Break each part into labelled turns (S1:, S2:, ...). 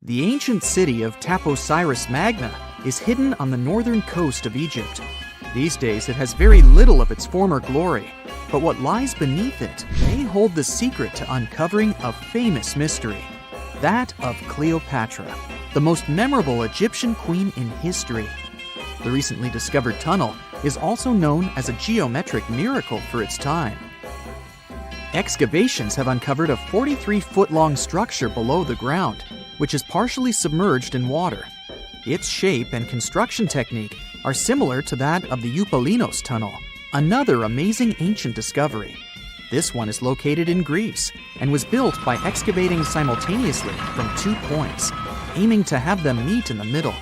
S1: The ancient city of Taposiris Magna is hidden on the northern coast of Egypt. These days it has very little of its former glory, but what lies beneath it may hold the secret to uncovering a famous mystery, that of Cleopatra, the most memorable Egyptian queen in history. The recently discovered tunnel is also known as a geometric miracle for its time. Excavations have uncovered a 43-foot-long structure below the ground, which is partially submerged in water. Its shape and construction technique are similar to that of the Eupalinos tunnel, another amazing ancient discovery. This one is located in Greece and was built by excavating simultaneously from 2 points, aiming to have them meet in the middle.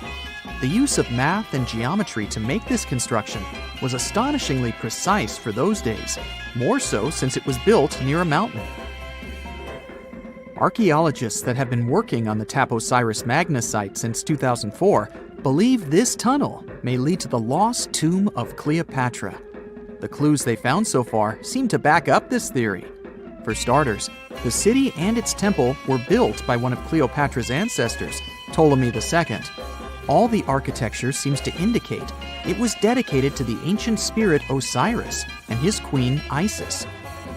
S1: The use of math and geometry to make this construction was astonishingly precise for those days, more so since it was built near a mountain. Archaeologists that have been working on the Taposiris Magna site since 2004 believe this tunnel may lead to the lost tomb of Cleopatra. The clues they found so far seem to back up this theory. For starters, the city and its temple were built by one of Cleopatra's ancestors, Ptolemy II. All the architecture seems to indicate it was dedicated to the ancient spirit Osiris and his queen Isis.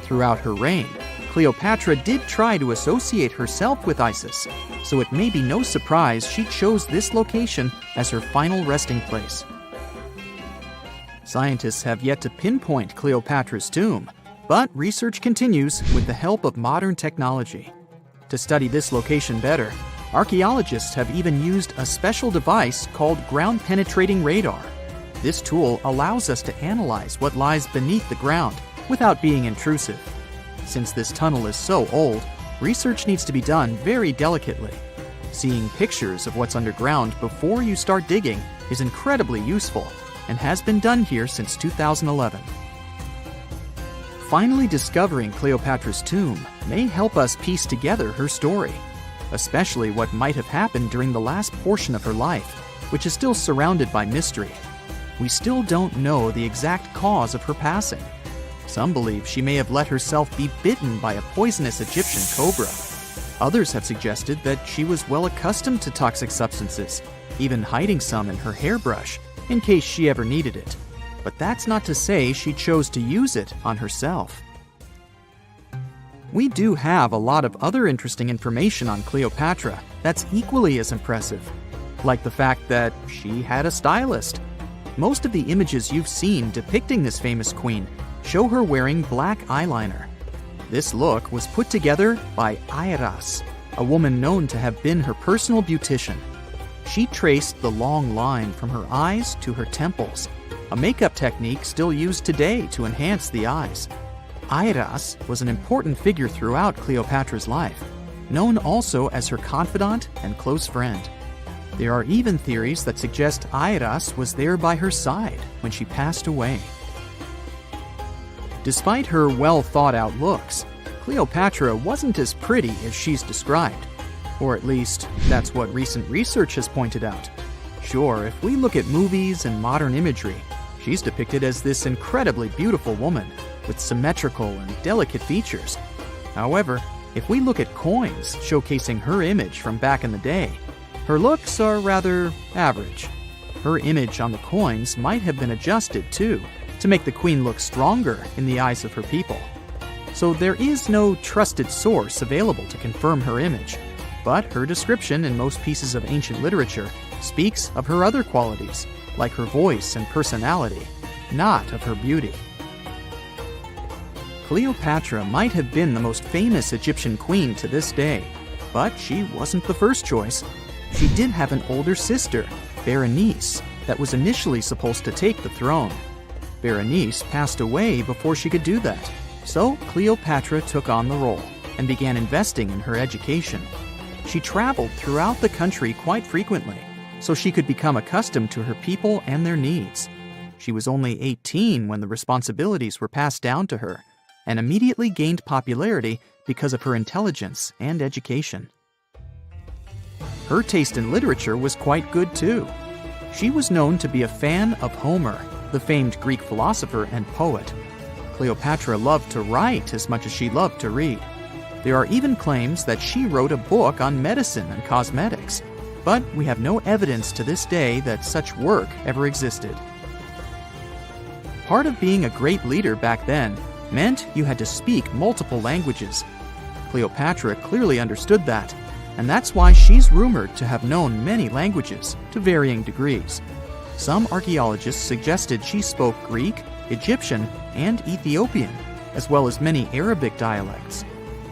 S1: Throughout her reign, Cleopatra did try to associate herself with Isis, so it may be no surprise she chose this location as her final resting place. Scientists have yet to pinpoint Cleopatra's tomb, but research continues with the help of modern technology. To study this location better, archaeologists have even used a special device called ground-penetrating radar. This tool allows us to analyze what lies beneath the ground without being intrusive. Since this tunnel is so old, research needs to be done very delicately. Seeing pictures of what's underground before you start digging is incredibly useful and has been done here since 2011. Finally discovering Cleopatra's tomb may help us piece together her story, especially what might have happened during the last portion of her life, which is still surrounded by mystery. We still don't know the exact cause of her passing. Some believe she may have let herself be bitten by a poisonous Egyptian cobra. Others have suggested that she was well accustomed to toxic substances, even hiding some in her hairbrush in case she ever needed it. But that's not to say she chose to use it on herself. We do have a lot of other interesting information on Cleopatra that's equally as impressive, like the fact that she had a stylist. Most of the images you've seen depicting this famous queen show her wearing black eyeliner. This look was put together by Airas, a woman known to have been her personal beautician. She traced the long line from her eyes to her temples, a makeup technique still used today to enhance the eyes. Airas was an important figure throughout Cleopatra's life, known also as her confidant and close friend. There are even theories that suggest Airas was there by her side when she passed away. Despite her well-thought-out looks, Cleopatra wasn't as pretty as she's described. Or at least, that's what recent research has pointed out. Sure, if we look at movies and modern imagery, she's depicted as this incredibly beautiful woman with symmetrical and delicate features. However, if we look at coins showcasing her image from back in the day, her looks are rather average. Her image on the coins might have been adjusted, too, to make the queen look stronger in the eyes of her people. So there is no trusted source available to confirm her image, but her description in most pieces of ancient literature speaks of her other qualities, like her voice and personality, not of her beauty. Cleopatra might have been the most famous Egyptian queen to this day, but she wasn't the first choice. She did have an older sister, Berenice, that was initially supposed to take the throne. Berenice passed away before she could do that, so Cleopatra took on the role and began investing in her education. She traveled throughout the country quite frequently, so she could become accustomed to her people and their needs. She was only 18 when the responsibilities were passed down to her, and immediately gained popularity because of her intelligence and education. Her taste in literature was quite good too. She was known to be a fan of Homer, the famed Greek philosopher and poet. Cleopatra loved to write as much as she loved to read. There are even claims that she wrote a book on medicine and cosmetics, but we have no evidence to this day that such work ever existed. Part of being a great leader back then meant you had to speak multiple languages. Cleopatra clearly understood that, and that's why she's rumored to have known many languages to varying degrees. Some archaeologists suggested she spoke Greek, Egyptian, and Ethiopian, as well as many Arabic dialects.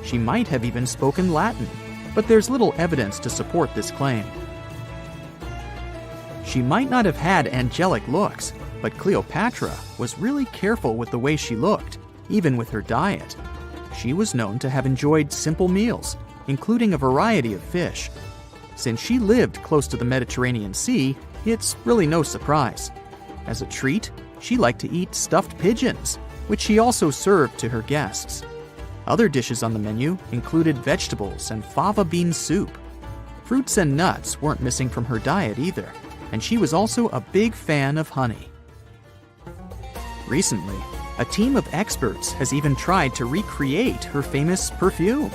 S1: She might have even spoken Latin, but there's little evidence to support this claim. She might not have had angelic looks, but Cleopatra was really careful with the way she looked, even with her diet. She was known to have enjoyed simple meals, including a variety of fish. Since she lived close to the Mediterranean Sea, it's really no surprise. As a treat, she liked to eat stuffed pigeons, which she also served to her guests. Other dishes on the menu included vegetables and fava bean soup. Fruits and nuts weren't missing from her diet either, and she was also a big fan of honey. Recently, a team of experts has even tried to recreate her famous perfume.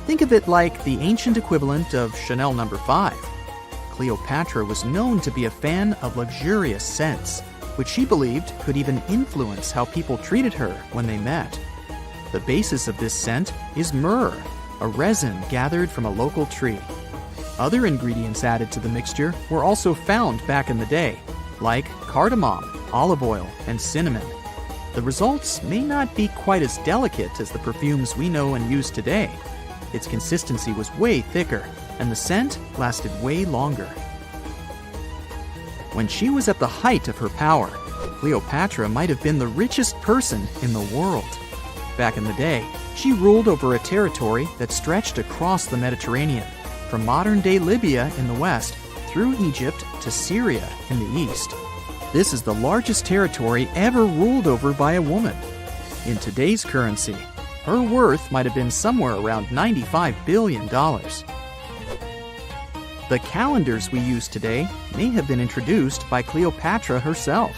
S1: Think of it like the ancient equivalent of Chanel No. 5. Cleopatra was known to be a fan of luxurious scents, which she believed could even influence how people treated her when they met. The basis of this scent is myrrh, a resin gathered from a local tree. Other ingredients added to the mixture were also found back in the day, like cardamom, olive oil, and cinnamon. The results may not be quite as delicate as the perfumes we know and use today. Its consistency was way thicker, and the scent lasted way longer. When she was at the height of her power, Cleopatra might have been the richest person in the world. Back in the day, she ruled over a territory that stretched across the Mediterranean, from modern-day Libya in the west through Egypt to Syria in the east. This is the largest territory ever ruled over by a woman. In today's currency, her worth might have been somewhere around $95 billion. The calendars we use today may have been introduced by Cleopatra herself.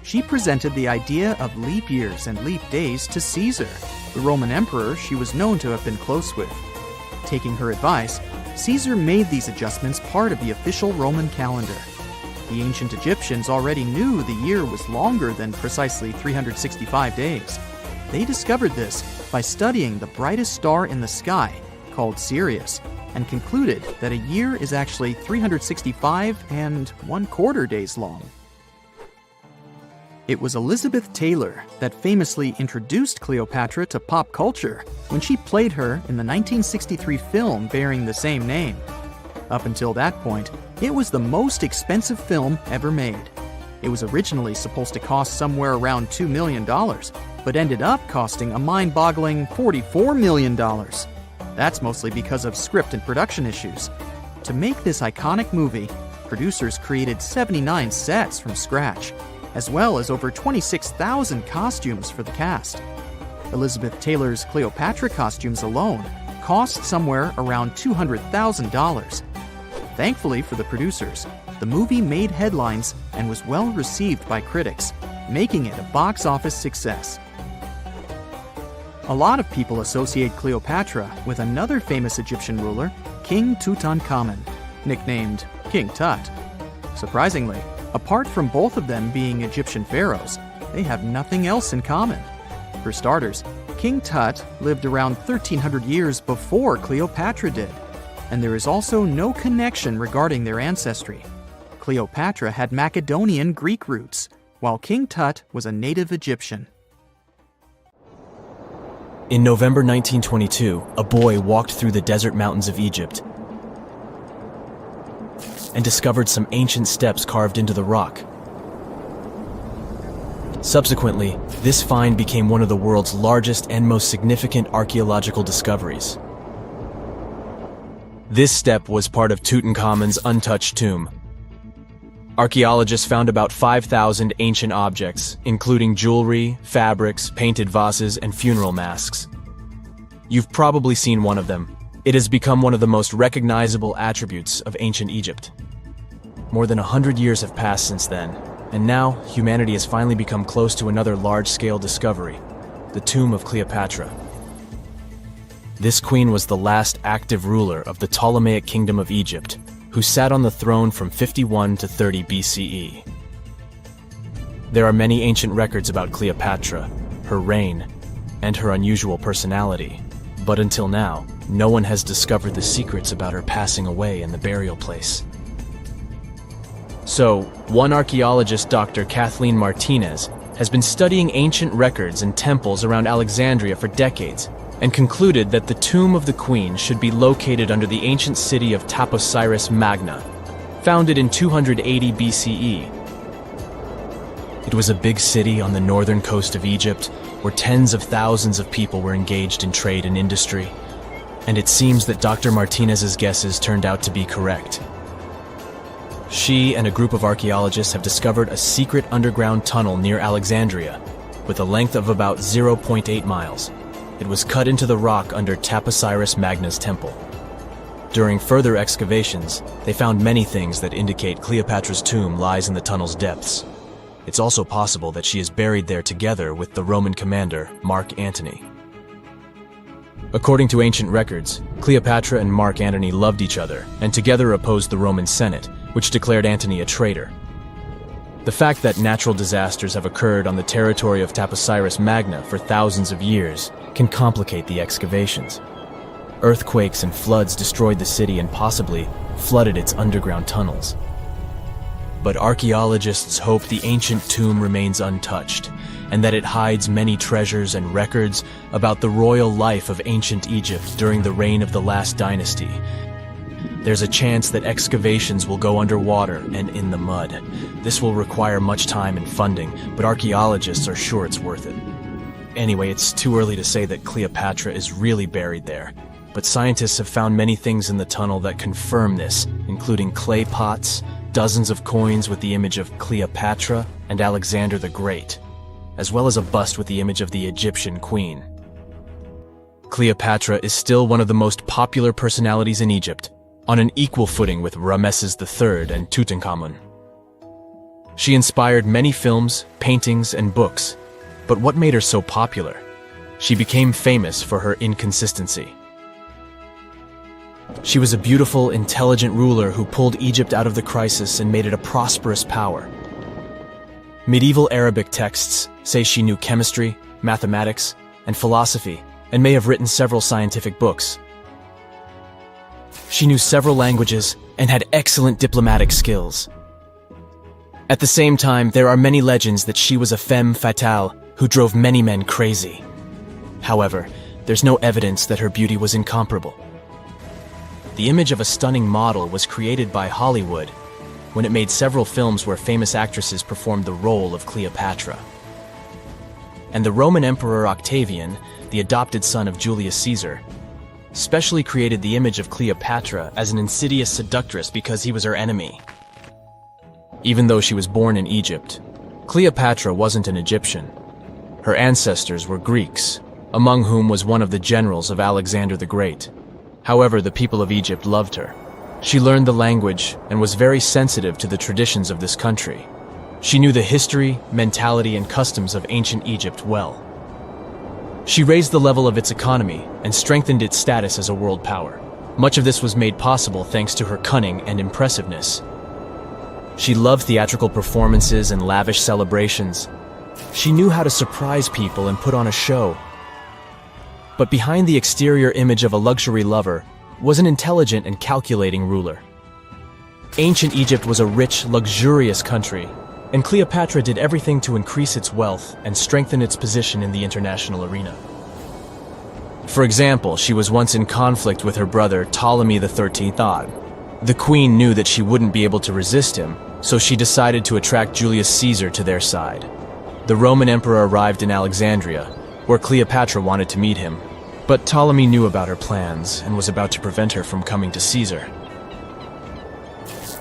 S1: She presented the idea of leap years and leap days to Caesar, the Roman emperor she was known to have been close with. Taking her advice, Caesar made these adjustments part of the official Roman calendar. The ancient Egyptians already knew the year was longer than precisely 365 days. They discovered this by studying the brightest star in the sky, called Sirius, and concluded that a year is actually 365 and 1/4 days long. It was Elizabeth Taylor that famously introduced Cleopatra to pop culture when she played her in the 1963 film bearing the same name. Up until that point, it was the most expensive film ever made. It was originally supposed to cost somewhere around $2 million, but ended up costing a mind-boggling $44 million. That's mostly because of script and production issues. To make this iconic movie, producers created 79 sets from scratch, as well as over 26,000 costumes for the cast. Elizabeth Taylor's Cleopatra costumes alone cost somewhere around $200,000. Thankfully for the producers, the movie made headlines and was well received by critics, making it a box office success. A lot of people associate Cleopatra with another famous Egyptian ruler, King Tutankhamun, nicknamed King Tut. Surprisingly, apart from both of them being Egyptian pharaohs, they have nothing else in common. For starters, King Tut lived around 1,300 years before Cleopatra did, and there is also no connection regarding their ancestry. Cleopatra had Macedonian Greek roots, while King Tut was a native Egyptian.
S2: In November 1922, a boy walked through the desert mountains of Egypt and discovered some ancient steps carved into the rock. Subsequently, this find became one of the world's largest and most significant archaeological discoveries. This step was part of Tutankhamun's untouched tomb. Archaeologists found about 5,000 ancient objects, including jewelry, fabrics, painted vases, and funeral masks. You've probably seen one of them. It has become one of the most recognizable attributes of ancient Egypt. More than 100 years have passed since then, and now humanity has finally become close to another large-scale discovery, the tomb of Cleopatra. This queen was the last active ruler of the Ptolemaic Kingdom of Egypt, who sat on the throne from 51 to 30 BCE. There are many ancient records about Cleopatra, her reign, and her unusual personality, but until now, no one has discovered the secrets about her passing away in the burial place. So, one archaeologist, Dr. Kathleen Martinez, has been studying ancient records and temples around Alexandria for decades, and concluded that the tomb of the queen should be located under the ancient city of Taposiris Magna, founded in 280 BCE. It was a big city on the northern coast of Egypt, where tens of thousands of people were engaged in trade and industry, and it seems that Dr. Martinez's guesses turned out to be correct. She and a group of archaeologists have discovered a secret underground tunnel near Alexandria, with a length of about 0.8 miles. It was cut into the rock under Taposiris Magna's temple. During further excavations, they found many things that indicate Cleopatra's tomb lies in the tunnel's depths. It's also possible that she is buried there together with the Roman commander, Mark Antony. According to ancient records, Cleopatra and Mark Antony loved each other and together opposed the Roman Senate, which declared Antony a traitor. The fact that natural disasters have occurred on the territory of Taposiris Magna for thousands of years can complicate the excavations. Earthquakes and floods destroyed the city and possibly flooded its underground tunnels. But archaeologists hope the ancient tomb remains untouched, and that it hides many treasures and records about the royal life of ancient Egypt during the reign of the last dynasty. There's a chance that excavations will go underwater and in the mud. This will require much time and funding, but archaeologists are sure it's worth it. Anyway, it's too early to say that Cleopatra is really buried there, but scientists have found many things in the tunnel that confirm this, including clay pots, dozens of coins with the image of Cleopatra and Alexander the Great, as well as a bust with the image of the Egyptian queen. Cleopatra is still one of the most popular personalities in Egypt, on an equal footing with Ramesses III and Tutankhamun. She inspired many films, paintings, and books, but what made her so popular? She became famous for her inconsistency. She was a beautiful, intelligent ruler who pulled Egypt out of the crisis and made it a prosperous power. Medieval Arabic texts say she knew chemistry, mathematics, and philosophy, and may have written several scientific books. She knew several languages and had excellent diplomatic skills. At the same time, there are many legends that she was a femme fatale who drove many men crazy. However, there's no evidence that her beauty was incomparable. The image of a stunning model was created by Hollywood when it made several films where famous actresses performed the role of Cleopatra. And the Roman Emperor Octavian, the adopted son of Julius Caesar, specially created the image of Cleopatra as an insidious seductress because he was her enemy. Even though she was born in Egypt, Cleopatra wasn't an Egyptian. Her ancestors were Greeks, among whom was one of the generals of Alexander the Great. However, the people of Egypt loved her. She learned the language and was very sensitive to the traditions of this country. She knew the history, mentality, and customs of ancient Egypt well. She raised the level of its economy and strengthened its status as a world power. Much of this was made possible thanks to her cunning and impressiveness. She loved theatrical performances and lavish celebrations. She knew how to surprise people and put on a show. But behind the exterior image of a luxury lover was an intelligent and calculating ruler. Ancient Egypt was a rich, luxurious country, and Cleopatra did everything to increase its wealth and strengthen its position in the international arena. For example, she was once in conflict with her brother Ptolemy XIII Odd. The queen knew that she wouldn't be able to resist him, so she decided to attract Julius Caesar to their side. The Roman emperor arrived in Alexandria, where Cleopatra wanted to meet him, but Ptolemy knew about her plans and was about to prevent her from coming to Caesar.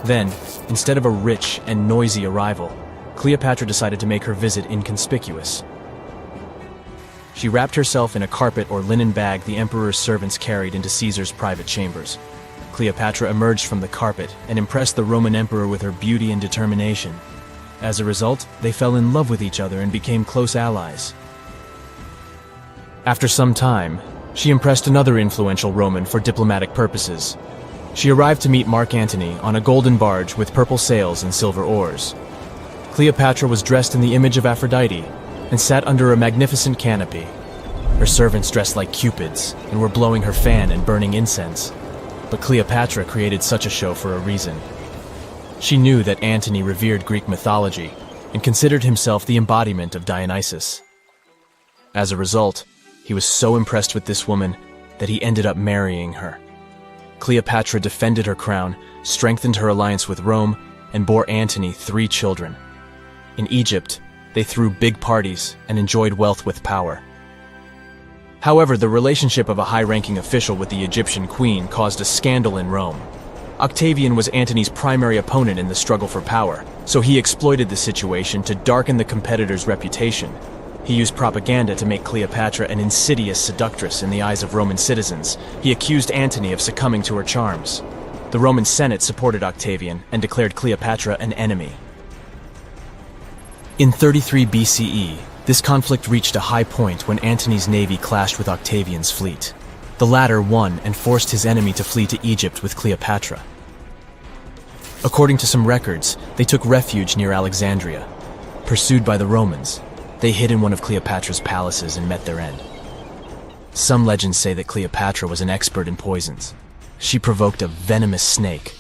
S2: Then, instead of a rich and noisy arrival, Cleopatra decided to make her visit inconspicuous. She wrapped herself in a carpet or linen bag the emperor's servants carried into Caesar's private chambers. Cleopatra emerged from the carpet and impressed the Roman emperor with her beauty and determination. As a result, they fell in love with each other and became close allies. After some time, She impressed another influential Roman for diplomatic purposes. She arrived to meet Mark Antony on a golden barge with purple sails and silver oars. Cleopatra was dressed in the image of Aphrodite and sat under a magnificent canopy. Her servants dressed like cupids and were blowing her fan and burning incense. But Cleopatra created such a show for a reason. She knew that Antony revered Greek mythology and considered himself the embodiment of Dionysus. As a result, he was so impressed with this woman that he ended up marrying her. Cleopatra defended her crown, strengthened her alliance with Rome, and bore Antony 3 children. In Egypt, they threw big parties and enjoyed wealth with power. However, the relationship of a high-ranking official with the Egyptian queen caused a scandal in Rome. Octavian was Antony's primary opponent in the struggle for power, so he exploited the situation to darken the competitor's reputation. He used propaganda to make Cleopatra an insidious seductress in the eyes of Roman citizens. He accused Antony of succumbing to her charms. The Roman Senate supported Octavian and declared Cleopatra an enemy. In 33 BCE, this conflict reached a high point when Antony's navy clashed with Octavian's fleet. The latter won and forced his enemy to flee to Egypt with Cleopatra. According to some records, they took refuge near Alexandria. Pursued by the Romans, they hid in one of Cleopatra's palaces and met their end. Some legends say that Cleopatra was an expert in poisons. She provoked a venomous snake,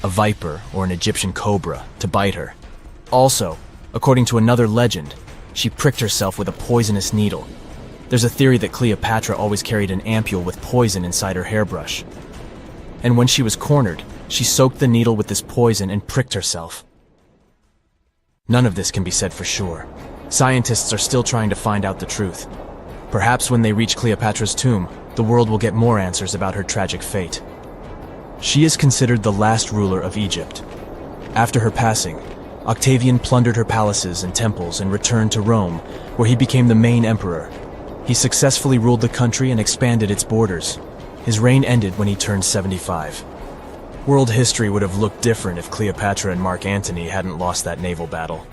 S2: a viper or an Egyptian cobra, to bite her. Also, according to another legend, she pricked herself with a poisonous needle. There's a theory that Cleopatra always carried an ampule with poison inside her hairbrush. And when she was cornered, she soaked the needle with this poison and pricked herself. None of this can be said for sure. Scientists are still trying to find out the truth. Perhaps when they reach Cleopatra's tomb, the world will get more answers about her tragic fate. She is considered the last ruler of Egypt. After her passing, Octavian plundered her palaces and temples and returned to Rome, where he became the main emperor. He successfully ruled the country and expanded its borders. His reign ended when he turned 75. World history would have looked different if Cleopatra and Mark Antony hadn't lost that naval battle.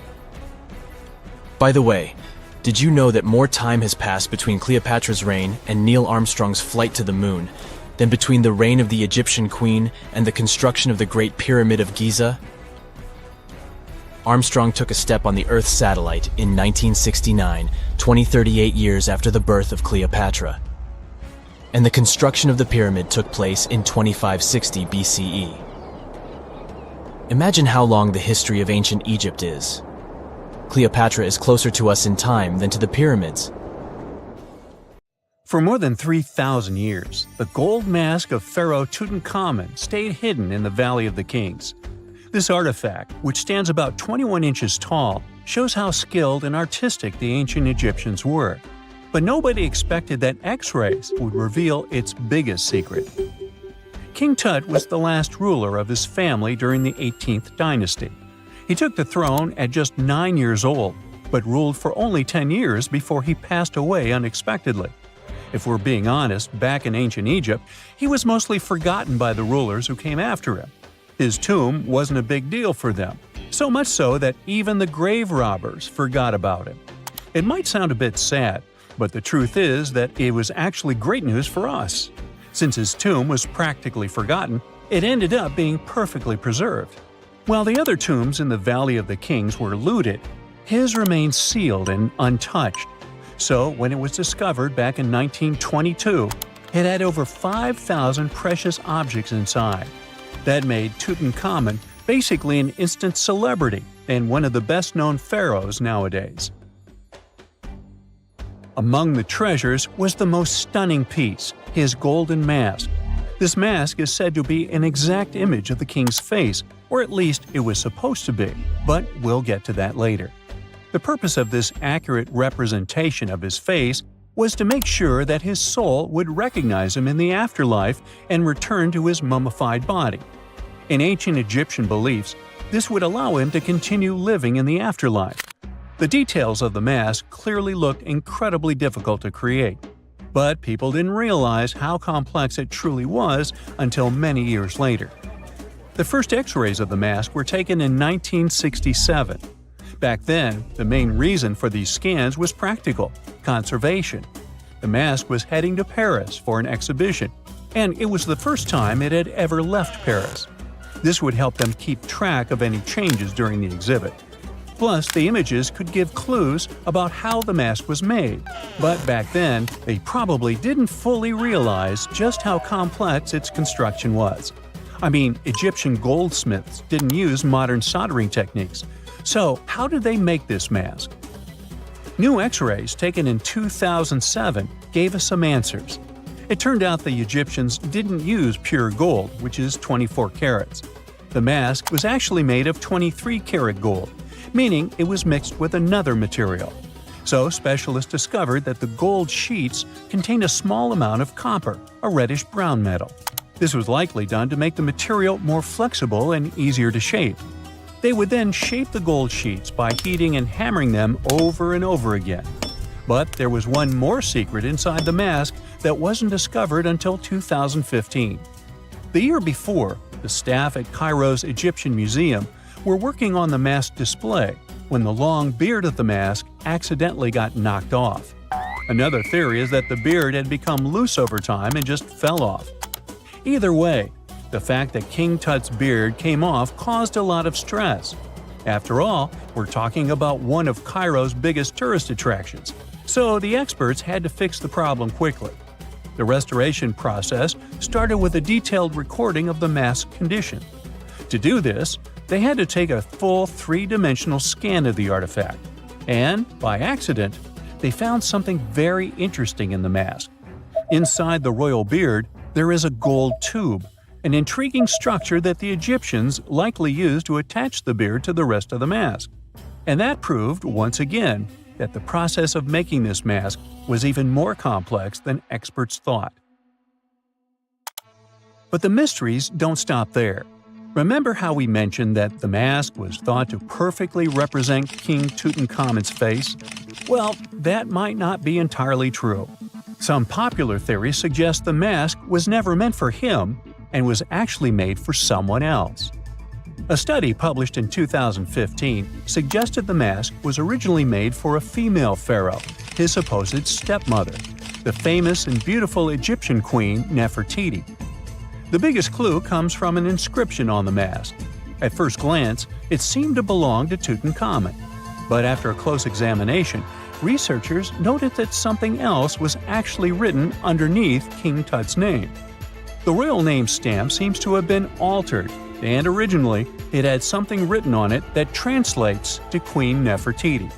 S2: By the way, did you know that more time has passed between Cleopatra's reign and Neil Armstrong's flight to the moon than between the reign of the Egyptian queen and the construction of the Great Pyramid of Giza? Armstrong took a step on the Earth satellite in 1969, 38 years after the birth of Cleopatra. And the construction of the pyramid took place in 2560 BCE. Imagine how long the history of ancient Egypt is. Cleopatra is closer to us in time than to the pyramids.
S3: For more than 3,000 years, the gold mask of Pharaoh Tutankhamun stayed hidden in the Valley of the Kings. This artifact, which stands about 21 inches tall, shows how skilled and artistic the ancient Egyptians were. But nobody expected that X-rays would reveal its biggest secret. King Tut was the last ruler of his family during the 18th dynasty. He took the throne at just 9 years old, but ruled for only 10 years before he passed away unexpectedly. If we're being honest, back in ancient Egypt, he was mostly forgotten by the rulers who came after him. His tomb wasn't a big deal for them, so much so that even the grave robbers forgot about him. It might sound a bit sad, but the truth is that it was actually great news for us. Since his tomb was practically forgotten, it ended up being perfectly preserved. While the other tombs in the Valley of the Kings were looted, his remained sealed and untouched. So when it was discovered back in 1922, it had over 5,000 precious objects inside. That made Tutankhamun basically an instant celebrity and one of the best-known pharaohs nowadays. Among the treasures was the most stunning piece, his golden mask. This mask is said to be an exact image of the king's face, or at least it was supposed to be, but we'll get to that later. The purpose of this accurate representation of his face was to make sure that his soul would recognize him in the afterlife and return to his mummified body. In ancient Egyptian beliefs, this would allow him to continue living in the afterlife. The details of the mask clearly looked incredibly difficult to create, but people didn't realize how complex it truly was until many years later. The first X-rays of the mask were taken in 1967. Back then, the main reason for these scans was practical – conservation. The mask was heading to Paris for an exhibition, and it was the first time it had ever left Paris. This would help them keep track of any changes during the exhibit. Plus, the images could give clues about how the mask was made, but back then, they probably didn't fully realize just how complex its construction was. I mean, Egyptian goldsmiths didn't use modern soldering techniques, so how did they make this mask? New X-rays taken in 2007 gave us some answers. It turned out the Egyptians didn't use pure gold, which is 24 carats. The mask was actually made of 23-karat gold, meaning it was mixed with another material. So specialists discovered that the gold sheets contained a small amount of copper, a reddish-brown metal. This was likely done to make the material more flexible and easier to shape. They would then shape the gold sheets by heating and hammering them over and over again. But there was one more secret inside the mask that wasn't discovered until 2015. The year before, the staff at Cairo's Egyptian Museum were working on the mask display when the long beard of the mask accidentally got knocked off. Another theory is that the beard had become loose over time and just fell off. Either way, the fact that King Tut's beard came off caused a lot of stress. After all, we're talking about one of Cairo's biggest tourist attractions, so the experts had to fix the problem quickly. The restoration process started with a detailed recording of the mask's condition. To do this, they had to take a full three-dimensional scan of the artifact. And, by accident, they found something very interesting in the mask. Inside the royal beard, there is a gold tube, an intriguing structure that the Egyptians likely used to attach the beard to the rest of the mask. And that proved, once again, that the process of making this mask was even more complex than experts thought. But the mysteries don't stop there. Remember how we mentioned that the mask was thought to perfectly represent King Tutankhamun's face? Well, that might not be entirely true. Some popular theories suggest the mask was never meant for him and was actually made for someone else. A study published in 2015 suggested the mask was originally made for a female pharaoh, his supposed stepmother, the famous and beautiful Egyptian queen Nefertiti. The biggest clue comes from an inscription on the mask. At first glance, it seemed to belong to Tutankhamun. But after a close examination, researchers noted that something else was actually written underneath King Tut's name. The royal name stamp seems to have been altered, and originally it had something written on it that translates to Queen Nefertiti.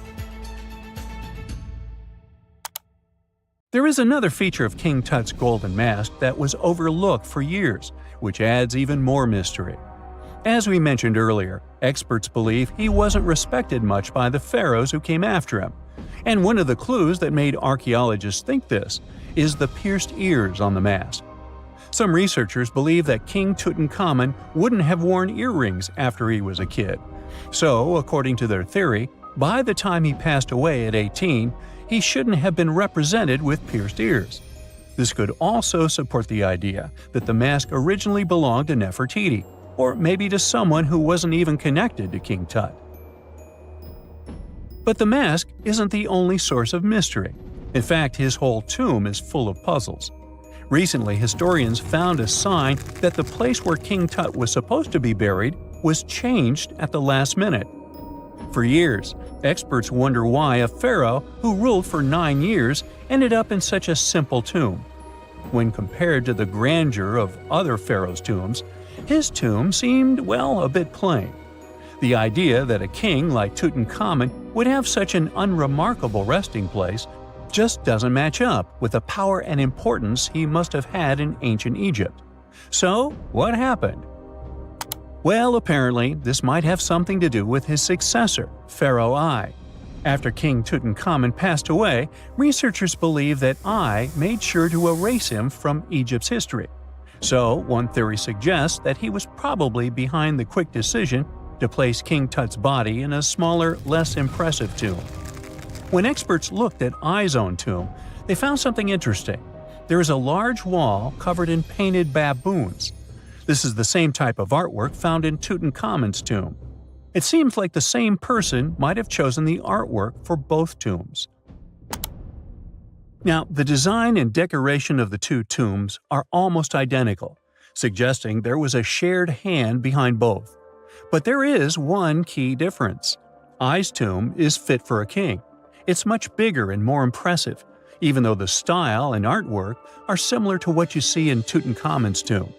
S3: There is another feature of King Tut's golden mask that was overlooked for years, which adds even more mystery. As we mentioned earlier, experts believe he wasn't respected much by the pharaohs who came after him. And one of the clues that made archaeologists think this is the pierced ears on the mask. Some researchers believe that King Tutankhamun wouldn't have worn earrings after he was a kid. So, according to their theory, by the time he passed away at 18, he shouldn't have been represented with pierced ears. This could also support the idea that the mask originally belonged to Nefertiti, or maybe to someone who wasn't even connected to King Tut. But the mask isn't the only source of mystery. In fact, his whole tomb is full of puzzles. Recently, historians found a sign that the place where King Tut was supposed to be buried was changed at the last minute. For years, experts wonder why a pharaoh who ruled for 9 years ended up in such a simple tomb. When compared to the grandeur of other pharaohs' tombs, his tomb seemed, well, a bit plain. The idea that a king like Tutankhamun would have such an unremarkable resting place just doesn't match up with the power and importance he must have had in ancient Egypt. So, what happened? Well, apparently, this might have something to do with his successor, Pharaoh I. After King Tutankhamun passed away, researchers believe that I made sure to erase him from Egypt's history. So, one theory suggests that he was probably behind the quick decision to place King Tut's body in a smaller, less impressive tomb. When experts looked at I's own tomb, they found something interesting. There is a large wall covered in painted baboons. This is the same type of artwork found in Tutankhamun's tomb. It seems like the same person might have chosen the artwork for both tombs. Now, the design and decoration of the two tombs are almost identical, suggesting there was a shared hand behind both. But there is one key difference. I's tomb is fit for a king. It's much bigger and more impressive, even though the style and artwork are similar to what you see in Tutankhamun's tomb.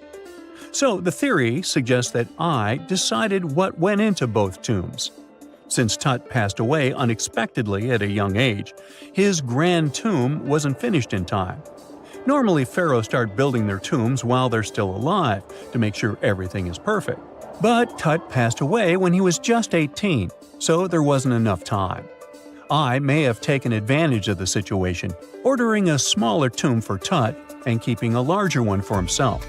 S3: So the theory suggests that I decided what went into both tombs. Since Tut passed away unexpectedly at a young age, his grand tomb wasn't finished in time. Normally, pharaohs start building their tombs while they're still alive to make sure everything is perfect. But Tut passed away when he was just 18, so there wasn't enough time. I may have taken advantage of the situation, ordering a smaller tomb for Tut and keeping a larger one for himself.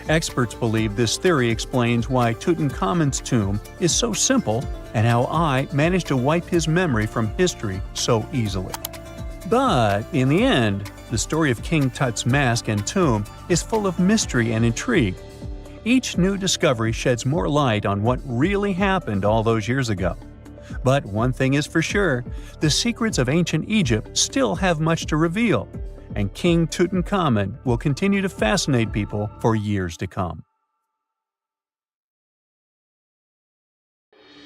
S3: Experts believe this theory explains why Tutankhamun's tomb is so simple and how I managed to wipe his memory from history so easily. But in the end, the story of King Tut's mask and tomb is full of mystery and intrigue. Each new discovery sheds more light on what really happened all those years ago. But one thing is for sure, the secrets of ancient Egypt still have much to reveal, and King Tutankhamun will continue to fascinate people for years to come.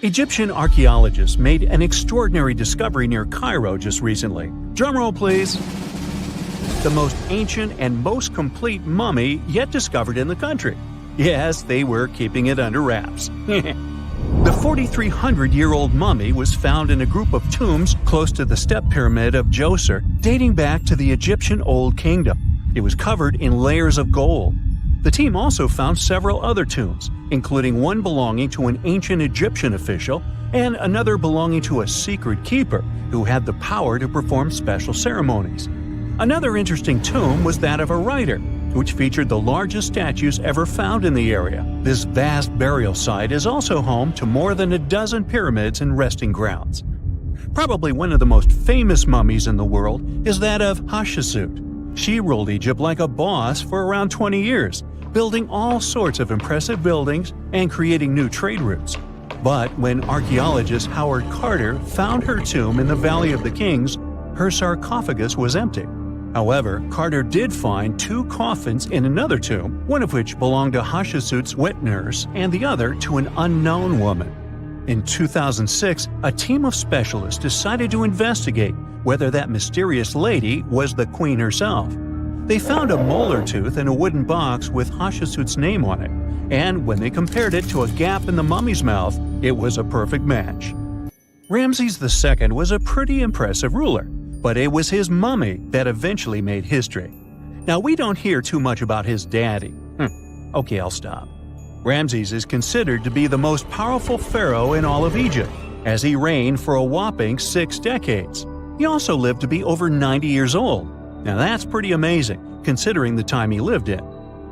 S3: Egyptian archaeologists made an extraordinary discovery near Cairo just recently. Drumroll, please. The most ancient and most complete mummy yet discovered in the country. Yes, they were keeping it under wraps. The 4,300-year-old mummy was found in a group of tombs close to the Step Pyramid of Djoser, dating back to the Egyptian Old Kingdom. It was covered in layers of gold. The team also found several other tombs, including one belonging to an ancient Egyptian official and another belonging to a secret keeper who had the power to perform special ceremonies. Another interesting tomb was that of a writer, which featured the largest statues ever found in the area. This vast burial site is also home to more than a dozen pyramids and resting grounds. Probably one of the most famous mummies in the world is that of Hatshepsut. She ruled Egypt like a boss for around 20 years, building all sorts of impressive buildings and creating new trade routes. But when archaeologist Howard Carter found her tomb in the Valley of the Kings, her sarcophagus was empty. However, Carter did find two coffins in another tomb, one of which belonged to Hatshepsut's wet nurse and the other to an unknown woman. In 2006, a team of specialists decided to investigate whether that mysterious lady was the queen herself. They found a molar tooth in a wooden box with Hatshepsut's name on it, and when they compared it to a gap in the mummy's mouth, it was a perfect match. Ramses II was a pretty impressive ruler, but it was his mummy that eventually made history. Now, we don't hear too much about his daddy. Okay, I'll stop. Ramses is considered to be the most powerful pharaoh in all of Egypt, as he reigned for a whopping 6 decades. He also lived to be over 90 years old. Now that's pretty amazing, considering the time he lived in.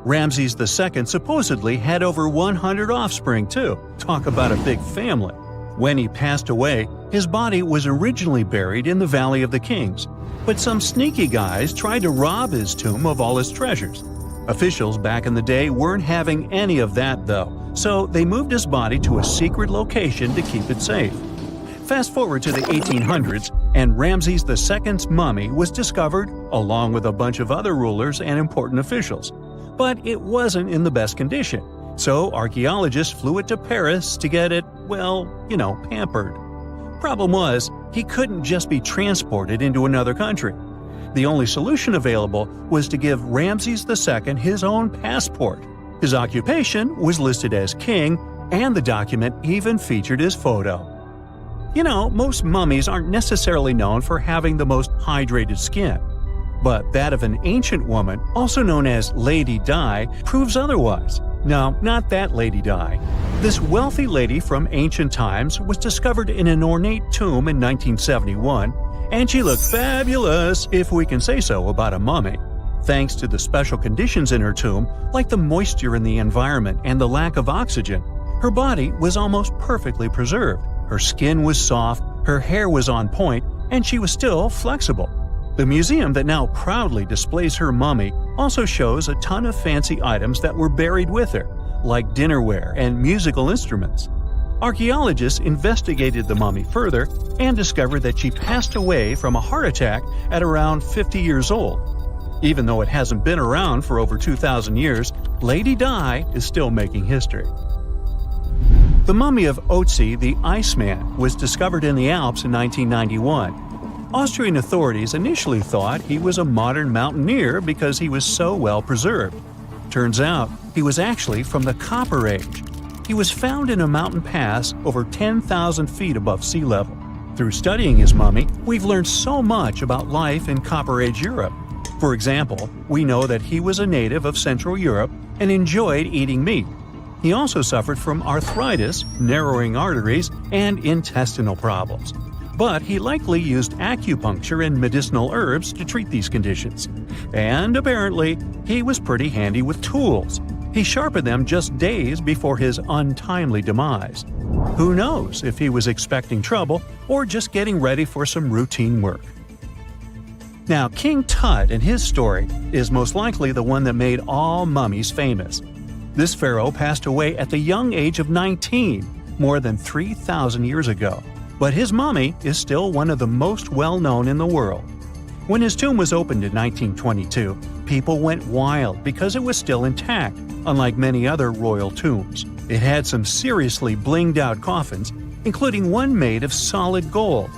S3: Ramses II supposedly had over 100 offspring too. Talk about a big family. When he passed away, his body was originally buried in the Valley of the Kings, but some sneaky guys tried to rob his tomb of all his treasures. Officials back in the day weren't having any of that though, so they moved his body to a secret location to keep it safe. Fast forward to the 1800s, and Ramses II's mummy was discovered along with a bunch of other rulers and important officials. But it wasn't in the best condition, so archaeologists flew it to Paris to get it, pampered. Problem was, he couldn't just be transported into another country. The only solution available was to give Ramses II his own passport. His occupation was listed as king, and the document even featured his photo. Most mummies aren't necessarily known for having the most hydrated skin. But that of an ancient woman, also known as Lady Di, proves otherwise. No, not that Lady Di. This wealthy lady from ancient times was discovered in an ornate tomb in 1971, and she looked fabulous, if we can say so about a mummy. Thanks to the special conditions in her tomb, like the moisture in the environment and the lack of oxygen, her body was almost perfectly preserved. Her skin was soft, her hair was on point, and she was still flexible. The museum that now proudly displays her mummy also shows a ton of fancy items that were buried with her, like dinnerware and musical instruments. Archaeologists investigated the mummy further and discovered that she passed away from a heart attack at around 50 years old. Even though it hasn't been around for over 2,000 years, Lady Di is still making history. The mummy of Otzi the Iceman was discovered in the Alps in 1991. Austrian authorities initially thought he was a modern mountaineer because he was so well preserved. Turns out, he was actually from the Copper Age. He was found in a mountain pass over 10,000 feet above sea level. Through studying his mummy, we've learned so much about life in Copper Age Europe. For example, we know that he was a native of Central Europe and enjoyed eating meat. He also suffered from arthritis, narrowing arteries, and intestinal problems. But he likely used acupuncture and medicinal herbs to treat these conditions. And apparently, he was pretty handy with tools. He sharpened them just days before his untimely demise. Who knows if he was expecting trouble or just getting ready for some routine work. Now, King Tut and his story is most likely the one that made all mummies famous. This pharaoh passed away at the young age of 19, more than 3,000 years ago. But his mummy is still one of the most well-known in the world. When his tomb was opened in 1922, people went wild because it was still intact, unlike many other royal tombs. It had some seriously blinged-out coffins, including one made of solid gold.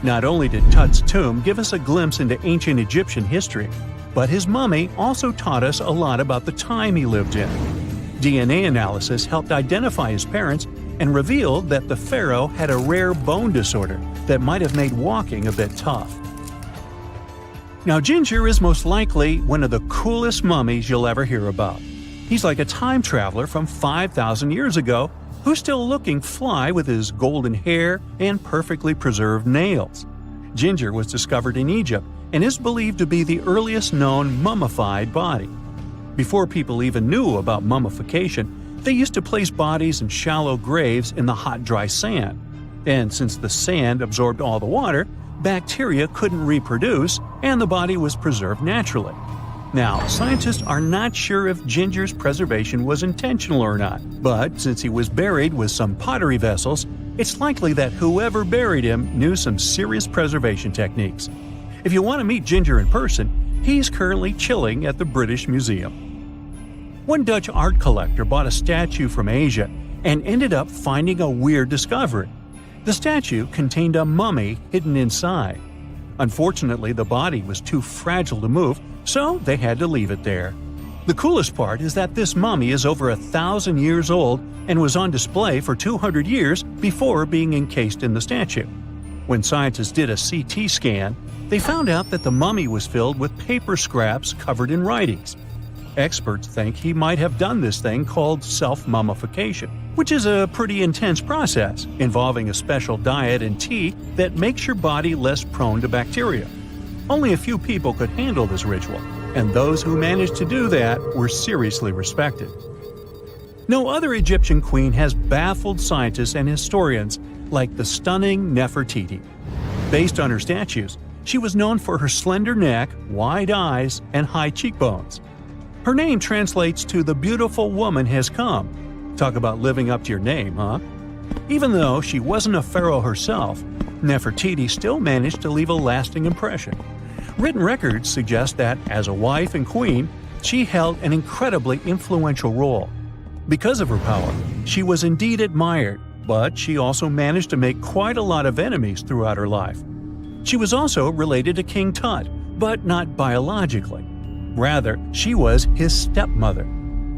S3: Not only did Tut's tomb give us a glimpse into ancient Egyptian history, but his mummy also taught us a lot about the time he lived in. DNA analysis helped identify his parents and revealed that the pharaoh had a rare bone disorder that might have made walking a bit tough. Now, Ginger is most likely one of the coolest mummies you'll ever hear about. He's like a time traveler from 5,000 years ago who's still looking fly with his golden hair and perfectly preserved nails. Ginger was discovered in Egypt and is believed to be the earliest known mummified body. Before people even knew about mummification, they used to place bodies in shallow graves in the hot, dry sand. And since the sand absorbed all the water, bacteria couldn't reproduce and the body was preserved naturally. Now, scientists are not sure if Ginger's preservation was intentional or not, but since he was buried with some pottery vessels, it's likely that whoever buried him knew some serious preservation techniques. If you want to meet Ginger in person, he's currently chilling at the British Museum. One Dutch art collector bought a statue from Asia and ended up finding a weird discovery. The statue contained a mummy hidden inside. Unfortunately, the body was too fragile to move, so they had to leave it there. The coolest part is that this mummy is over 1,000 years old and was on display for 200 years before being encased in the statue. When scientists did a CT scan, they found out that the mummy was filled with paper scraps covered in writings. Experts think he might have done this thing called self-mummification, which is a pretty intense process involving a special diet and tea that makes your body less prone to bacteria. Only a few people could handle this ritual, and those who managed to do that were seriously respected. No other Egyptian queen has baffled scientists and historians like the stunning Nefertiti. Based on her statues, she was known for her slender neck, wide eyes, and high cheekbones. Her name translates to "the beautiful woman has come." Talk about living up to your name, huh? Even though she wasn't a pharaoh herself, Nefertiti still managed to leave a lasting impression. Written records suggest that, as a wife and queen, she held an incredibly influential role. Because of her power, she was indeed admired, but she also managed to make quite a lot of enemies throughout her life. She was also related to King Tut, but not biologically. Rather, she was his stepmother.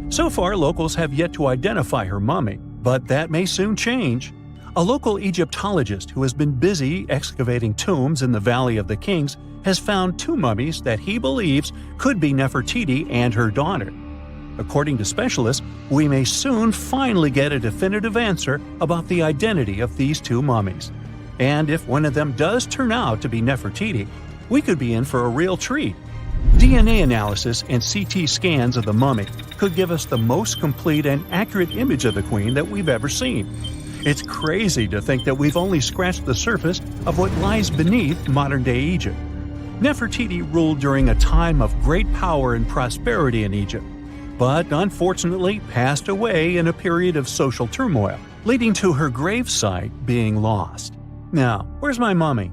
S3: So far, locals have yet to identify her mummy, but that may soon change. A local Egyptologist who has been busy excavating tombs in the Valley of the Kings has found two mummies that he believes could be Nefertiti and her daughter. According to specialists, we may soon finally get a definitive answer about the identity of these two mummies. And if one of them does turn out to be Nefertiti, we could be in for a real treat. DNA analysis and CT scans of the mummy could give us the most complete and accurate image of the queen that we've ever seen. It's crazy to think that we've only scratched the surface of what lies beneath modern-day Egypt. Nefertiti ruled during a time of great power and prosperity in Egypt, but unfortunately passed away in a period of social turmoil. leading to her gravesite being lost. Now, where's my mummy?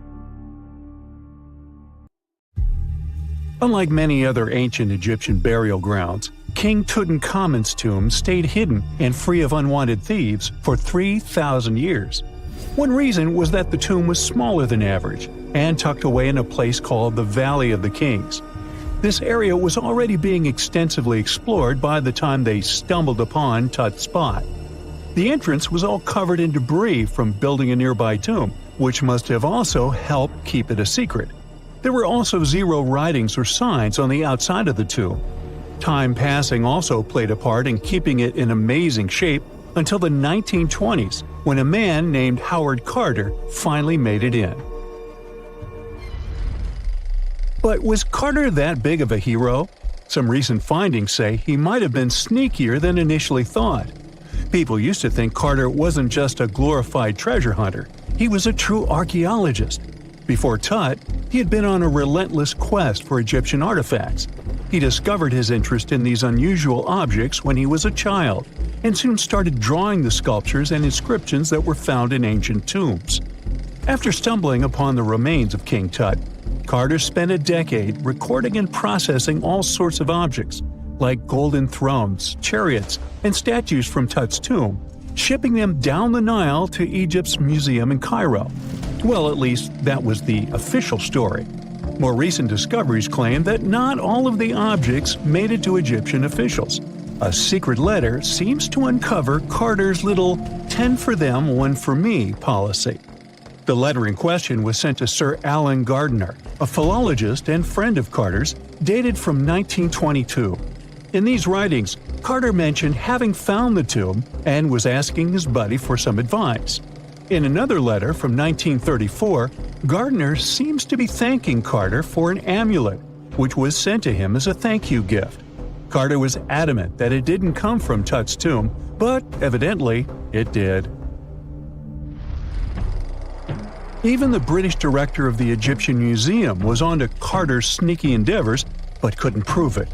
S3: Unlike many other ancient Egyptian burial grounds, King Tutankhamun's tomb stayed hidden and free of unwanted thieves for 3,000 years. One reason was that the tomb was smaller than average and tucked away in a place called the Valley of the Kings. This area was already being extensively explored by the time they stumbled upon Tut's spot. The entrance was all covered in debris from building a nearby tomb, which must have also helped keep it a secret. There were also zero writings or signs on the outside of the tomb. Time passing also played a part in keeping it in amazing shape until the 1920s, when a man named Howard Carter finally made it in. But was Carter that big of a hero? Some recent findings say he might have been sneakier than initially thought. People used to think Carter wasn't just a glorified treasure hunter, he was a true archaeologist. Before Tut, he had been on a relentless quest for Egyptian artifacts. He discovered his interest in these unusual objects when he was a child, and soon started drawing the sculptures and inscriptions that were found in ancient tombs. After stumbling upon the remains of King Tut, Carter spent a decade recording and processing all sorts of objects, like golden thrones, chariots, and statues from Tut's tomb, shipping them down the Nile to Egypt's museum in Cairo. Well, at least that was the official story. More recent discoveries claim that not all of the objects made it to Egyptian officials. A secret letter seems to uncover Carter's little 10 for them, 1 for me policy. The letter in question was sent to Sir Alan Gardiner, a philologist and friend of Carter's, dated from 1922. In these writings, Carter mentioned having found the tomb and was asking his buddy for some advice. In another letter from 1934, Gardiner seems to be thanking Carter for an amulet, which was sent to him as a thank you gift. Carter was adamant that it didn't come from Tut's tomb, but evidently it did. Even the British director of the Egyptian Museum was onto Carter's sneaky endeavors, but couldn't prove it.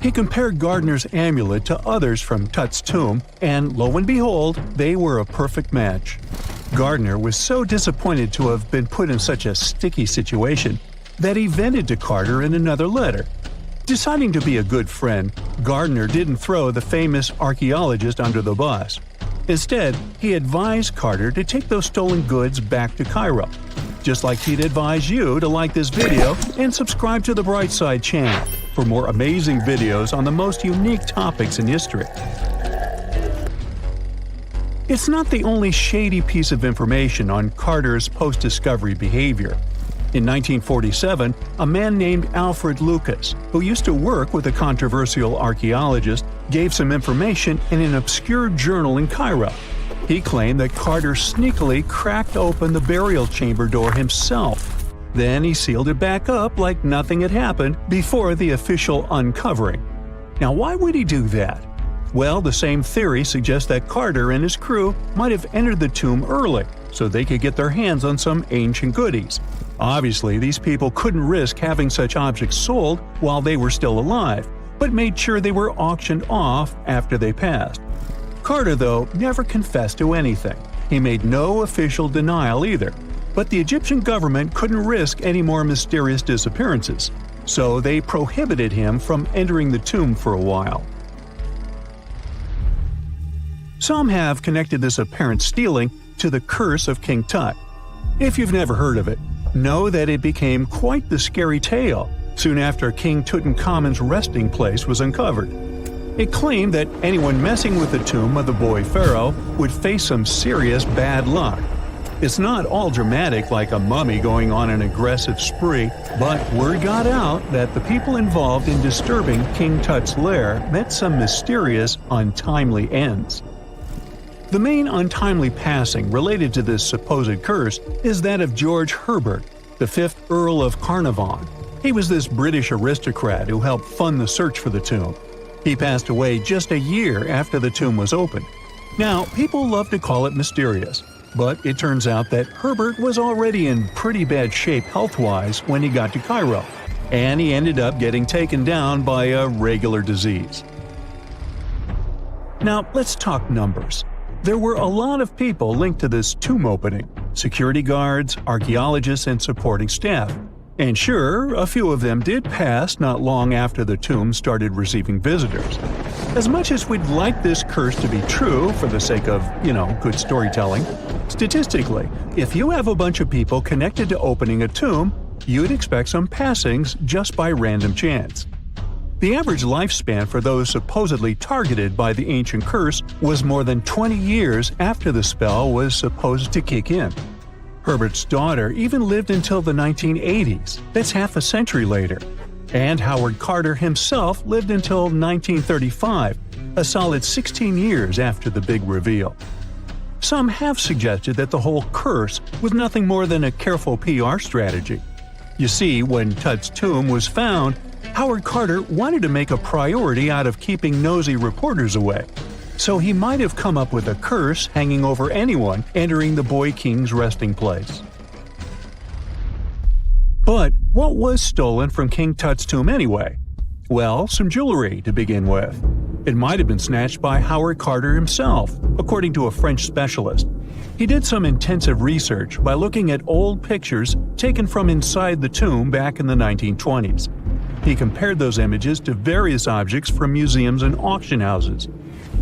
S3: He compared Gardiner's amulet to others from Tut's tomb, and lo and behold, they were a perfect match. Gardiner was so disappointed to have been put in such a sticky situation that he vented to Carter in another letter. Deciding to be a good friend, Gardiner didn't throw the famous archaeologist under the bus. Instead, he advised Carter to take those stolen goods back to Cairo, just like he'd advise you to like this video and subscribe to the Brightside channel for more amazing videos on the most unique topics in history. It's not the only shady piece of information on Carter's post-discovery behavior. In 1947, a man named Alfred Lucas, who used to work with a controversial archaeologist, gave some information in an obscure journal in Cairo. He claimed that Carter sneakily cracked open the burial chamber door himself. Then he sealed it back up like nothing had happened before the official uncovering. Now, why would he do that? Well, the same theory suggests that Carter and his crew might have entered the tomb early so they could get their hands on some ancient goodies. Obviously, these people couldn't risk having such objects sold while they were still alive, but made sure they were auctioned off after they passed. Carter, though, never confessed to anything. He made no official denial either, but the Egyptian government couldn't risk any more mysterious disappearances, so they prohibited him from entering the tomb for a while. Some have connected this apparent stealing to the curse of King Tut. If you've never heard of it, know that it became quite the scary tale soon after King Tutankhamun's resting place was uncovered. It claimed that anyone messing with the tomb of the boy pharaoh would face some serious bad luck. It's not all dramatic like a mummy going on an aggressive spree, but word got out that the people involved in disturbing King Tut's lair met some mysterious, untimely ends. The main untimely passing related to this supposed curse is that of George Herbert, the 5th Earl of Carnarvon. He was this British aristocrat who helped fund the search for the tomb. He passed away just a year after the tomb was opened. Now, people love to call it mysterious, but it turns out that Herbert was already in pretty bad shape health-wise when he got to Cairo, and he ended up getting taken down by a regular disease. Now, let's talk numbers. There were a lot of people linked to this tomb opening: security guards, archaeologists, and supporting staff. And sure, a few of them did pass not long after the tomb started receiving visitors. As much as we'd like this curse to be true for the sake of, good storytelling, statistically, if you have a bunch of people connected to opening a tomb, you'd expect some passings just by random chance. The average lifespan for those supposedly targeted by the ancient curse was more than 20 years after the spell was supposed to kick in. Herbert's daughter even lived until the 1980s, that's half a century later. And Howard Carter himself lived until 1935, a solid 16 years after the big reveal. Some have suggested that the whole curse was nothing more than a careful PR strategy. You see, when Tut's tomb was found, Howard Carter wanted to make a priority out of keeping nosy reporters away. So he might have come up with a curse hanging over anyone entering the boy king's resting place. But what was stolen from King Tut's tomb anyway? Well, some jewelry to begin with. It might have been snatched by Howard Carter himself, according to a French specialist. He did some intensive research by looking at old pictures taken from inside the tomb back in the 1920s. He compared those images to various objects from museums and auction houses.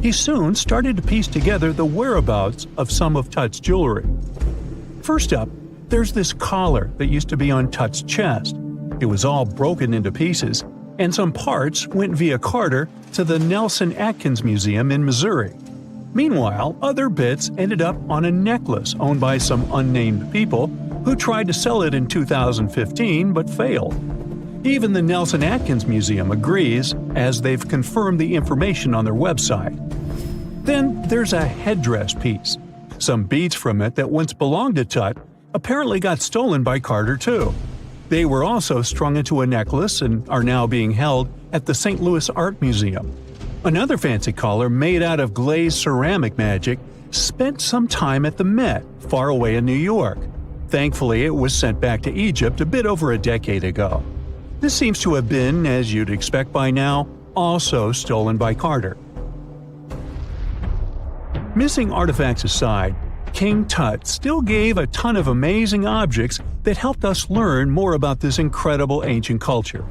S3: He soon started to piece together the whereabouts of some of Tut's jewelry. First up, there's this collar that used to be on Tut's chest. It was all broken into pieces, and some parts went via Carter to the Nelson Atkins Museum in Missouri. Meanwhile, other bits ended up on a necklace owned by some unnamed people who tried to sell it in 2015 but failed. Even the Nelson Atkins Museum agrees, as they've confirmed the information on their website. Then there's a headdress piece. Some beads from it that once belonged to Tut apparently got stolen by Carter too. They were also strung into a necklace and are now being held at the St. Louis Art Museum. Another fancy collar made out of glazed ceramic magic spent some time at the Met, far away in New York. Thankfully, it was sent back to Egypt a bit over a decade ago. This seems to have been, as you'd expect by now, also stolen by Carter. Missing artifacts aside, King Tut still gave a ton of amazing objects that helped us learn more about this incredible ancient culture.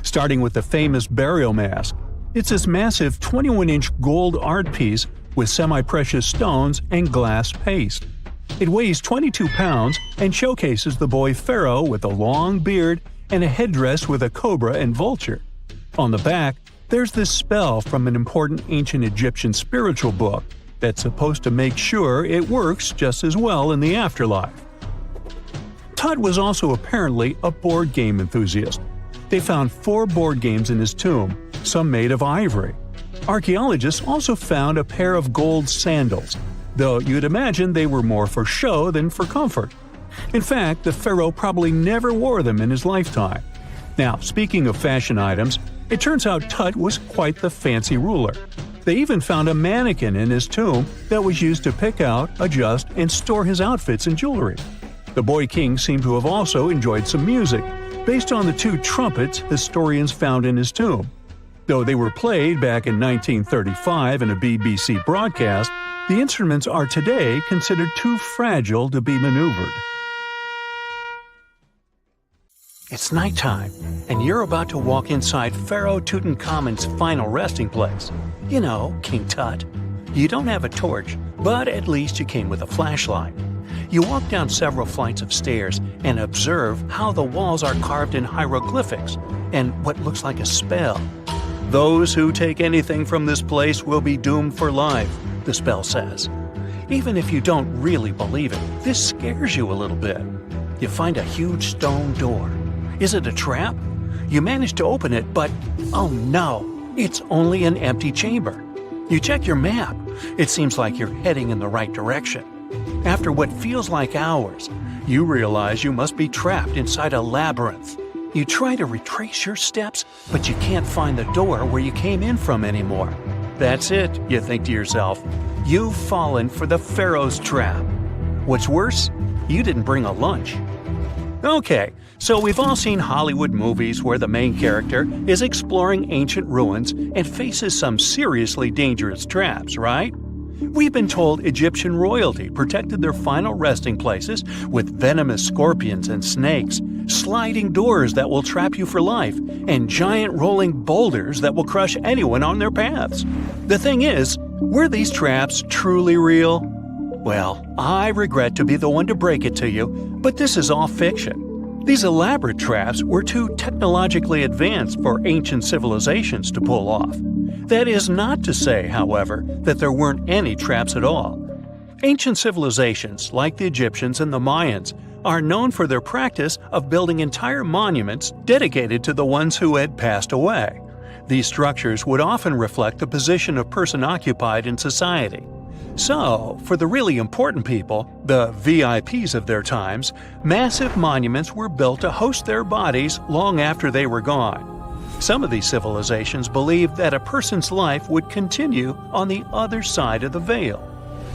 S3: Starting with the famous burial mask. It's this massive 21-inch gold art piece with semi-precious stones and glass paste. It weighs 22 pounds and showcases the boy pharaoh with a long beard and a headdress with a cobra and vulture. On the back, there's this spell from an important ancient Egyptian spiritual book that's supposed to make sure it works just as well in the afterlife. Tut was also apparently a board game enthusiast. They found 4 board games in his tomb, some made of ivory. Archaeologists also found a pair of gold sandals, though you'd imagine they were more for show than for comfort. In fact, the pharaoh probably never wore them in his lifetime. Now, speaking of fashion items, it turns out Tut was quite the fancy ruler. They even found a mannequin in his tomb that was used to pick out, adjust, and store his outfits and jewelry. The boy king seemed to have also enjoyed some music, based on the 2 trumpets historians found in his tomb. Though they were played back in 1935 in a BBC broadcast, the instruments are today considered too fragile to be maneuvered. It's nighttime, and you're about to walk inside Pharaoh Tutankhamun's final resting place. You know, King Tut. You don't have a torch, but at least you came with a flashlight. You walk down several flights of stairs and observe how the walls are carved in hieroglyphics and what looks like a spell. Those who take anything from this place will be doomed for life, the spell says. Even if you don't really believe it, this scares you a little bit. You find a huge stone door. Is it a trap? You manage to open it, but oh no, it's only an empty chamber. You check your map. It seems like you're heading in the right direction. After what feels like hours, you realize you must be trapped inside a labyrinth. You try to retrace your steps, but you can't find the door where you came in from anymore. That's it, you think to yourself. You've fallen for the pharaoh's trap. What's worse, you didn't bring a lunch. Okay, so we've all seen Hollywood movies where the main character is exploring ancient ruins and faces some seriously dangerous traps, right? We've been told Egyptian royalty protected their final resting places with venomous scorpions and snakes, sliding doors that will trap you for life, and giant rolling boulders that will crush anyone on their paths. The thing is, were these traps truly real? Well, I regret to be the one to break it to you, but this is all fiction. These elaborate traps were too technologically advanced for ancient civilizations to pull off. That is not to say, however, that there weren't any traps at all. Ancient civilizations, like the Egyptians and the Mayans, are known for their practice of building entire monuments dedicated to the ones who had passed away. These structures would often reflect the position of person occupied in society. So, for the really important people, the VIPs of their times, massive monuments were built to host their bodies long after they were gone. Some of these civilizations believed that a person's life would continue on the other side of the veil.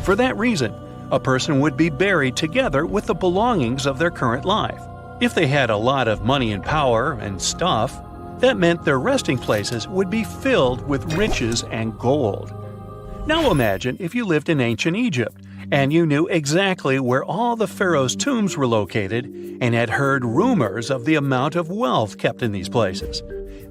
S3: For that reason, a person would be buried together with the belongings of their current life. If they had a lot of money and power and stuff, that meant their resting places would be filled with riches and gold. Now imagine if you lived in ancient Egypt and you knew exactly where all the pharaohs' tombs were located and had heard rumors of the amount of wealth kept in these places.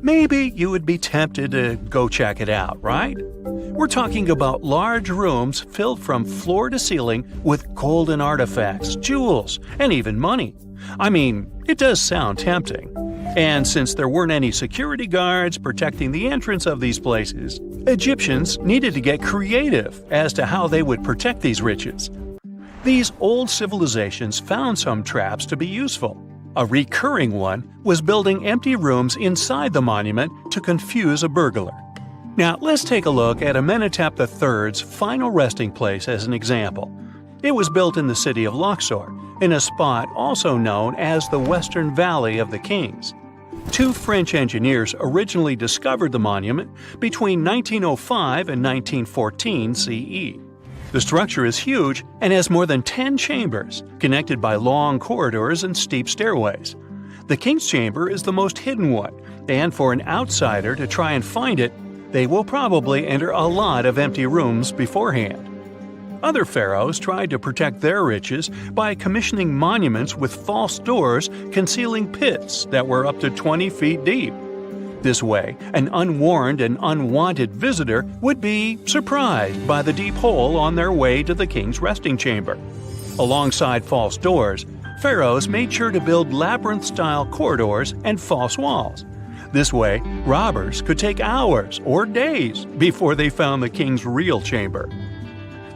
S3: Maybe you would be tempted to go check it out, right? We're talking about large rooms filled from floor to ceiling with golden artifacts, jewels, and even money. I mean, it does sound tempting. And since there weren't any security guards protecting the entrance of these places, Egyptians needed to get creative as to how they would protect these riches. These old civilizations found some traps to be useful. A recurring one was building empty rooms inside the monument to confuse a burglar. Now, let's take a look at Amenhotep III's final resting place as an example. It was built in the city of Luxor, in a spot also known as the Western Valley of the Kings. Two French engineers originally discovered the monument between 1905 and 1914 CE. The structure is huge and has more than 10 chambers, connected by long corridors and steep stairways. The King's Chamber is the most hidden one, and for an outsider to try and find it, they will probably enter a lot of empty rooms beforehand. Other pharaohs tried to protect their riches by commissioning monuments with false doors concealing pits that were up to 20 feet deep. This way, an unwarned and unwanted visitor would be surprised by the deep hole on their way to the king's resting chamber. Alongside false doors, pharaohs made sure to build labyrinth-style corridors and false walls. This way, robbers could take hours or days before they found the king's real chamber.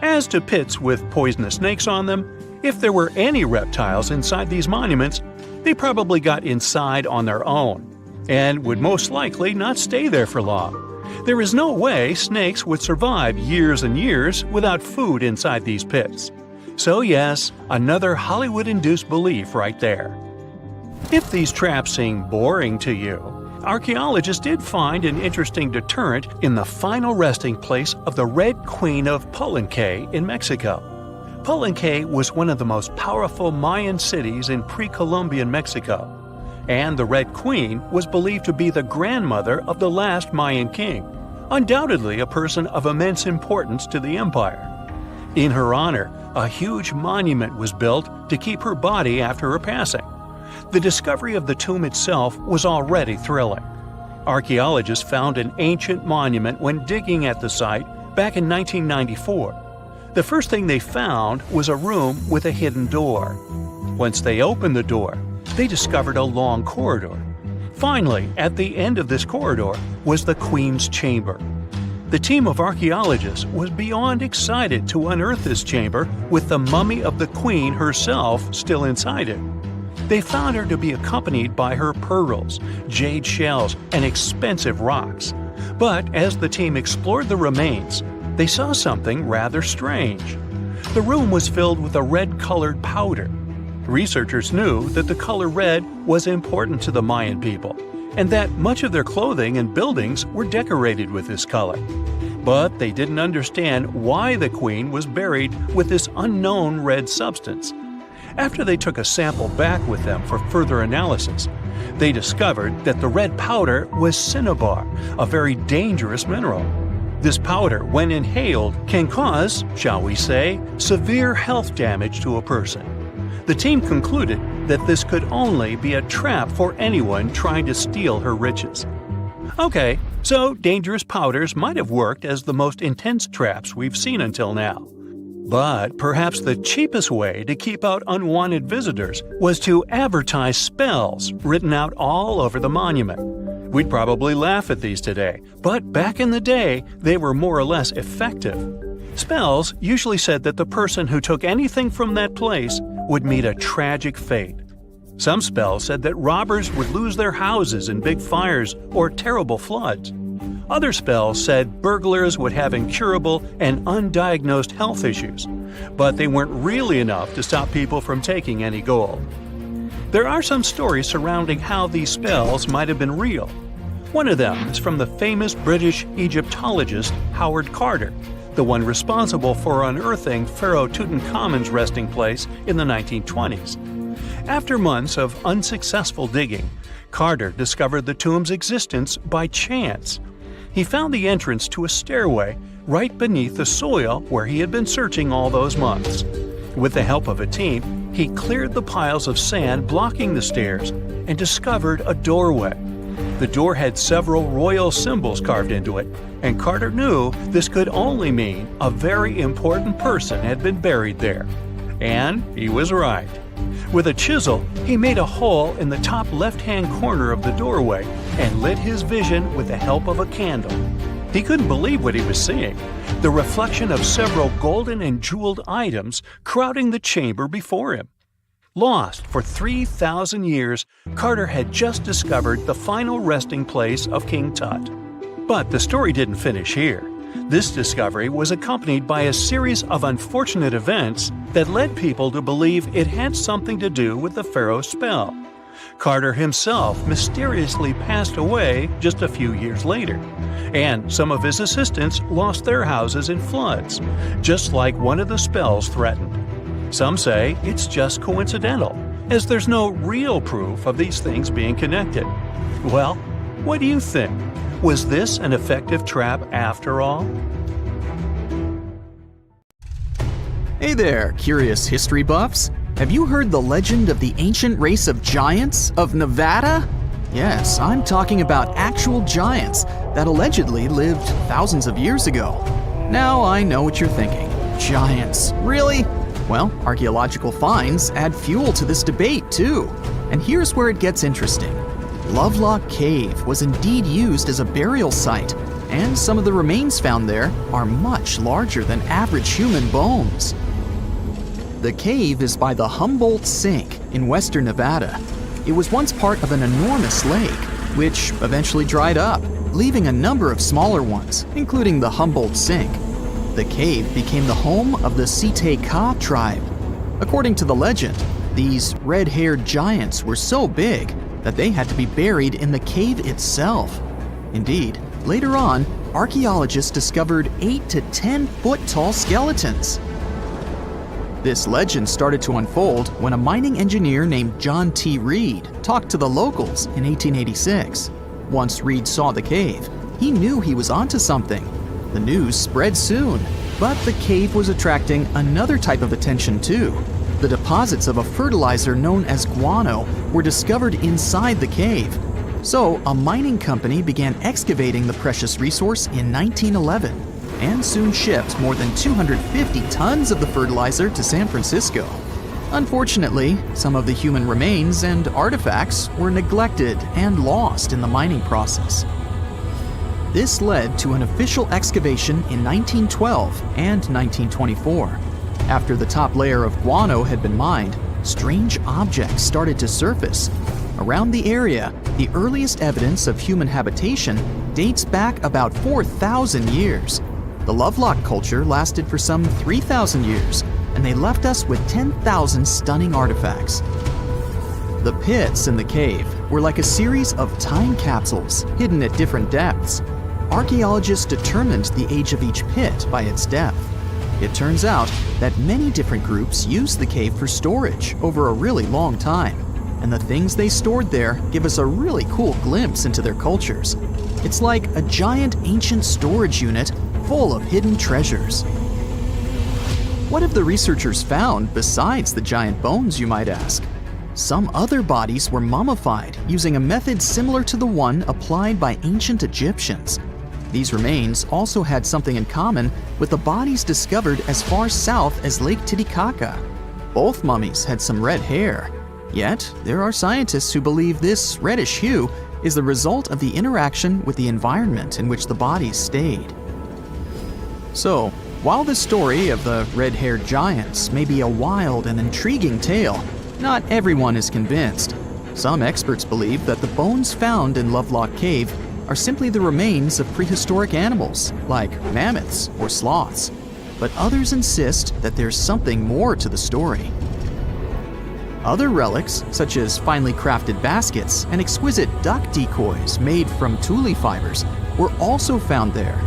S3: As to pits with poisonous snakes on them, if there were any reptiles inside these monuments, they probably got inside on their own and would most likely not stay there for long. There is no way snakes would survive years and years without food inside these pits. So yes, another Hollywood-induced belief right there. If these traps seem boring to you, archaeologists did find an interesting deterrent in the final resting place of the Red Queen of Palenque in Mexico. Palenque was one of the most powerful Mayan cities in pre-Columbian Mexico, and the Red Queen was believed to be the grandmother of the last Mayan king, undoubtedly a person of immense importance to the empire. In her honor, a huge monument was built to keep her body after her passing. The discovery of the tomb itself was already thrilling. Archaeologists found an ancient monument when digging at the site back in 1994. The first thing they found was a room with a hidden door. Once they opened the door, they discovered a long corridor. Finally, at the end of this corridor was the Queen's chamber. The team of archaeologists was beyond excited to unearth this chamber with the mummy of the Queen herself still inside it. They found her to be accompanied by her pearls, jade shells, and expensive rocks. But as the team explored the remains, they saw something rather strange. The room was filled with a red-colored powder. Researchers knew that the color red was important to the Mayan people, and that much of their clothing and buildings were decorated with this color. But they didn't understand why the queen was buried with this unknown red substance. After they took a sample back with them for further analysis, they discovered that the red powder was cinnabar, a very dangerous mineral. This powder, when inhaled, can cause, shall we say, severe health damage to a person. The team concluded that this could only be a trap for anyone trying to steal her riches. Okay, so dangerous powders might have worked as the most intense traps we've seen until now. But perhaps the cheapest way to keep out unwanted visitors was to advertise spells written out all over the monument. We'd probably laugh at these today, but back in the day, they were more or less effective. Spells usually said that the person who took anything from that place would meet a tragic fate. Some spells said that robbers would lose their houses in big fires or terrible floods. Other spells said burglars would have incurable and undiagnosed health issues, but they weren't really enough to stop people from taking any gold. There are some stories surrounding how these spells might have been real. One of them is from the famous British Egyptologist Howard Carter, the one responsible for unearthing Pharaoh Tutankhamun's resting place in the 1920s. After months of unsuccessful digging, Carter discovered the tomb's existence by chance. He found the entrance to a stairway right beneath the soil where he had been searching all those months. With the help of a team, he cleared the piles of sand blocking the stairs and discovered a doorway. The door had several royal symbols carved into it, and Carter knew this could only mean a very important person had been buried there. And he was right. With a chisel, he made a hole in the top left-hand corner of the doorway and lit his vision with the help of a candle. He couldn't believe what he was seeing, the reflection of several golden and jeweled items crowding the chamber before him. Lost for 3,000 years, Carter had just discovered the final resting place of King Tut. But the story didn't finish here. This discovery was accompanied by a series of unfortunate events that led people to believe it had something to do with the pharaoh's spell. Carter himself mysteriously passed away just a few years later, and some of his assistants lost their houses in floods, just like one of the spells threatened. Some say it's just coincidental, as there's no real proof of these things being connected. Well, what do you think? Was this an effective trap after all?
S1: Hey there, curious history buffs. Have you heard the legend of the ancient race of giants of Nevada? Yes, I'm talking about actual giants that allegedly lived thousands of years ago. Now I know what you're thinking. Giants, really? Well, archaeological finds add fuel to this debate too. And here's where it gets interesting. Lovelock Cave was indeed used as a burial site, and some of the remains found there are much larger than average human bones. The cave is by the Humboldt Sink in western Nevada. It was once part of an enormous lake, which eventually dried up, leaving a number of smaller ones, including the Humboldt Sink. The cave became the home of the Site-Ka tribe. According to the legend, these red-haired giants were so big that they had to be buried in the cave itself. Indeed, later on, archaeologists discovered 8 to 10 foot tall skeletons. This legend started to unfold when a mining engineer named John T. Reed talked to the locals in 1886. Once Reed saw the cave, he knew he was onto something. The news spread soon, but the cave was attracting another type of attention too. The deposits of a fertilizer known as guano were discovered inside the cave. So a mining company began excavating the precious resource in 1911 and soon shipped more than 250 tons of the fertilizer to San Francisco. Unfortunately, some of the human remains and artifacts were neglected and lost in the mining process. This led to an official excavation in 1912 and 1924. After the top layer of guano had been mined, strange objects started to surface. Around the area, the earliest evidence of human habitation dates back about 4,000 years. The Lovelock culture lasted for some 3,000 years, and they left us with 10,000 stunning artifacts. The pits in the cave were like a series of time capsules hidden at different depths. Archaeologists determined the age of each pit by its depth. It turns out that many different groups used the cave for storage over a really long time, and the things they stored there give us a really cool glimpse into their cultures. It's like a giant ancient storage unit full of hidden treasures. What have the researchers found besides the giant bones, you might ask? Some other bodies were mummified using a method similar to the one applied by ancient Egyptians. These remains also had something in common with the bodies discovered as far south as Lake Titicaca. Both mummies had some red hair, yet there are scientists who believe this reddish hue is the result of the interaction with the environment in which the bodies stayed. So, while the story of the red-haired giants may be a wild and intriguing tale, not everyone is convinced. Some experts believe that the bones found in Lovelock Cave are simply the remains of prehistoric animals, like mammoths or sloths. But others insist that there's something more to the story. Other relics, such as finely crafted baskets and exquisite duck decoys made from tule fibers, were also found there.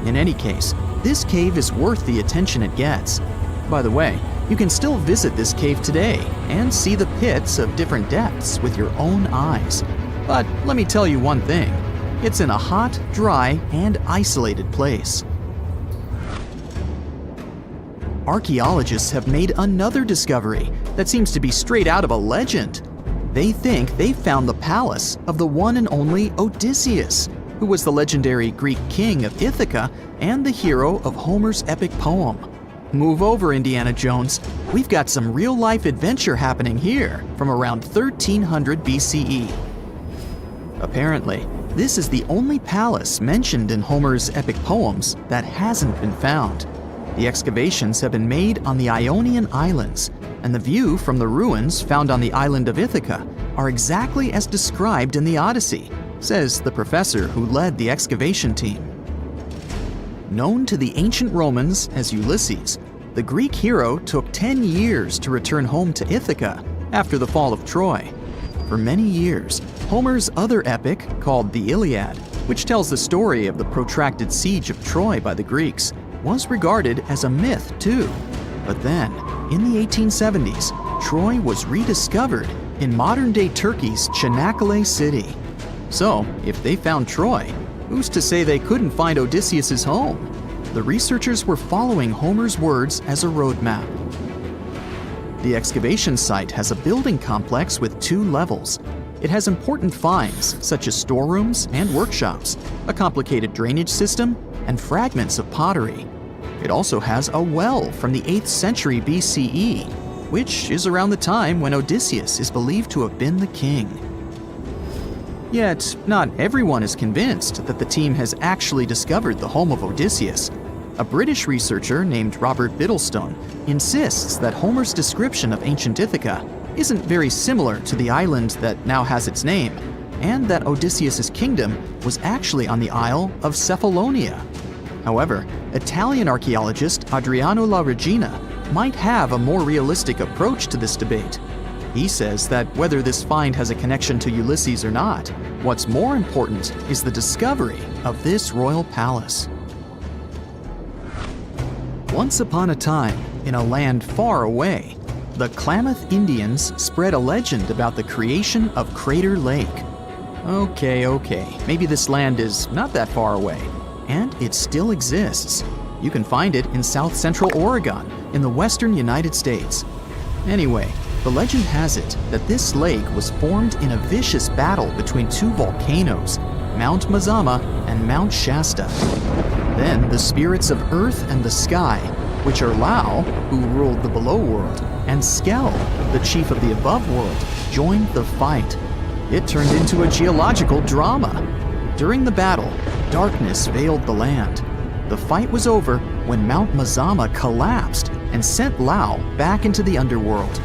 S1: In any case, this cave is worth the attention it gets. By the way, you can still visit this cave today and see the pits of different depths with your own eyes. But let me tell you one thing. It's in a hot, dry, and isolated place. Archaeologists have made another discovery that seems to be straight out of a legend. They think they found the palace of the one and only Odysseus, who was the legendary Greek king of Ithaca and the hero of Homer's epic poem. Move over, Indiana Jones. We've got some real-life adventure happening here from around 1300 BCE. Apparently, this is the only palace mentioned in Homer's epic poems that hasn't been found. The excavations have been made on the Ionian Islands, and the view from the ruins found on the island of Ithaca are exactly as described in the Odyssey, says the professor who led the excavation team. Known to the ancient Romans as Ulysses, the Greek hero took 10 years to return home to Ithaca after the fall of Troy. For many years, Homer's other epic, called the Iliad, which tells the story of the protracted siege of Troy by the Greeks, was regarded as a myth too. But then, in the 1870s, Troy was rediscovered in modern-day Turkey's Çanakkale city. So, if they found Troy, who's to say they couldn't find Odysseus's home? The researchers were following Homer's words as a roadmap. The excavation site has a building complex with 2 levels. It has important finds such as storerooms and workshops, a complicated drainage system, and fragments of pottery. It also has a well from the 8th century BCE, which is around the time when Odysseus is believed to have been the king. Yet, not everyone is convinced that the team has actually discovered the home of Odysseus. A British researcher named Robert Biddlestone insists that Homer's description of ancient Ithaca isn't very similar to the island that now has its name, and that Odysseus's kingdom was actually on the Isle of Cephalonia. However, Italian archaeologist Adriano La Regina might have a more realistic approach to this debate. He says that whether this find has a connection to Ulysses or not, what's more important is the discovery of this royal palace. Once upon a time, in a land far away, the Klamath Indians spread a legend about the creation of Crater Lake. Okay, maybe this land is not that far away, and it still exists. You can find it in south-central Oregon, in the western United States. Anyway, the legend has it that this lake was formed in a vicious battle between 2 volcanoes, Mount Mazama and Mount Shasta. Then the spirits of Earth and the Sky, which are Lao, who ruled the below world, and Skell, the chief of the above world, joined the fight. It turned into a geological drama. During the battle, darkness veiled the land. The fight was over when Mount Mazama collapsed and sent Lao back into the underworld.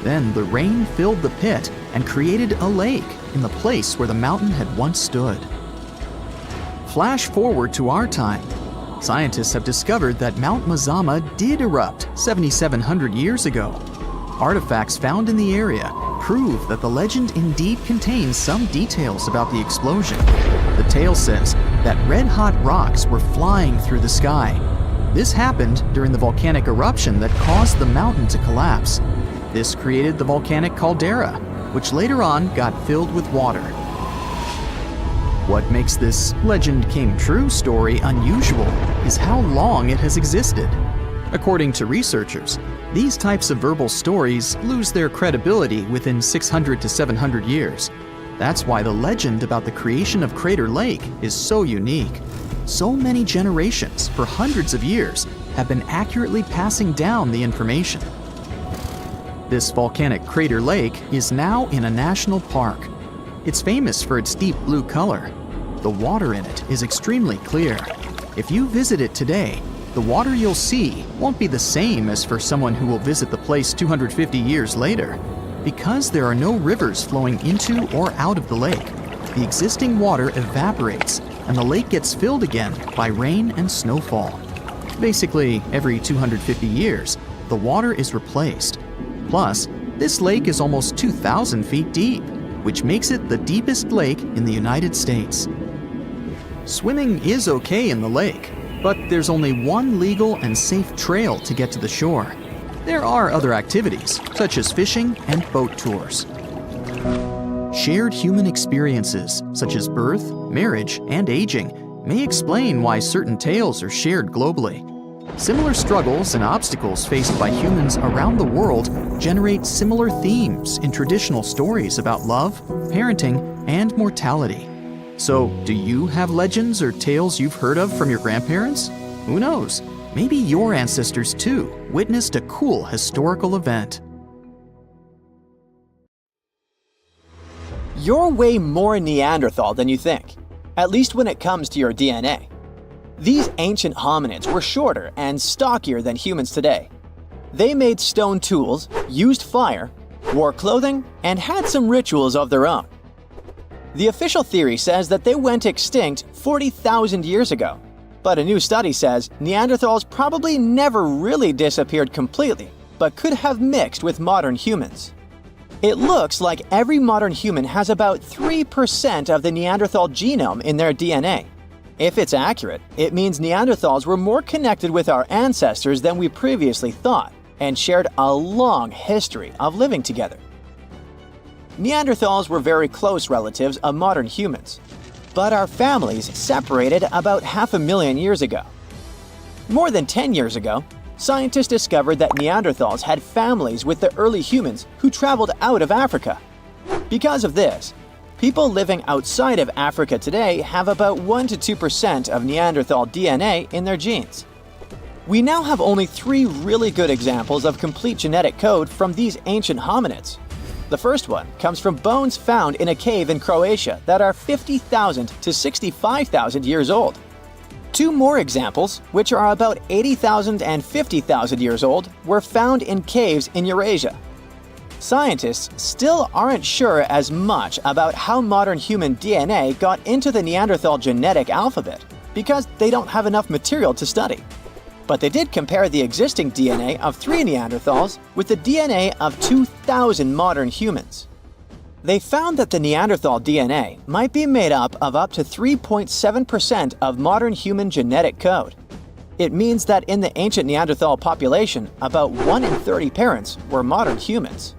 S1: Then the rain filled the pit and created a lake in the place where the mountain had once stood. Flash forward to our time. Scientists have discovered that Mount Mazama did erupt 7,700 years ago. Artifacts found in the area prove that the legend indeed contains some details about the explosion. The tale says that red-hot rocks were flying through the sky. This happened during the volcanic eruption that caused the mountain to collapse. This created the volcanic caldera, which later on got filled with water. What makes this legend came true story unusual is how long it has existed. According to researchers, these types of verbal stories lose their credibility within 600 to 700 years. That's why the legend about the creation of Crater Lake is so unique. So many generations, for hundreds of years, have been accurately passing down the information. This volcanic crater lake is now in a national park. It's famous for its deep blue color. The water in it is extremely clear. If you visit it today, the water you'll see won't be the same as for someone who will visit the place 250 years later. Because there are no rivers flowing into or out of the lake, the existing water evaporates and the lake gets filled again by rain and snowfall. Basically, every 250 years, the water is replaced. Plus, this lake is almost 2,000 feet deep, which makes it the deepest lake in the United States. Swimming is okay in the lake, but there's only one legal and safe trail to get to the shore. There are other activities, such as fishing and boat tours. Shared human experiences, such as birth, marriage, and aging, may explain why certain tales are shared globally. Similar struggles and obstacles faced by humans around the world generate similar themes in traditional stories about love, parenting, and mortality. So, do you have legends or tales you've heard of from your grandparents? Who knows? Maybe your ancestors too witnessed a cool historical event.
S4: You're way more Neanderthal than you think, at least when it comes to your DNA. These ancient hominids were shorter and stockier than humans today. They made stone tools, used fire, wore clothing, and had some rituals of their own. The official theory says that they went extinct 40,000 years ago, but a new study says Neanderthals probably never really disappeared completely, but could have mixed with modern humans. It looks like every modern human has about 3% of the Neanderthal genome in their DNA. If it's accurate, it means Neanderthals were more connected with our ancestors than we previously thought, and shared a long history of living together. Neanderthals were very close relatives of modern humans, but our families separated about 500,000 years ago. More than 10 years ago, scientists discovered that Neanderthals had families with the early humans who traveled out of Africa. Because of this, people living outside of Africa today have about 1 to 2% of Neanderthal DNA in their genes. We now have only 3 really good examples of complete genetic code from these ancient hominids. The first one comes from bones found in a cave in Croatia that are 50,000 to 65,000 years old. 2 more examples, which are about 80,000 and 50,000 years old, were found in caves in Eurasia. Scientists still aren't sure as much about how modern human DNA got into the Neanderthal genetic alphabet because they don't have enough material to study. But they did compare the existing DNA of 3 Neanderthals with the DNA of 2,000 modern humans. They found that the Neanderthal DNA might be made up to 3.7% of modern human genetic code. It means that in the ancient Neanderthal population, about 1 in 30 parents were modern humans.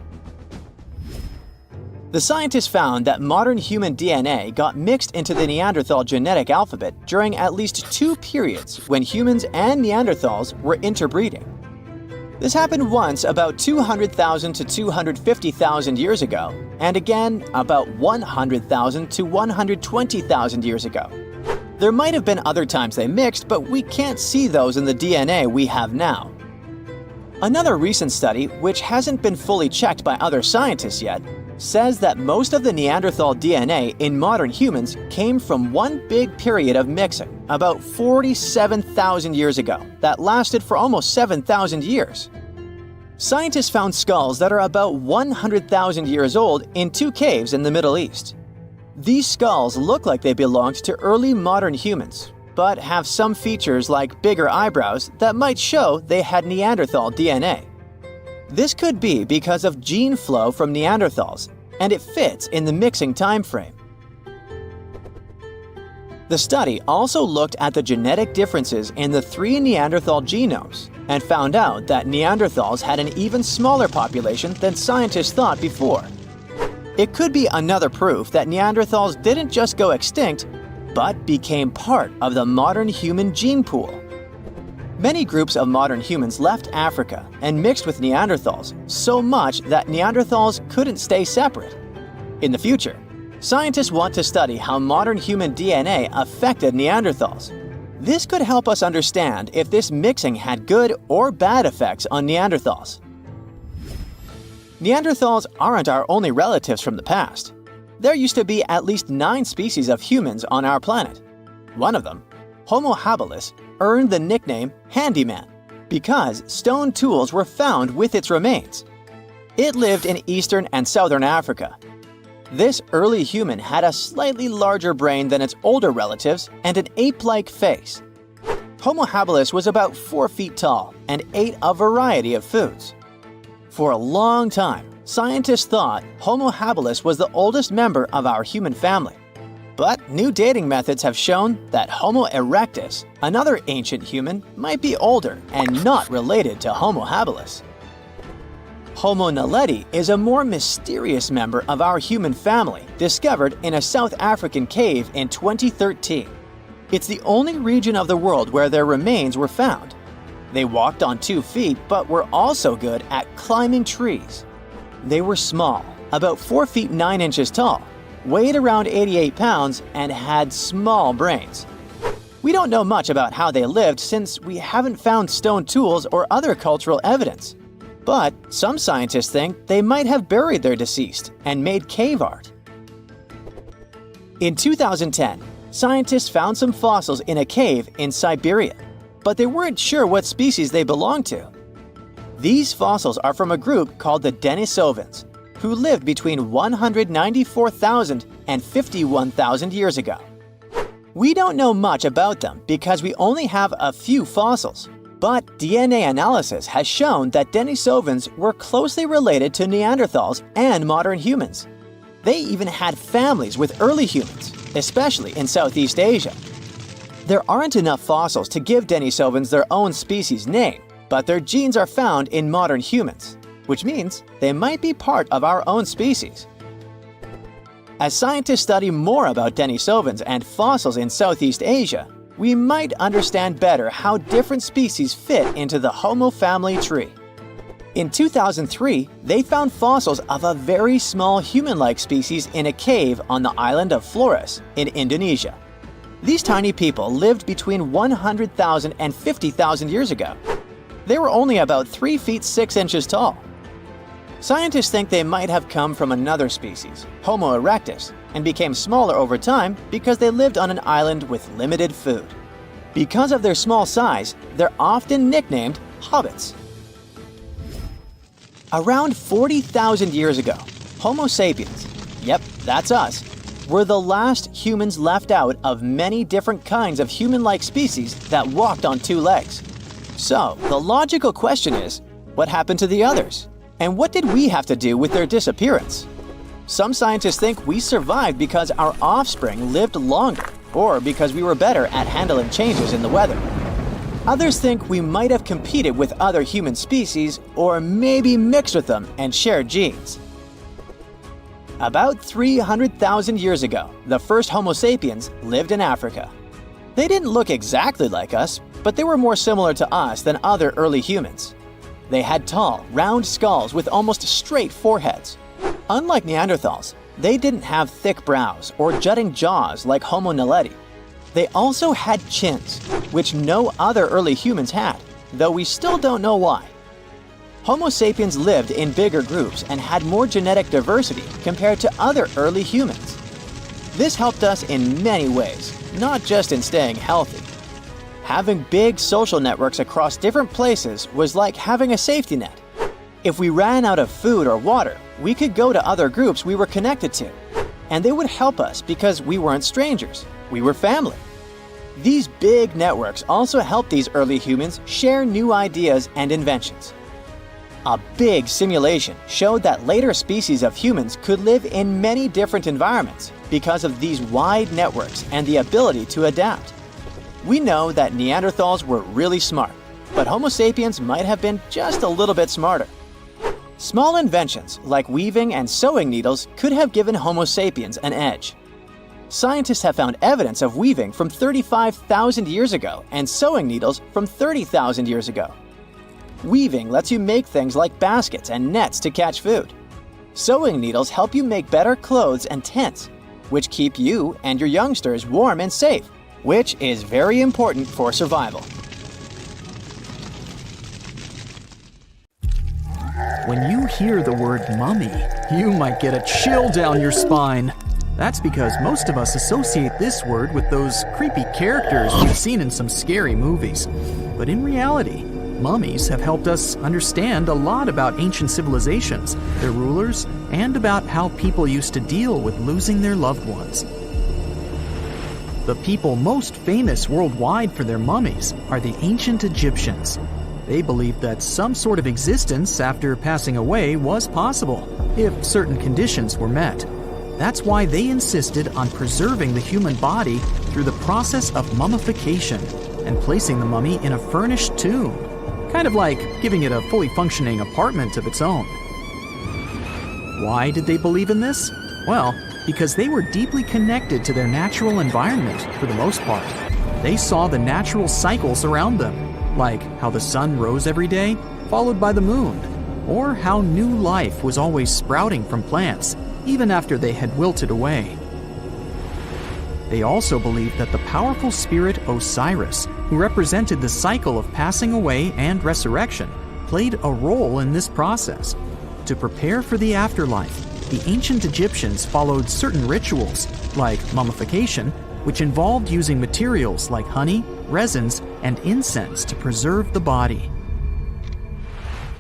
S4: The scientists found that modern human DNA got mixed into the Neanderthal genetic alphabet during at least 2 periods when humans and Neanderthals were interbreeding. This happened once about 200,000 to 250,000 years ago, and again about 100,000 to 120,000 years ago. There might have been other times they mixed, but we can't see those in the DNA we have now. Another recent study, which hasn't been fully checked by other scientists yet, says that most of the Neanderthal DNA in modern humans came from one big period of mixing, about 47,000 years ago, that lasted for almost 7,000 years. Scientists found skulls that are about 100,000 years old in 2 caves in the Middle East. These skulls look like they belonged to early modern humans, but have some features like bigger eyebrows that might show they had Neanderthal DNA. This could be because of gene flow from Neanderthals, and it fits in the mixing time frame. The study also looked at the genetic differences in the 3 Neanderthal genomes and found out that Neanderthals had an even smaller population than scientists thought before. It could be another proof that Neanderthals didn't just go extinct, but became part of the modern human gene pool. Many groups of modern humans left Africa and mixed with Neanderthals so much that Neanderthals couldn't stay separate. In the future, scientists want to study how modern human DNA affected Neanderthals. This could help us understand if this mixing had good or bad effects on Neanderthals. Neanderthals aren't our only relatives from the past. There used to be at least 9 species of humans on our planet. One of them, Homo habilis, earned the nickname handyman because stone tools were found with its remains. It lived in eastern and southern Africa. This early human had a slightly larger brain than its older relatives and an ape-like face. Homo habilis was about 4 feet tall and ate a variety of foods. For a long time, scientists thought Homo habilis was the oldest member of our human family. But new dating methods have shown that Homo erectus, another ancient human, might be older and not related to Homo habilis. Homo naledi is a more mysterious member of our human family discovered in a South African cave in 2013. It's the only region of the world where their remains were found. They walked on 2 feet but were also good at climbing trees. They were small, about 4 feet 9 inches tall, weighed around 88 pounds, and had small brains. We don't know much about how they lived since we haven't found stone tools or other cultural evidence. But some scientists think they might have buried their deceased and made cave art. In 2010, scientists found some fossils in a cave in Siberia, but they weren't sure what species they belonged to. These fossils are from a group called the Denisovans, who lived between 194,000 and 51,000 years ago. We don't know much about them because we only have a few fossils, but DNA analysis has shown that Denisovans were closely related to Neanderthals and modern humans. They even had families with early humans, especially in Southeast Asia. There aren't enough fossils to give Denisovans their own species name, but their genes are found in modern humans, which means they might be part of our own species. As scientists study more about Denisovans and fossils in Southeast Asia, we might understand better how different species fit into the Homo family tree. In 2003, they found fossils of a very small human-like species in a cave on the island of Flores in Indonesia. These tiny people lived between 100,000 and 50,000 years ago. They were only about 3 feet 6 inches tall. Scientists think they might have come from another species, Homo erectus, and became smaller over time because they lived on an island with limited food. Because of their small size, they're often nicknamed hobbits. Around 40,000 years ago, Homo sapiens, yep, that's us, were the last humans left out of many different kinds of human-like species that walked on 2 legs. So, the logical question is, what happened to the others? And what did we have to do with their disappearance? Some scientists think we survived because our offspring lived longer, or because we were better at handling changes in the weather. Others think we might have competed with other human species, or maybe mixed with them and shared genes. About 300,000 years ago, the first Homo sapiens lived in Africa. They didn't look exactly like us, but they were more similar to us than other early humans. They had tall, round skulls with almost straight foreheads. Unlike Neanderthals, they didn't have thick brows or jutting jaws like Homo naledi. They also had chins, which no other early humans had, though we still don't know why. Homo sapiens lived in bigger groups and had more genetic diversity compared to other early humans. This helped us in many ways, not just in staying healthy. Having big social networks across different places was like having a safety net. If we ran out of food or water, we could go to other groups we were connected to, and they would help us because we weren't strangers, we were family. These big networks also helped these early humans share new ideas and inventions. A big simulation showed that later species of humans could live in many different environments because of these wide networks and the ability to adapt. We know that Neanderthals were really smart, but Homo sapiens might have been just a little bit smarter. Small inventions like weaving and sewing needles could have given Homo sapiens an edge. Scientists have found evidence of weaving from 35,000 years ago and sewing needles from 30,000 years ago. Weaving lets you make things like baskets and nets to catch food. Sewing needles help you make better clothes and tents, which keep you and your youngsters warm and safe, which is very important for survival.
S1: When you hear the word mummy, you might get a chill down your spine. That's because most of us associate this word with those creepy characters we've seen in some scary movies. But in reality, mummies have helped us understand a lot about ancient civilizations, their rulers, and about how people used to deal with losing their loved ones. The people most famous worldwide for their mummies are the ancient Egyptians. They believed that some sort of existence after passing away was possible, if certain conditions were met. That's why they insisted on preserving the human body through the process of mummification and placing the mummy in a furnished tomb, kind of like giving it a fully functioning apartment of its own. Why did they believe in this? Well, because they were deeply connected to their natural environment for the most part. They saw the natural cycles around them, like how the sun rose every day, followed by the moon, or how new life was always sprouting from plants, even after they had wilted away. They also believed that the powerful spirit Osiris, who represented the cycle of passing away and resurrection, played a role in this process. To prepare for the afterlife, the ancient Egyptians followed certain rituals, like mummification, which involved using materials like honey, resins, and incense to preserve the body.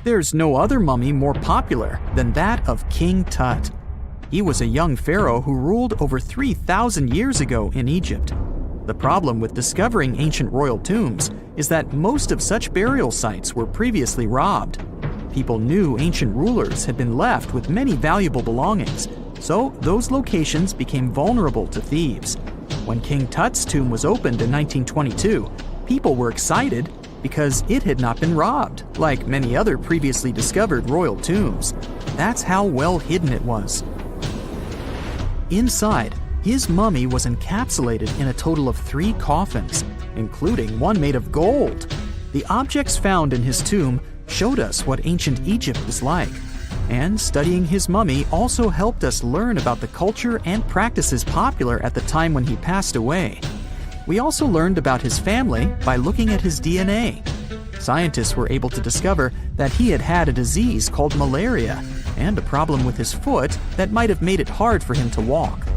S1: There's no other mummy more popular than that of King Tut. He was a young pharaoh who ruled over 3,000 years ago in Egypt. The problem with discovering ancient royal tombs is that most of such burial sites were previously robbed. People knew ancient rulers had been left with many valuable belongings, so those locations became vulnerable to thieves. When King Tut's tomb was opened in 1922, people were excited because it had not been robbed, like many other previously discovered royal tombs. That's how well hidden it was. Inside, his mummy was encapsulated in a total of 3 coffins, including one made of gold. The objects found in his tomb showed us what ancient Egypt was like, and studying his mummy also helped us learn about the culture and practices popular at the time when he passed away. We also learned about his family by looking at his DNA. Scientists were able to discover that he had had a disease called malaria and a problem with his foot that might have made it hard for him to walk.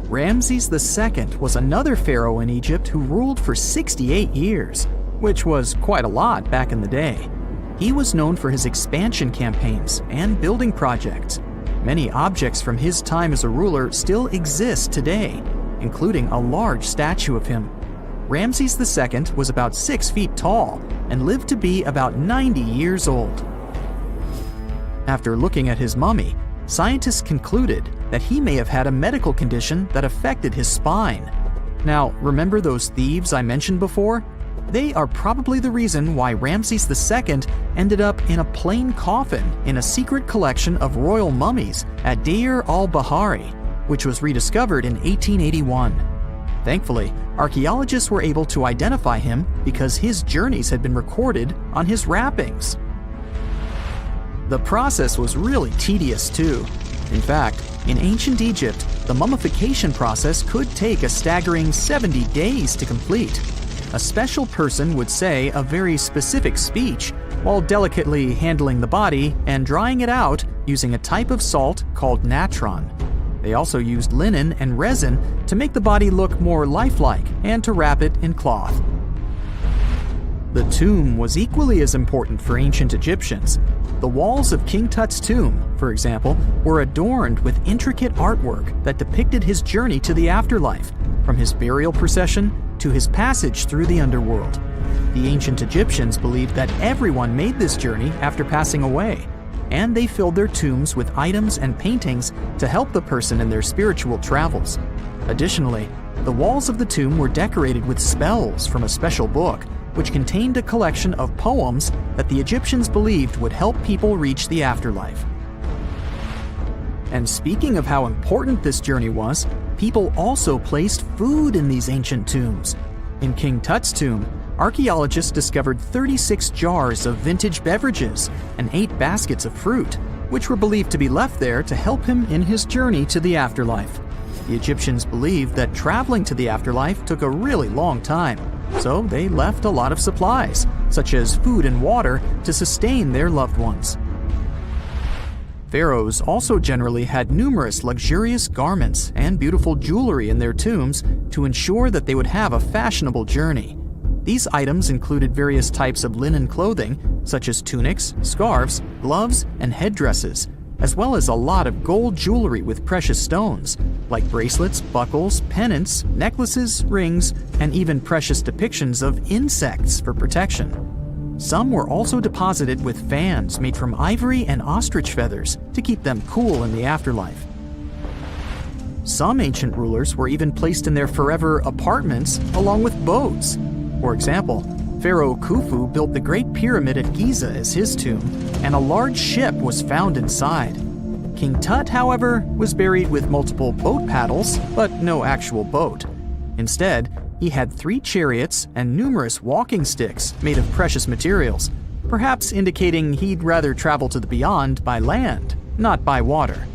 S1: Ramses II was another pharaoh in Egypt who ruled for 68 years, which was quite a lot back in the day. He was known for his expansion campaigns and building projects. Many objects from his time as a ruler still exist today, including a large statue of him. Ramses II was about 6 feet tall and lived to be about 90 years old. After looking at his mummy, scientists concluded that he may have had a medical condition that affected his spine. Now, remember those thieves I mentioned before? They are probably the reason why Ramses II ended up in a plain coffin in a secret collection of royal mummies at Deir al-Bahari, which was rediscovered in 1881. Thankfully, archaeologists were able to identify him because his journeys had been recorded on his wrappings. The process was really tedious too. In fact, in ancient Egypt, the mummification process could take a staggering 70 days to complete. A special person would say a very specific speech while delicately handling the body and drying it out using a type of salt called natron. They also used linen and resin to make the body look more lifelike and to wrap it in cloth. The tomb was equally as important for ancient Egyptians. The walls of King Tut's tomb, for example, were adorned with intricate artwork that depicted his journey to the afterlife, from his burial procession to his passage through the underworld. The ancient Egyptians believed that everyone made this journey after passing away, and they filled their tombs with items and paintings to help the person in their spiritual travels. Additionally, the walls of the tomb were decorated with spells from a special book, which contained a collection of poems that the Egyptians believed would help people reach the afterlife. And speaking of how important this journey was, people also placed food in these ancient tombs. In King Tut's tomb, archaeologists discovered 36 jars of vintage beverages and 8 baskets of fruit, which were believed to be left there to help him in his journey to the afterlife. The Egyptians believed that traveling to the afterlife took a really long time, so they left a lot of supplies, such as food and water, to sustain their loved ones. Pharaohs also generally had numerous luxurious garments and beautiful jewelry in their tombs to ensure that they would have a fashionable journey. These items included various types of linen clothing, such as tunics, scarves, gloves, and headdresses, as well as a lot of gold jewelry with precious stones, like bracelets, buckles, pendants, necklaces, rings, and even precious depictions of insects for protection. Some were also deposited with fans made from ivory and ostrich feathers to keep them cool in the afterlife. Some ancient rulers were even placed in their forever apartments along with boats. For example, Pharaoh Khufu built the Great Pyramid at Giza as his tomb, and a large ship was found inside. King Tut, however, was buried with multiple boat paddles, but no actual boat. Instead, he had 3 chariots and numerous walking sticks made of precious materials, perhaps indicating he'd rather travel to the beyond by land, not by water.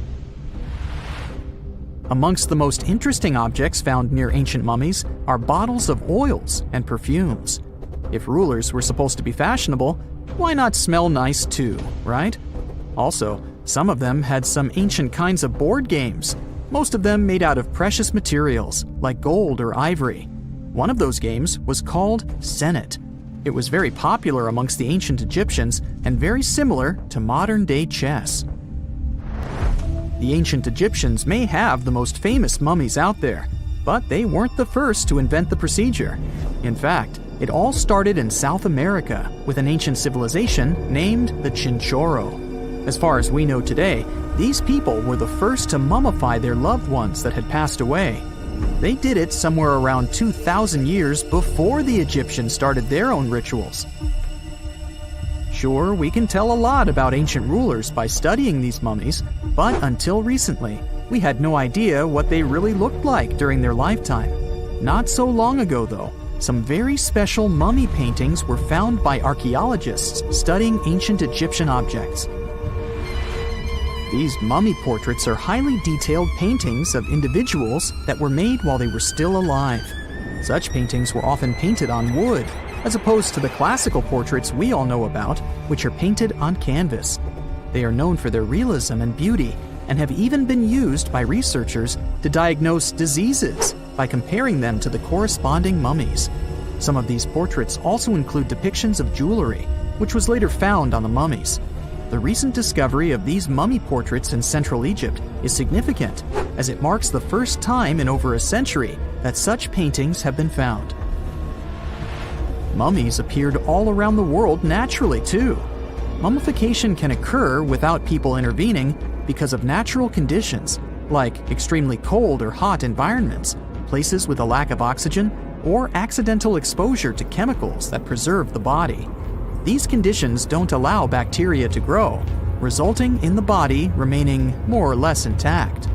S1: Amongst the most interesting objects found near ancient mummies are bottles of oils and perfumes. If rulers were supposed to be fashionable, why not smell nice too, right? Also, some of them had some ancient kinds of board games, most of them made out of precious materials like gold or ivory. One of those games was called Senet. It was very popular amongst the ancient Egyptians and very similar to modern-day chess. The ancient Egyptians may have the most famous mummies out there, but they weren't the first to invent the procedure. In fact, it all started in South America with an ancient civilization named the Chinchorro. As far as we know today, these people were the first to mummify their loved ones that had passed away. They did it somewhere around 2,000 years before the Egyptians started their own rituals. Sure, we can tell a lot about ancient rulers by studying these mummies, but until recently, we had no idea what they really looked like during their lifetime. Not so long ago, though, some very special mummy paintings were found by archaeologists studying ancient Egyptian objects. These mummy portraits are highly detailed paintings of individuals that were made while they were still alive. Such paintings were often painted on wood, as opposed to the classical portraits we all know about, which are painted on canvas. They are known for their realism and beauty, and have even been used by researchers to diagnose diseases by comparing them to the corresponding mummies. Some of these portraits also include depictions of jewelry, which was later found on the mummies. The recent discovery of these mummy portraits in Central Egypt is significant, as it marks the first time in over a century that such paintings have been found. Mummies appeared all around the world naturally, too. Mummification can occur without people intervening because of natural conditions, like extremely cold or hot environments, places with a lack of oxygen, or accidental exposure to chemicals that preserve the body. These conditions don't allow bacteria to grow, resulting in the body remaining more or less intact.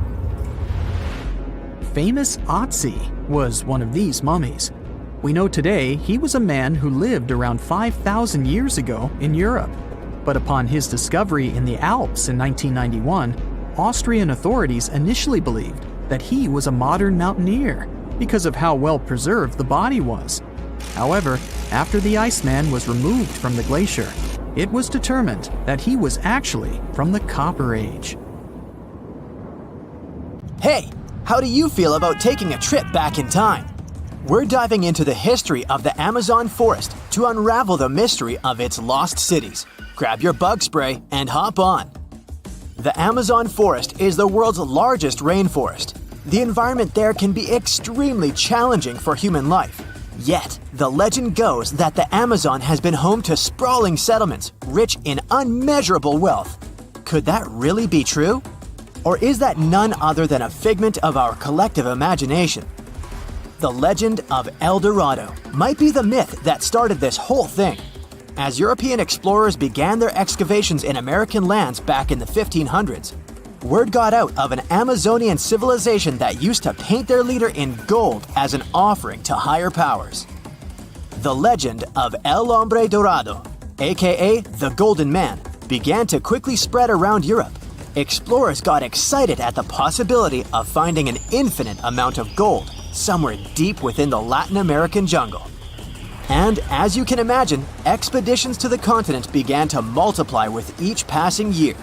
S1: Famous Otzi was one of these mummies. We know today he was a man who lived around 5,000 years ago in Europe. But upon his discovery in the Alps in 1991, Austrian authorities initially believed that he was a modern mountaineer because of how well preserved the body was. However, after the Iceman was removed from the glacier, it was determined that he was actually from the Copper Age.
S4: Hey, how do you feel about taking a trip back in time? We're diving into the history of the Amazon forest to unravel the mystery of its lost cities. Grab your bug spray and hop on. The Amazon forest is the world's largest rainforest. The environment there can be extremely challenging for human life. Yet, the legend goes that the Amazon has been home to sprawling settlements, rich in unmeasurable wealth. Could that really be true? Or is that none other than a figment of our collective imagination? The legend of El Dorado might be the myth that started this whole thing. As European explorers began their excavations in American lands back in the 1500s, word got out of an Amazonian civilization that used to paint their leader in gold as an offering to higher powers. The legend of El Hombre Dorado, aka the Golden Man, began to quickly spread around Europe. Explorers got excited at the possibility of finding an infinite amount of gold somewhere deep within the Latin American jungle. And as you can imagine, expeditions to the continent began to multiply with each passing year.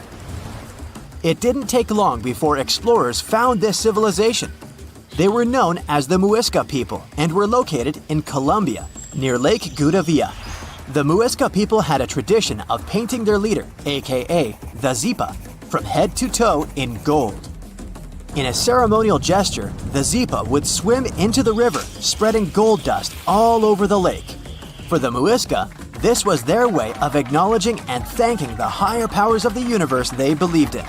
S4: It didn't take long before explorers found this civilization. They were known as the Muisca people and were located in Colombia, near Lake Gudavia. The Muisca people had a tradition of painting their leader, aka the Zipa, from head to toe in gold. In a ceremonial gesture, the Zipa would swim into the river, spreading gold dust all over the lake. For the Muisca, this was their way of acknowledging and thanking the higher powers of the universe they believed in.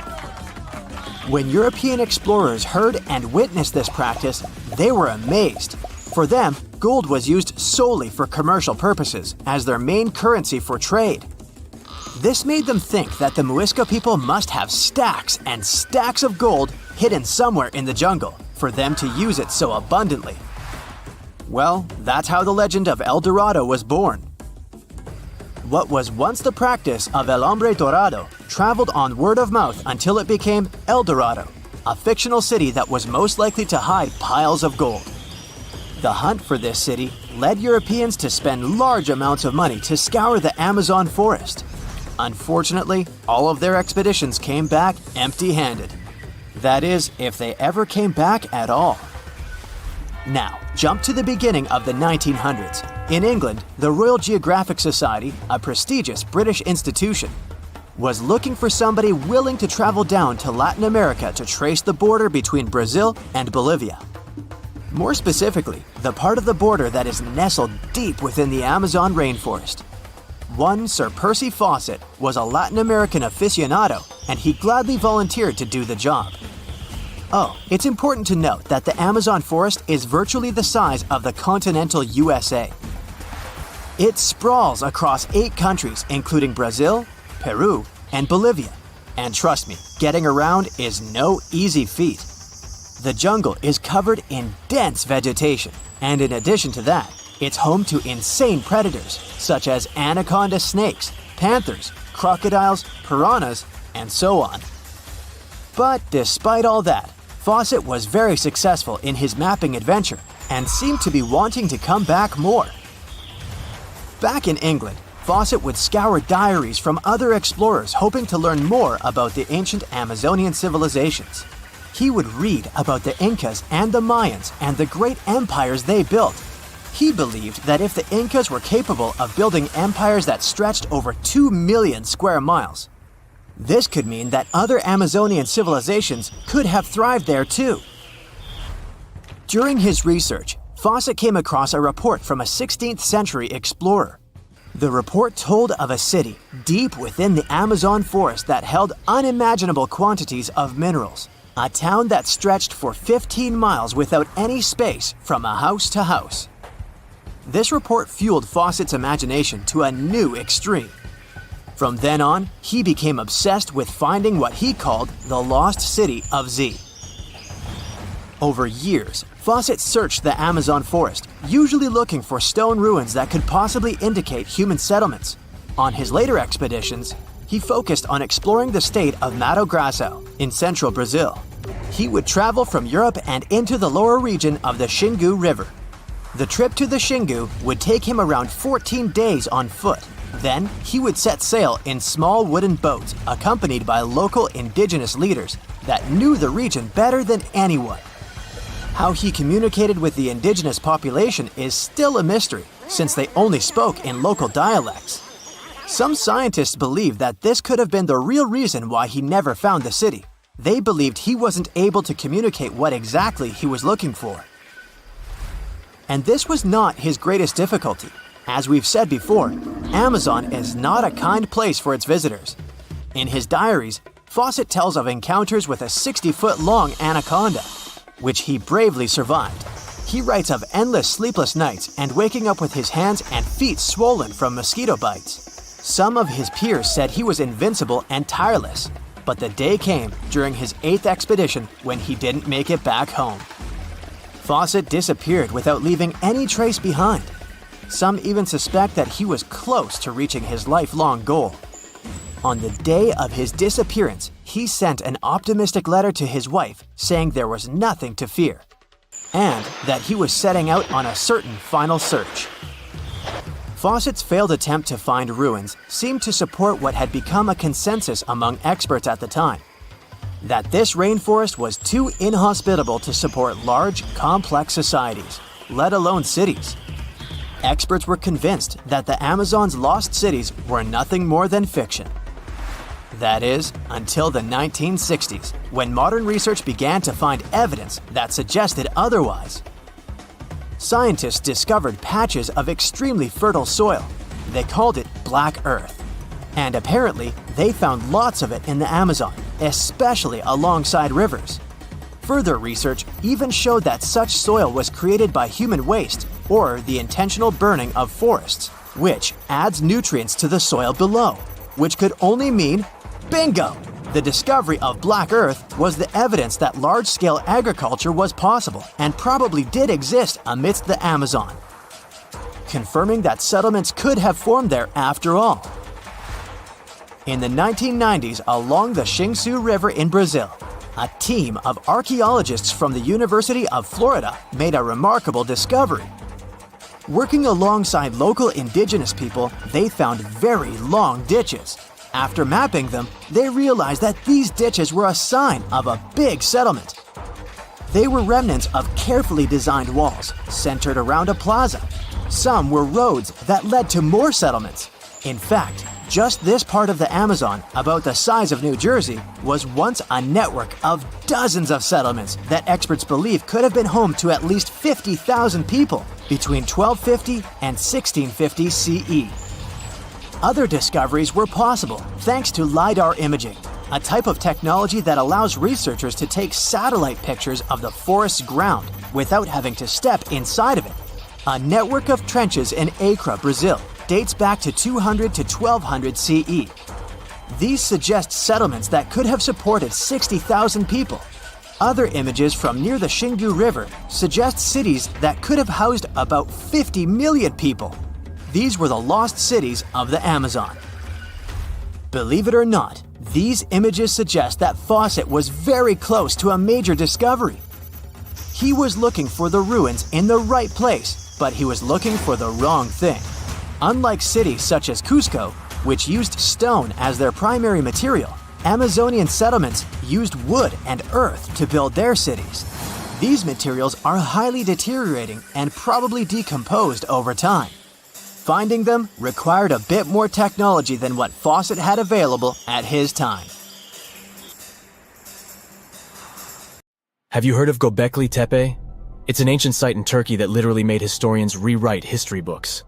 S4: When European explorers heard and witnessed this practice, they were amazed. For them, gold was used solely for commercial purposes as their main currency for trade. This made them think that the Muisca people must have stacks and stacks of gold hidden somewhere in the jungle for them to use it so abundantly. Well, that's how the legend of El Dorado was born. What was once the practice of El Hombre Dorado traveled on word of mouth until it became El Dorado, a fictional city that was most likely to hide piles of gold. The hunt for this city led Europeans to spend large amounts of money to scour the Amazon forest. Unfortunately, all of their expeditions came back empty-handed. That is, if they ever came back at all. Now, jump to the beginning of the 1900s. In England, the Royal Geographic Society, a prestigious British institution, was looking for somebody willing to travel down to Latin America to trace the border between Brazil and Bolivia. More specifically, the part of the border that is nestled deep within the Amazon rainforest. One Sir Percy Fawcett was a Latin American aficionado, and he gladly volunteered to do the job. Oh, it's important to note that the Amazon forest is virtually the size of the continental USA. It sprawls across 8 countries, including Brazil, Peru, and Bolivia. And trust me, getting around is no easy feat. The jungle is covered in dense vegetation, and in addition to that, it's home to insane predators such as anaconda snakes, panthers, crocodiles, piranhas, and so on. But despite all that, Fawcett was very successful in his mapping adventure and seemed to be wanting to come back more. Back in England, Fawcett would scour diaries from other explorers hoping to learn more about the ancient Amazonian civilizations. He would read about the Incas and the Mayans and the great empires they built. He believed that if the Incas were capable of building empires that stretched over 2 million square miles, this could mean that other Amazonian civilizations could have thrived there too. During his research, Fawcett came across a report from a 16th century explorer. The report told of a city deep within the Amazon forest that held unimaginable quantities of minerals. A town that stretched for 15 miles without any space from a house to house. This report fueled Fawcett's imagination to a new extreme. From then on, he became obsessed with finding what he called the lost city of Z. Over years, Fawcett searched the Amazon forest, usually looking for stone ruins that could possibly indicate human settlements. On his later expeditions, he focused on exploring the state of Mato Grosso in central Brazil. He would travel from Europe and into the lower region of the Xingu River. The trip to the Xingu would take him around 14 days on foot. Then, he would set sail in small wooden boats accompanied by local indigenous leaders that knew the region better than anyone. How he communicated with the indigenous population is still a mystery, since they only spoke in local dialects. Some scientists believe that this could have been the real reason why he never found the city. They believed he wasn't able to communicate what exactly he was looking for. And this was not his greatest difficulty. As we've said before, Amazon is not a kind place for its visitors. In his diaries, Fawcett tells of encounters with a 60-foot-long anaconda, which he bravely survived. He writes of endless sleepless nights and waking up with his hands and feet swollen from mosquito bites. Some of his peers said he was invincible and tireless. But the day came during his 8th expedition when he didn't make it back home. Fawcett disappeared without leaving any trace behind. Some even suspect that he was close to reaching his lifelong goal. On the day of his disappearance, he sent an optimistic letter to his wife saying there was nothing to fear, and that he was setting out on a certain final search. Fawcett's failed attempt to find ruins seemed to support what had become a consensus among experts at the time, that this rainforest was too inhospitable to support large, complex societies, let alone cities. Experts were convinced that the Amazon's lost cities were nothing more than fiction. That is, until the 1960s, when modern research began to find evidence that suggested otherwise. Scientists discovered patches of extremely fertile soil. They called it Black Earth. And apparently, they found lots of it in the Amazon, especially alongside rivers. Further research even showed that such soil was created by human waste or the intentional burning of forests, which adds nutrients to the soil below, which could only mean bingo! The discovery of Black Earth was the evidence that large-scale agriculture was possible and probably did exist amidst the Amazon, confirming that settlements could have formed there after all. In the 1990s, along the Xingu River in Brazil, a team of archaeologists from the University of Florida made a remarkable discovery. Working alongside local indigenous people, they found very long ditches. After mapping them, they realized that these ditches were a sign of a big settlement. They were remnants of carefully designed walls centered around a plaza. Some were roads that led to more settlements. In fact, just this part of the Amazon, about the size of New Jersey, was once a network of dozens of settlements that experts believe could have been home to at least 50,000 people between 1250 and 1650 CE. Other discoveries were possible thanks to LiDAR imaging, a type of technology that allows researchers to take satellite pictures of the forest's ground without having to step inside of it. A network of trenches in Acre, Brazil, dates back to 200 to 1200 CE. These suggest settlements that could have supported 60,000 people. Other images from near the Xingu River suggest cities that could have housed about 50 million people. These were the lost cities of the Amazon. Believe it or not, these images suggest that Fawcett was very close to a major discovery. He was looking for the ruins in the right place, but he was looking for the wrong thing. Unlike cities such as Cusco, which used stone as their primary material, Amazonian settlements used wood and earth to build their cities. These materials are highly deteriorating and probably decomposed over time. Finding them required a bit more technology than what Fawcett had available at his time.
S2: Have you heard of Göbekli Tepe? It's an ancient site in Turkey that literally made historians rewrite history books.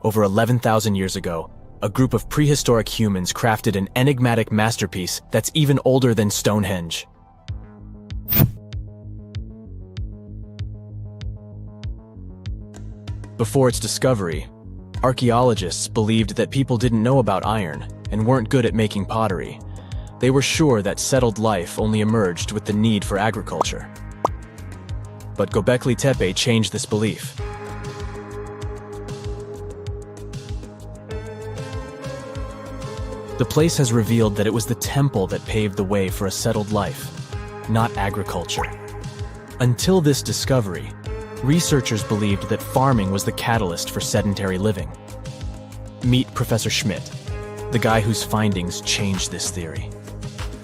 S2: Over 11,000 years ago, a group of prehistoric humans crafted an enigmatic masterpiece that's even older than Stonehenge. Before its discovery, archaeologists believed that people didn't know about iron and weren't good at making pottery. They were sure that settled life only emerged with the need for agriculture. But Göbekli Tepe changed this belief. The place has revealed that it was the temple that paved the way for a settled life, not agriculture. Until this discovery, researchers believed that farming was the catalyst for sedentary living. Meet Professor Schmidt, the guy whose findings changed this theory.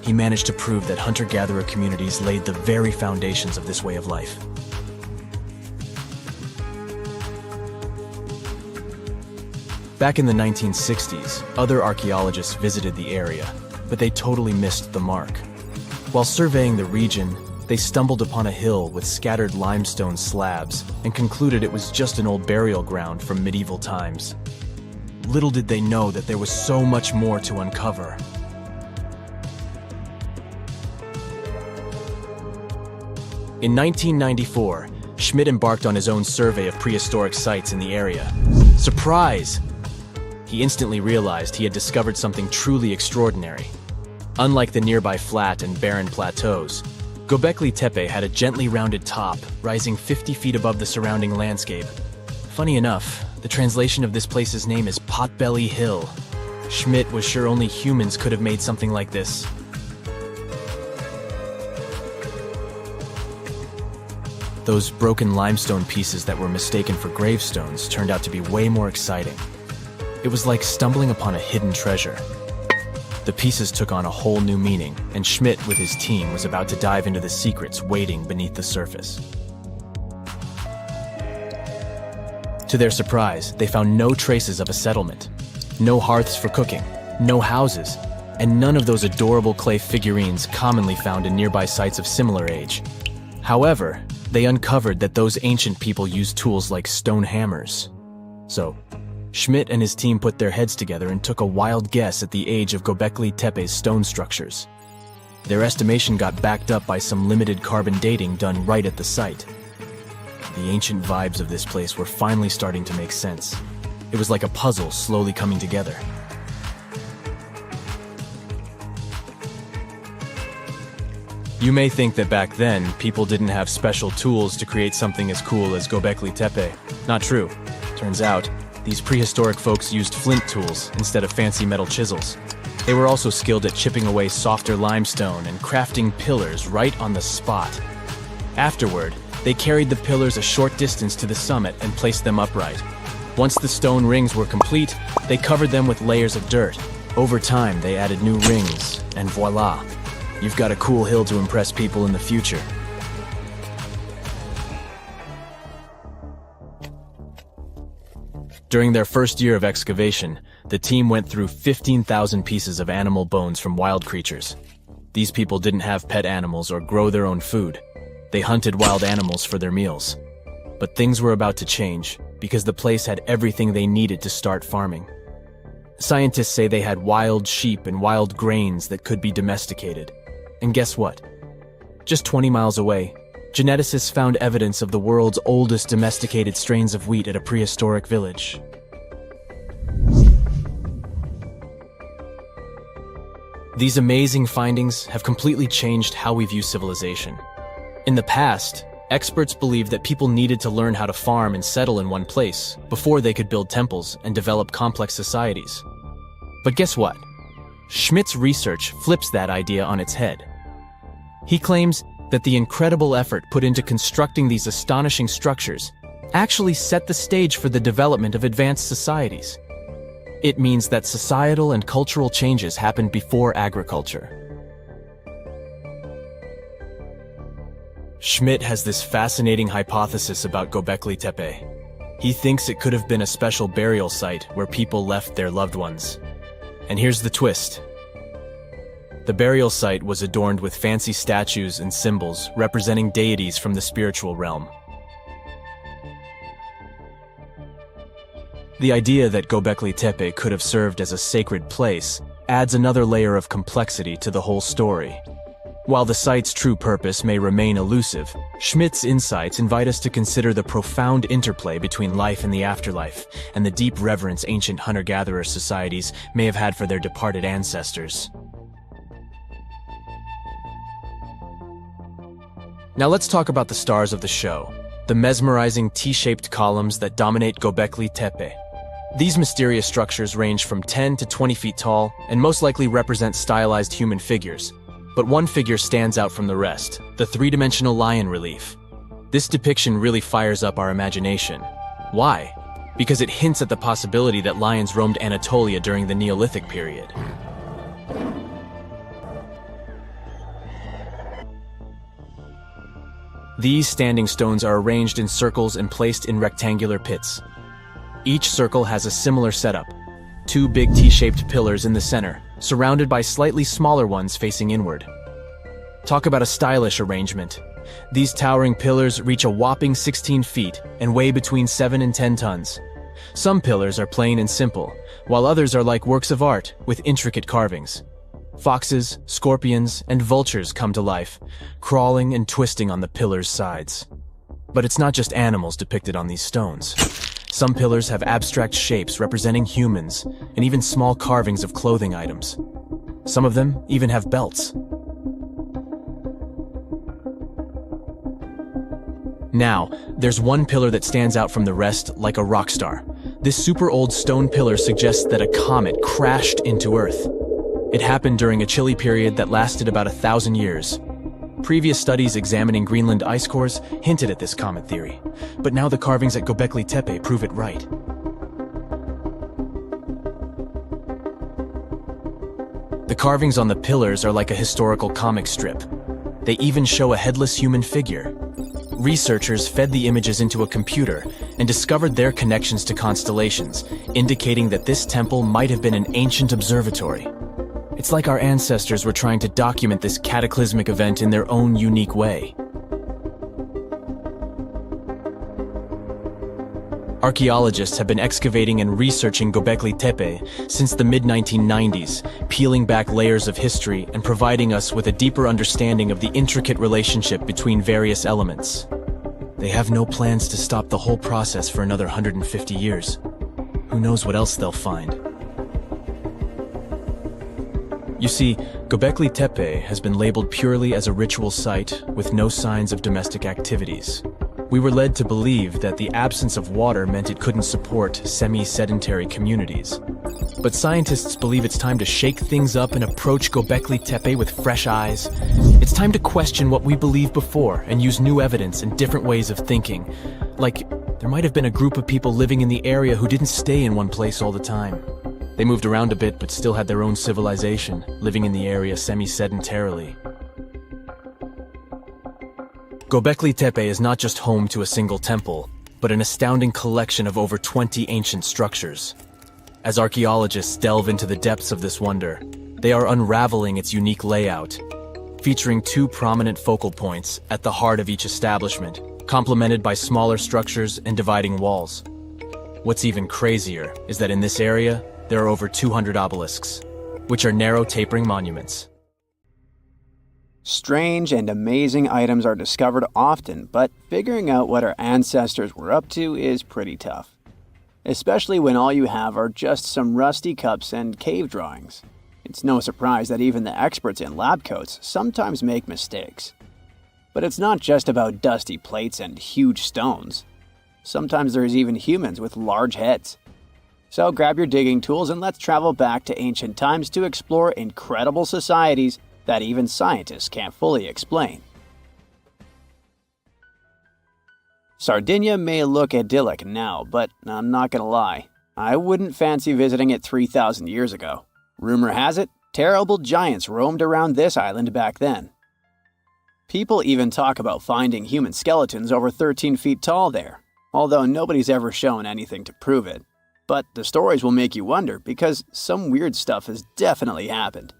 S2: He managed to prove that hunter-gatherer communities laid the very foundations of this way of life. Back in the 1960s, other archaeologists visited the area, but they totally missed the mark. While surveying the region, they stumbled upon a hill with scattered limestone slabs and concluded it was just an old burial ground from medieval times. Little did they know that there was so much more to uncover. In 1994, Schmidt embarked on his own survey of prehistoric sites in the area. Surprise! He instantly realized he had discovered something truly extraordinary. Unlike the nearby flat and barren plateaus, Göbekli Tepe had a gently rounded top, rising 50 feet above the surrounding landscape. Funny enough, the translation of this place's name is Potbelly Hill. Schmidt was sure only humans could have made something like this. Those broken limestone pieces that were mistaken for gravestones turned out to be way more exciting. It was like stumbling upon a hidden treasure. The pieces took on a whole new meaning, and Schmidt with his team was about to dive into the secrets waiting beneath the surface. To their surprise, they found no traces of a settlement. No hearths for cooking, no houses, and none of those adorable clay figurines commonly found in nearby sites of similar age. However, they uncovered that those ancient people used tools like stone hammers. So, Schmidt and his team put their heads together and took a wild guess at the age of Göbekli Tepe's stone structures. Their estimation got backed up by some limited carbon dating done right at the site. The ancient vibes of this place were finally starting to make sense. It was like a puzzle slowly coming together. You may think that back then, people didn't have special tools to create something as cool as Göbekli Tepe. Not true. Turns out, these prehistoric folks used flint tools instead of fancy metal chisels. They were also skilled at chipping away softer limestone and crafting pillars right on the spot. Afterward, they carried the pillars a short distance to the summit and placed them upright. Once the stone rings were complete, they covered them with layers of dirt. Over time, they added new rings, and voila! You've got a cool hill to impress people in the future. During their first year of excavation, the team went through 15,000 pieces of animal bones from wild creatures. These people didn't have pet animals or grow their own food. They hunted wild animals for their meals. But things were about to change, because the place had everything they needed to start farming. Scientists say they had wild sheep and wild grains that could be domesticated. And guess what? Just 20 miles away, geneticists found evidence of the world's oldest domesticated strains of wheat at a prehistoric village. These amazing findings have completely changed how we view civilization. In the past, experts believed that people needed to learn how to farm and settle in one place before they could build temples and develop complex societies. But guess what? Schmidt's research flips that idea on its head. He claims that the incredible effort put into constructing these astonishing structures actually set the stage for the development of advanced societies. It means that societal and cultural changes happened before agriculture. Schmidt has this fascinating hypothesis about Göbekli Tepe. He thinks it could have been a special burial site where people left their loved ones. And here's the twist. The burial site was adorned with fancy statues and symbols representing deities from the spiritual realm. The idea that Göbekli Tepe could have served as a sacred place adds another layer of complexity to the whole story. While the site's true purpose may remain elusive, Schmidt's insights invite us to consider the profound interplay between life and the afterlife, and the deep reverence ancient hunter-gatherer societies may have had for their departed ancestors. Now let's talk about the stars of the show, the mesmerizing T-shaped columns that dominate Göbekli Tepe. These mysterious structures range from 10 to 20 feet tall and most likely represent stylized human figures. But one figure stands out from the rest, the three-dimensional lion relief. This depiction really fires up our imagination. Why? Because it hints at the possibility that lions roamed Anatolia during the Neolithic period. These standing stones are arranged in circles and placed in rectangular pits. Each circle has a similar setup. Two big T-shaped pillars in the center, surrounded by slightly smaller ones facing inward. Talk about a stylish arrangement. These towering pillars reach a whopping 16 feet and weigh between 7 and 10 tons. Some pillars are plain and simple, while others are like works of art with intricate carvings. Foxes, scorpions, and vultures come to life, crawling and twisting on the pillars' sides. But it's not just animals depicted on these stones. Some pillars have abstract shapes representing humans, and even small carvings of clothing items. Some of them even have belts. Now, there's one pillar that stands out from the rest like a rock star. This super old stone pillar suggests that a comet crashed into Earth. It happened during a chilly period that lasted about 1,000 years. Previous studies examining Greenland ice cores hinted at this comet theory, but now the carvings at Göbekli Tepe prove it right. The carvings on the pillars are like a historical comic strip. They even show a headless human figure. Researchers fed the images into a computer and discovered their connections to constellations, indicating that this temple might have been an ancient observatory. It's like our ancestors were trying to document this cataclysmic event in their own unique way. Archaeologists have been excavating and researching Göbekli Tepe since the mid-1990s, peeling back layers of history and providing us with a deeper understanding of the intricate relationship between various elements. They have no plans to stop the whole process for another 150 years. Who knows what else they'll find? You see, Göbekli Tepe has been labeled purely as a ritual site with no signs of domestic activities. We were led to believe that the absence of water meant it couldn't support semi-sedentary communities. But scientists believe it's time to shake things up and approach Göbekli Tepe with fresh eyes. It's time to question what we believed before and use new evidence and different ways of thinking. Like, there might have been a group of people living in the area who didn't stay in one place all the time. They moved around a bit but still had their own civilization, living in the area semi-sedentarily. Göbekli Tepe is not just home to a single temple, but an astounding collection of over 20 ancient structures. As archaeologists delve into the depths of this wonder, they are unraveling its unique layout, featuring two prominent focal points at the heart of each establishment, complemented by smaller structures and dividing walls. What's even crazier is that in this area, there are over 200 obelisks, which are narrow tapering monuments.
S4: Strange and amazing items are discovered often, but figuring out what our ancestors were up to is pretty tough. Especially when all you have are just some rusty cups and cave drawings. It's no surprise that even the experts in lab coats sometimes make mistakes. But it's not just about dusty plates and huge stones. Sometimes there's even humans with large heads. So grab your digging tools and let's travel back to ancient times to explore incredible societies that even scientists can't fully explain. Sardinia may look idyllic now, but I'm not gonna lie, I wouldn't fancy visiting it 3,000 years ago. Rumor has it, terrible giants roamed around this island back then. People even talk about finding human skeletons over 13 feet tall there, although nobody's ever shown anything to prove it. But the stories will make you wonder because some weird stuff has definitely happened.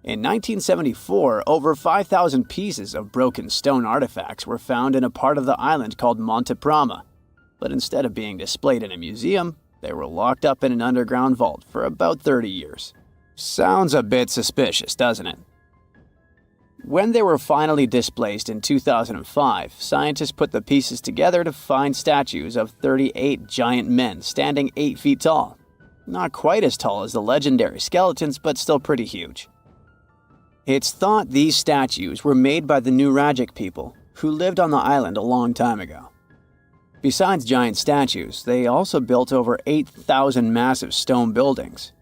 S4: In 1974, over 5,000 pieces of broken stone artifacts were found in a part of the island called Monte Prama. But instead of being displayed in a museum, they were locked up in an underground vault for about 30 years. Sounds a bit suspicious, doesn't it? When they were finally displaced in 2005, scientists put the pieces together to find statues of 38 giant men standing 8 feet tall. Not quite as tall as the legendary skeletons, but still pretty huge. It's thought these statues were made by the Nuragic people, who lived on the island a long time ago. Besides giant statues, they also built over 8,000 massive stone buildings.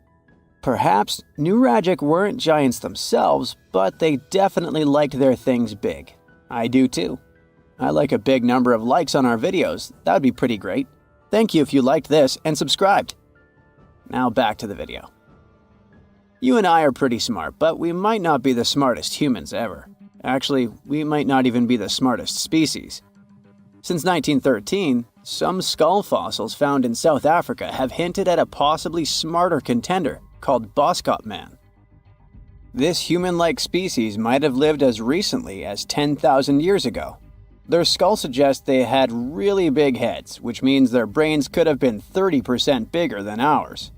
S4: Perhaps Nuragic weren't giants themselves, but they definitely liked their things big. I do too. I like a big number of likes on our videos. That would be pretty great. Thank you if you liked this and subscribed. Now back to the video. You and I are pretty smart, but we might not be the smartest humans ever. Actually, we might not even be the smartest species. Since 1913, some skull fossils found in South Africa have hinted at a possibly smarter contender called Boskop Man. This human-like species might have lived as recently as 10,000 years ago. Their skull suggests they had really big heads, which means their brains could have been 30% bigger than ours.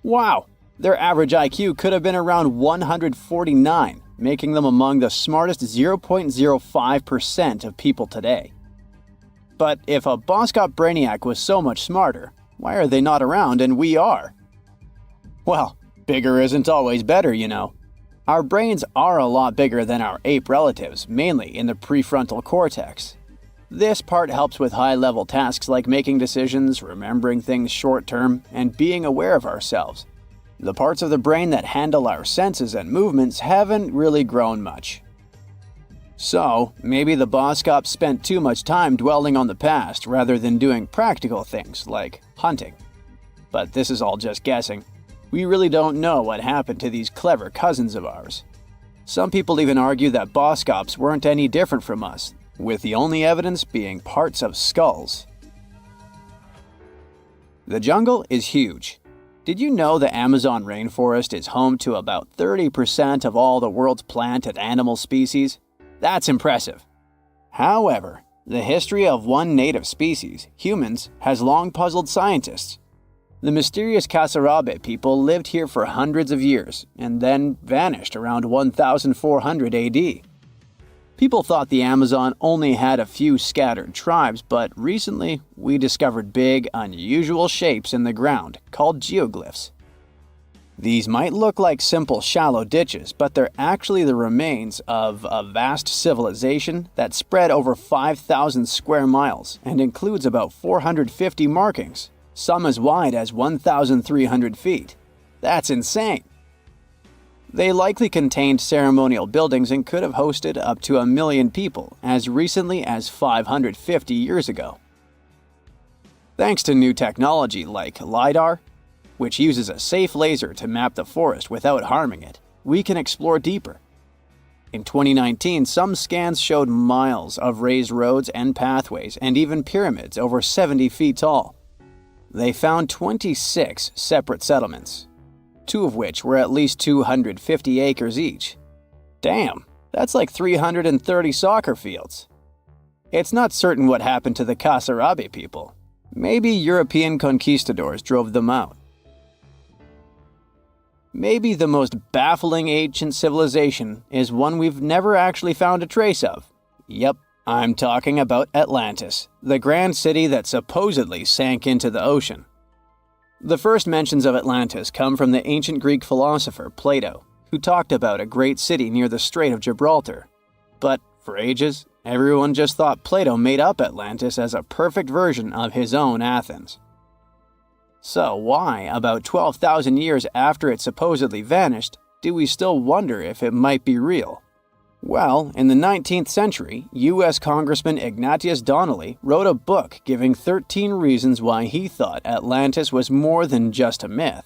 S4: Wow! Their average IQ could have been around 149, making them among the smartest 0.05% of people today. But if a Boskop Brainiac was so much smarter, why are they not around and we are? Well, Bigger isn't always better, you know. Our brains are a lot bigger than our ape relatives, mainly in the prefrontal cortex. This part helps with high-level tasks like making decisions, remembering things short-term, and being aware of ourselves. The parts of the brain that handle our senses and movements haven't really grown much. So, maybe the boss cops spent too much time dwelling on the past rather than doing practical things like hunting. But this is all just guessing. We really don't know what happened to these clever cousins of ours. Some people even argue that boss cops weren't any different from us, with the only evidence being parts of skulls. The jungle is huge. Did you know the Amazon rainforest is home to about 30% of all the world's plant and animal species? That's impressive. However, the history of one native species, humans, has long puzzled scientists. The mysterious Kasarabe people lived here for hundreds of years and then vanished around 1400 AD. People thought the Amazon only had a few scattered tribes, but recently we discovered big, unusual shapes in the ground called geoglyphs. These might look like simple shallow ditches, but they're actually the remains of a vast civilization that spread over 5,000 square miles and includes about 450 markings, some as wide as 1,300 feet. That's insane! They likely contained ceremonial buildings and could have hosted up to 1 million people as recently as 550 years ago. Thanks to new technology like LiDAR, which uses a safe laser to map the forest without harming it, we can explore deeper. In 2019, some scans showed miles of raised roads and pathways and even pyramids over 70 feet tall. They found 26 separate settlements, 2 of which were at least 250 acres each. Damn, that's like 330 soccer fields. It's not certain what happened to the Kasarabe people. Maybe European conquistadors drove them out. Maybe the most baffling ancient civilization is one we've never actually found a trace of. Yep, I'm talking about Atlantis, the grand city that supposedly sank into the ocean. The first mentions of Atlantis come from the ancient Greek philosopher Plato, who talked about a great city near the Strait of Gibraltar. But for ages, everyone just thought Plato made up Atlantis as a perfect version of his own Athens. So why, about 12,000 years after it supposedly vanished, do we still wonder if it might be real? Well, in the 19th century, U.S. Congressman Ignatius Donnelly wrote a book giving 13 reasons why he thought Atlantis was more than just a myth.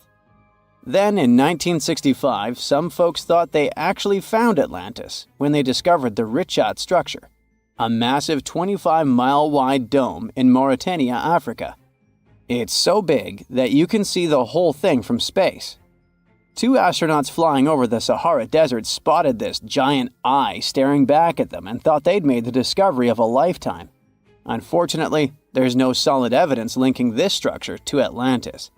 S4: Then in 1965, some folks thought they actually found Atlantis when they discovered the Richat structure, a massive 25-mile-wide dome in Mauritania, Africa. It's so big that you can see the whole thing from space. 2 astronauts flying over the Sahara Desert spotted this giant eye staring back at them and thought they'd made the discovery of a lifetime. Unfortunately, there's no solid evidence linking this structure to Atlantis.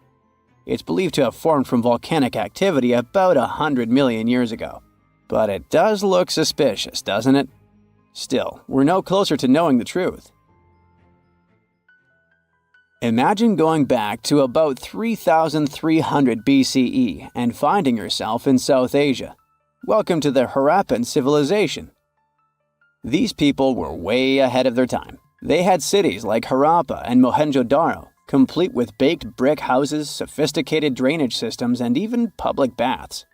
S4: It's believed to have formed from volcanic activity about 100 million years ago. But it does look suspicious, doesn't it? Still, we're no closer to knowing the truth. Imagine going back to about 3,300 BCE and finding yourself in South Asia. Welcome to the Harappan civilization. These people were way ahead of their time. They had cities like Harappa and Mohenjo-Daro, complete with baked brick houses, sophisticated drainage systems, and even public baths.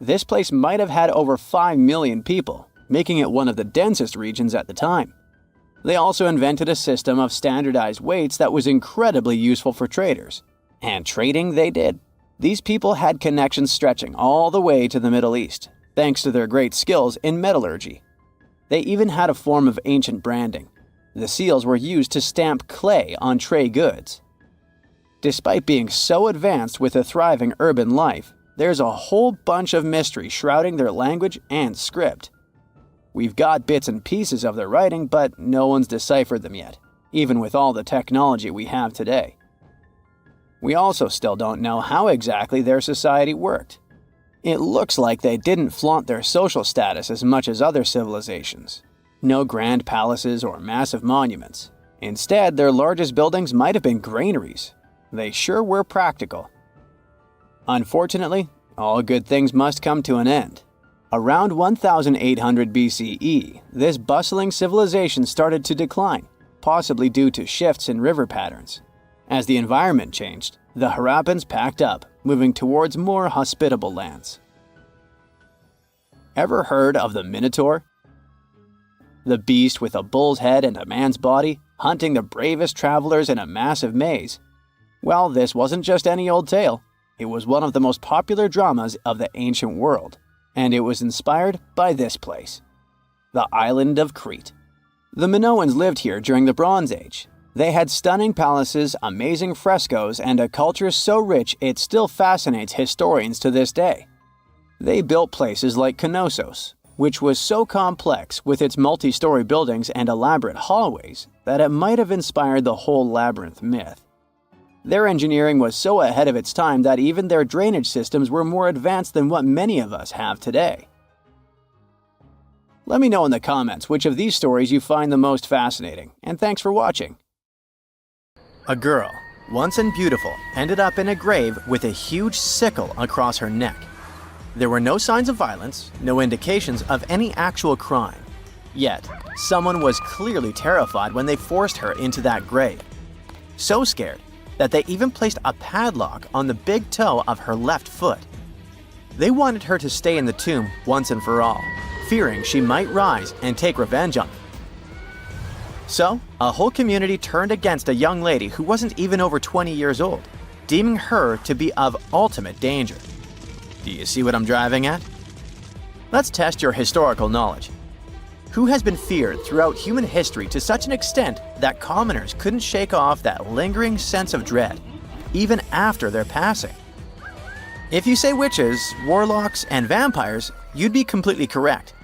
S4: This place might have had over 5 million people, making it one of the densest regions at the time. They also invented a system of standardized weights that was incredibly useful for traders. And trading they did. These people had connections stretching all the way to the Middle East, thanks to their great skills in metallurgy. They even had a form of ancient branding. The seals were used to stamp clay on trade goods. Despite being so advanced with a thriving urban life, there's a whole bunch of mystery shrouding their language and script. We've got bits and pieces of their writing, but no one's deciphered them yet, even with all the technology we have today. We also still don't know how exactly their society worked. It looks like they didn't flaunt their social status as much as other civilizations. No grand palaces or massive monuments. Instead, their largest buildings might have been granaries. They sure were practical. Unfortunately, all good things must come to an end. Around 1800 BCE, this bustling civilization started to decline, possibly due to shifts in river patterns. As the environment changed, the Harappans packed up, moving towards more hospitable lands. Ever heard of the Minotaur? The beast with a bull's head and a man's body, hunting the bravest travelers in a massive maze. Well, this wasn't just any old tale. It was one of the most popular dramas of the ancient world, and it was inspired by this place, the island of Crete. The Minoans lived here during the Bronze Age. They had stunning palaces, amazing frescoes, and a culture so rich it still fascinates historians to this day. They built places like Knossos, which was so complex with its multi-story buildings and elaborate hallways that it might have inspired the whole labyrinth myth. Their engineering was so ahead of its time that even their drainage systems were more advanced than what many of us have today. Let me know in the comments which of these stories you find the most fascinating, and thanks for watching. A girl, once and beautiful, ended up in a grave with a huge sickle across her neck. There were no signs of violence, no indications of any actual crime. Yet, someone was clearly terrified when they forced her into that grave. So scared that they even placed a padlock on the big toe of her left foot. They wanted her to stay in the tomb once and for all, fearing she might rise and take revenge on them. So, a whole community turned against a young lady who wasn't even over 20 years old, deeming her to be of ultimate danger. Do you see what I'm driving at? Let's test your historical knowledge. Who has been feared throughout human history to such an extent that commoners couldn't shake off that lingering sense of dread, even after their passing? If you say witches, warlocks, and vampires, you'd be completely correct.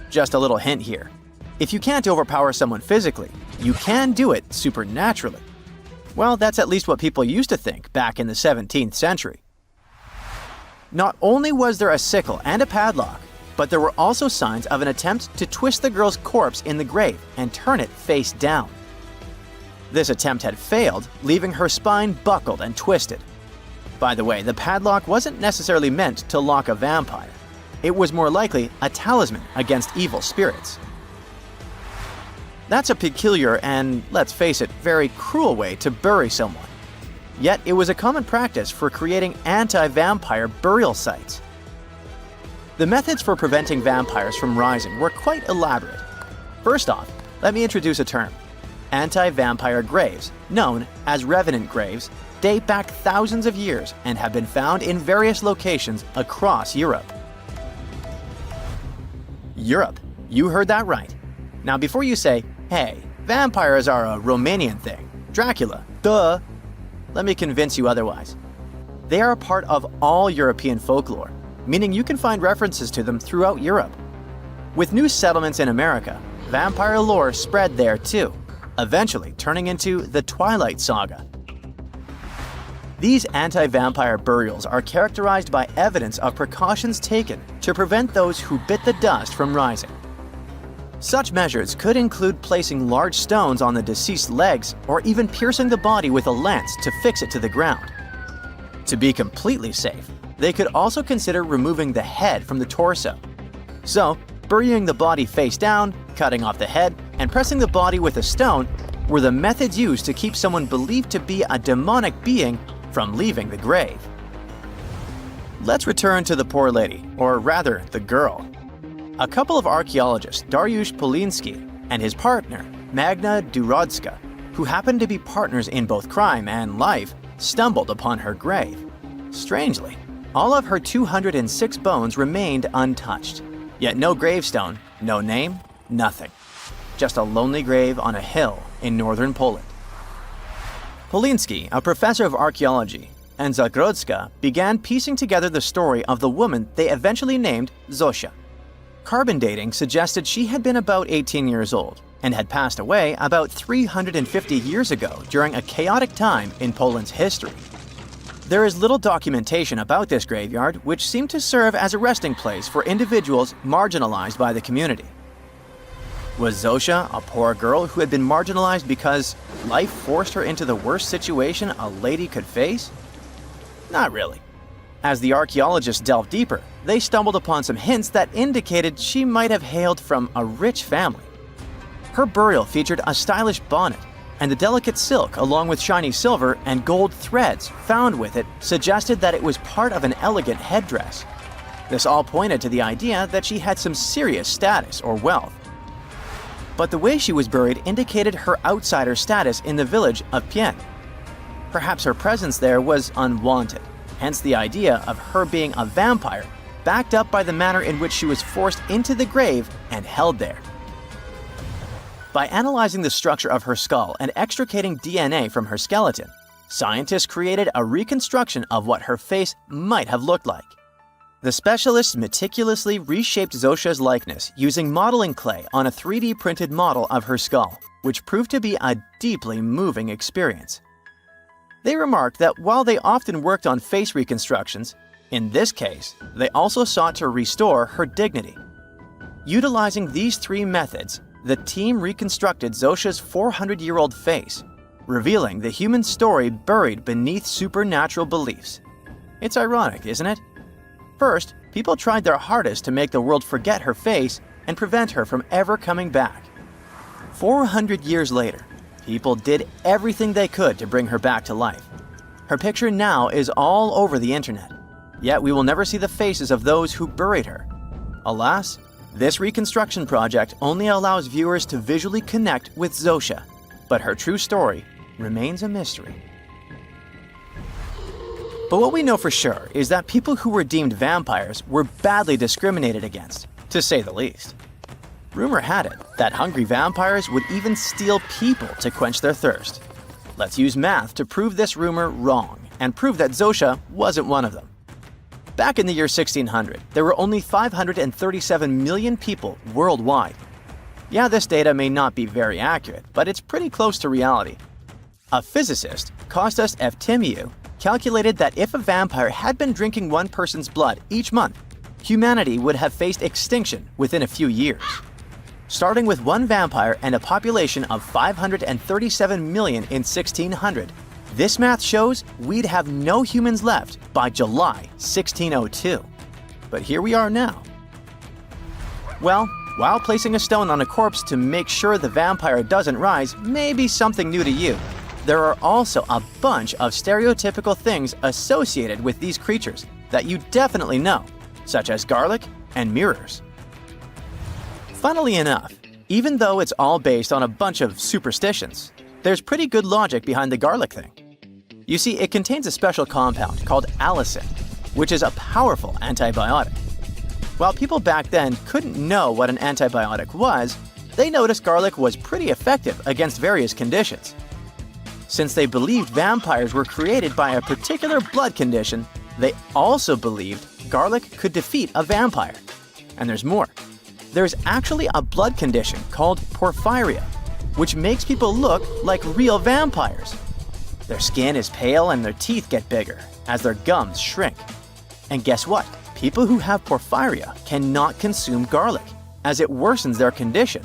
S4: Just a little hint here. If you can't overpower someone physically, you can do it supernaturally. Well, that's at least what people used to think back in the 17th century. Not only was there a sickle and a padlock, but there were also signs of an attempt to twist the girl's corpse in the grave and turn it face down. This attempt had failed, leaving her spine buckled and twisted. By the way, the padlock wasn't necessarily meant to lock a vampire. It was more likely a talisman against evil spirits. That's a peculiar and, let's face it, very cruel way to bury someone. Yet it was a common practice for creating anti-vampire burial sites. The methods for preventing vampires from rising were quite elaborate. First off, let me introduce a term. Anti-vampire graves, known as revenant graves, date back thousands of years and have been found in various locations across Europe. Europe, you heard that right. Now before you say, hey, vampires are a Romanian thing, Dracula, duh, let me convince you otherwise. They are a part of all European folklore, meaning you can find references to them throughout Europe. With new settlements in America, vampire lore spread there too, eventually turning into the Twilight Saga. These anti-vampire burials are characterized by evidence of precautions taken to prevent those who bit the dust from rising. Such measures could include placing large stones on the deceased's legs or even piercing the body with a lance to fix it to the ground. To be completely safe, they could also consider removing the head from the torso. So, burying the body face down, cutting off the head, and pressing the body with a stone were the methods used to keep someone believed to be a demonic being from leaving the grave. Let's return to the poor lady, or rather, the girl. A couple of archaeologists, Dariusz Poliński and his partner, Magna Durodska, who happened to be partners in both crime and life, stumbled upon her grave. Strangely, all of her 206 bones remained untouched. Yet no gravestone, no name, nothing. Just a lonely grave on a hill in northern Poland. Poliński, a professor of archaeology, and Zagrodska began piecing together the story of the woman they eventually named Zosia. Carbon dating suggested she had been about 18 years old and had passed away about 350 years ago during a chaotic time in Poland's history. There is little documentation about this graveyard, which seemed to serve as a resting place for individuals marginalized by the community. Was Zosia a poor girl who had been marginalized because life forced her into the worst situation a lady could face? Not really. As the archaeologists delved deeper, they stumbled upon some hints that indicated she might have hailed from a rich family. Her burial featured a stylish bonnet, and the delicate silk along with shiny silver and gold threads found with it suggested that it was part of an elegant headdress. This all pointed to the idea that she had some serious status or wealth. But the way she was buried indicated her outsider status in the village of Pien. Perhaps her presence there was unwanted, hence the idea of her being a vampire, backed up by the manner in which she was forced into the grave and held there. By analyzing the structure of her skull and extricating DNA from her skeleton, scientists created a reconstruction of what her face might have looked like. The specialists meticulously reshaped Zosha's likeness using modeling clay on a 3D printed model of her skull, which proved to be a deeply moving experience. They remarked that while they often worked on face reconstructions, in this case, they also sought to restore her dignity. Utilizing these three methods, the team reconstructed Zosha's 400-year-old face, revealing the human story buried beneath supernatural beliefs. It's ironic, isn't it? First, people tried their hardest to make the world forget her face and prevent her from ever coming back. 400 years later, people did everything they could to bring her back to life. Her picture now is all over the internet, yet we will never see the faces of those who buried her. Alas, this reconstruction project only allows viewers to visually connect with Zosha, but her true story remains a mystery. But what we know for sure is that people who were deemed vampires were badly discriminated against, to say the least. Rumor had it that hungry vampires would even steal people to quench their thirst. Let's use math to prove this rumor wrong and prove that Zosha wasn't one of them. Back in the year 1600, there were only 537 million people worldwide. Yeah, this data may not be very accurate, but it's pretty close to reality. A physicist, Kostas Eftimiou, calculated that if a vampire had been drinking one person's blood each month, humanity would have faced extinction within a few years. Starting with one vampire and a population of 537 million in 1600, this math shows we'd have no humans left by July 1602. But here we are now. Well, while placing a stone on a corpse to make sure the vampire doesn't rise may be something new to you, there are also a bunch of stereotypical things associated with these creatures that you definitely know, such as garlic and mirrors. Funnily enough, even though it's all based on a bunch of superstitions, there's pretty good logic behind the garlic thing. You see, it contains a special compound called allicin, which is a powerful antibiotic. While people back then couldn't know what an antibiotic was, they noticed garlic was pretty effective against various conditions. Since they believed vampires were created by a particular blood condition, they also believed garlic could defeat a vampire. And there's more. There's actually a blood condition called porphyria, which makes people look like real vampires. Their skin is pale and their teeth get bigger as their gums shrink. And guess what? People who have porphyria cannot consume garlic, as it worsens their condition.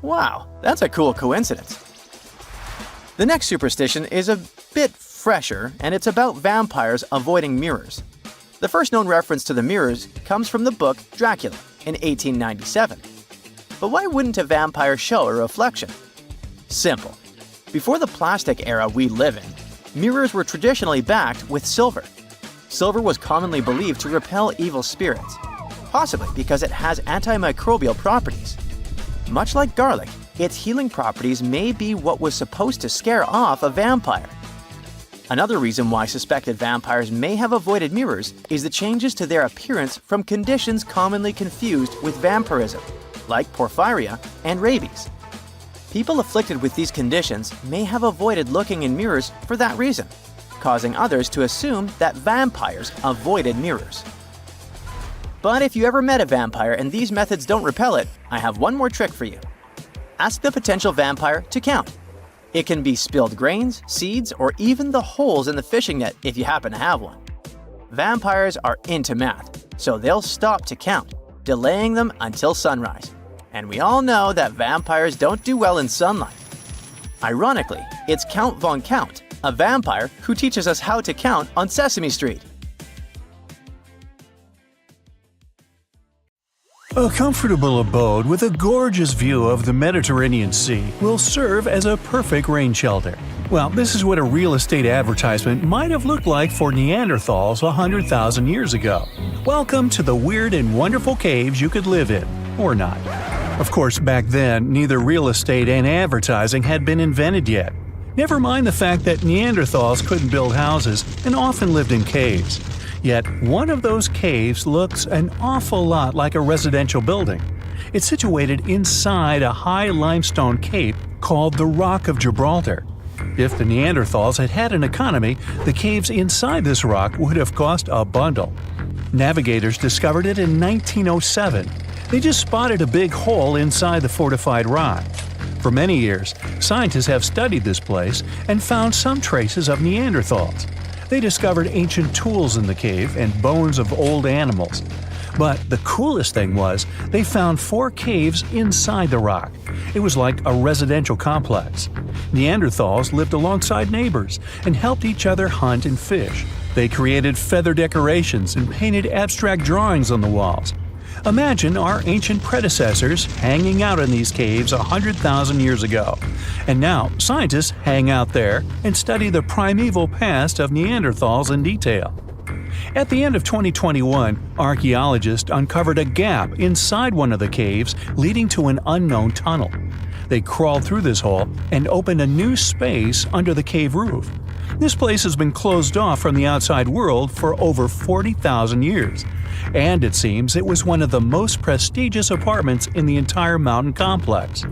S4: Wow, that's a cool coincidence. The next superstition is a bit fresher, and it's about vampires avoiding mirrors. The first known reference to the mirrors comes from the book Dracula in 1897. But why wouldn't a vampire show a reflection? Simple. Before the plastic era we live in, mirrors were traditionally backed with silver. Silver was commonly believed to repel evil spirits, possibly because it has antimicrobial properties. Much like garlic, its healing properties may be what was supposed to scare off a vampire. Another reason why suspected vampires may have avoided mirrors is the changes to their appearance from conditions commonly confused with vampirism, like porphyria and rabies. People afflicted with these conditions may have avoided looking in mirrors for that reason, causing others to assume that vampires avoided mirrors. But if you ever met a vampire and these methods don't repel it, I have one more trick for you. Ask the potential vampire to count. It can be spilled grains, seeds, or even the holes in the fishing net if you happen to have one. Vampires are into math, so they'll stop to count, delaying them until sunrise. And we all know that vampires don't do well in sunlight. Ironically, it's Count Von Count, a vampire who teaches us how to count on Sesame Street.
S3: A comfortable abode with a gorgeous view of the Mediterranean Sea will serve as a perfect rain shelter. Well, this is what a real estate advertisement might have looked like for Neanderthals 100,000 years ago. Welcome to the weird and wonderful caves you could live in, or not. Of course, back then, neither real estate and advertising had been invented yet. Never mind the fact that Neanderthals couldn't build houses and often lived in caves. Yet, one of those caves looks an awful lot like a residential building. It's situated inside a high limestone cape called the Rock of Gibraltar. If the Neanderthals had had an economy, the caves inside this rock would have cost a bundle. Navigators discovered it in 1907. They just spotted a big hole inside the fortified rock. For many years, scientists have studied this place and found some traces of Neanderthals. They discovered ancient tools in the cave and bones of old animals. But the coolest thing was, they found 4 caves inside the rock. It was like a residential complex. Neanderthals lived alongside neighbors and helped each other hunt and fish. They created feather decorations and painted abstract drawings on the walls. Imagine our ancient predecessors hanging out in these caves 100,000 years ago. And now, scientists hang out there and study the primeval past of Neanderthals in detail. At the end of 2021, archaeologists uncovered a gap inside one of the caves leading to an unknown tunnel. They crawled through this hole and opened a new space under the cave roof. This place has been closed off from the outside world for over 40,000 years. And it seems it was one of the most prestigious apartments in the entire mountain complex.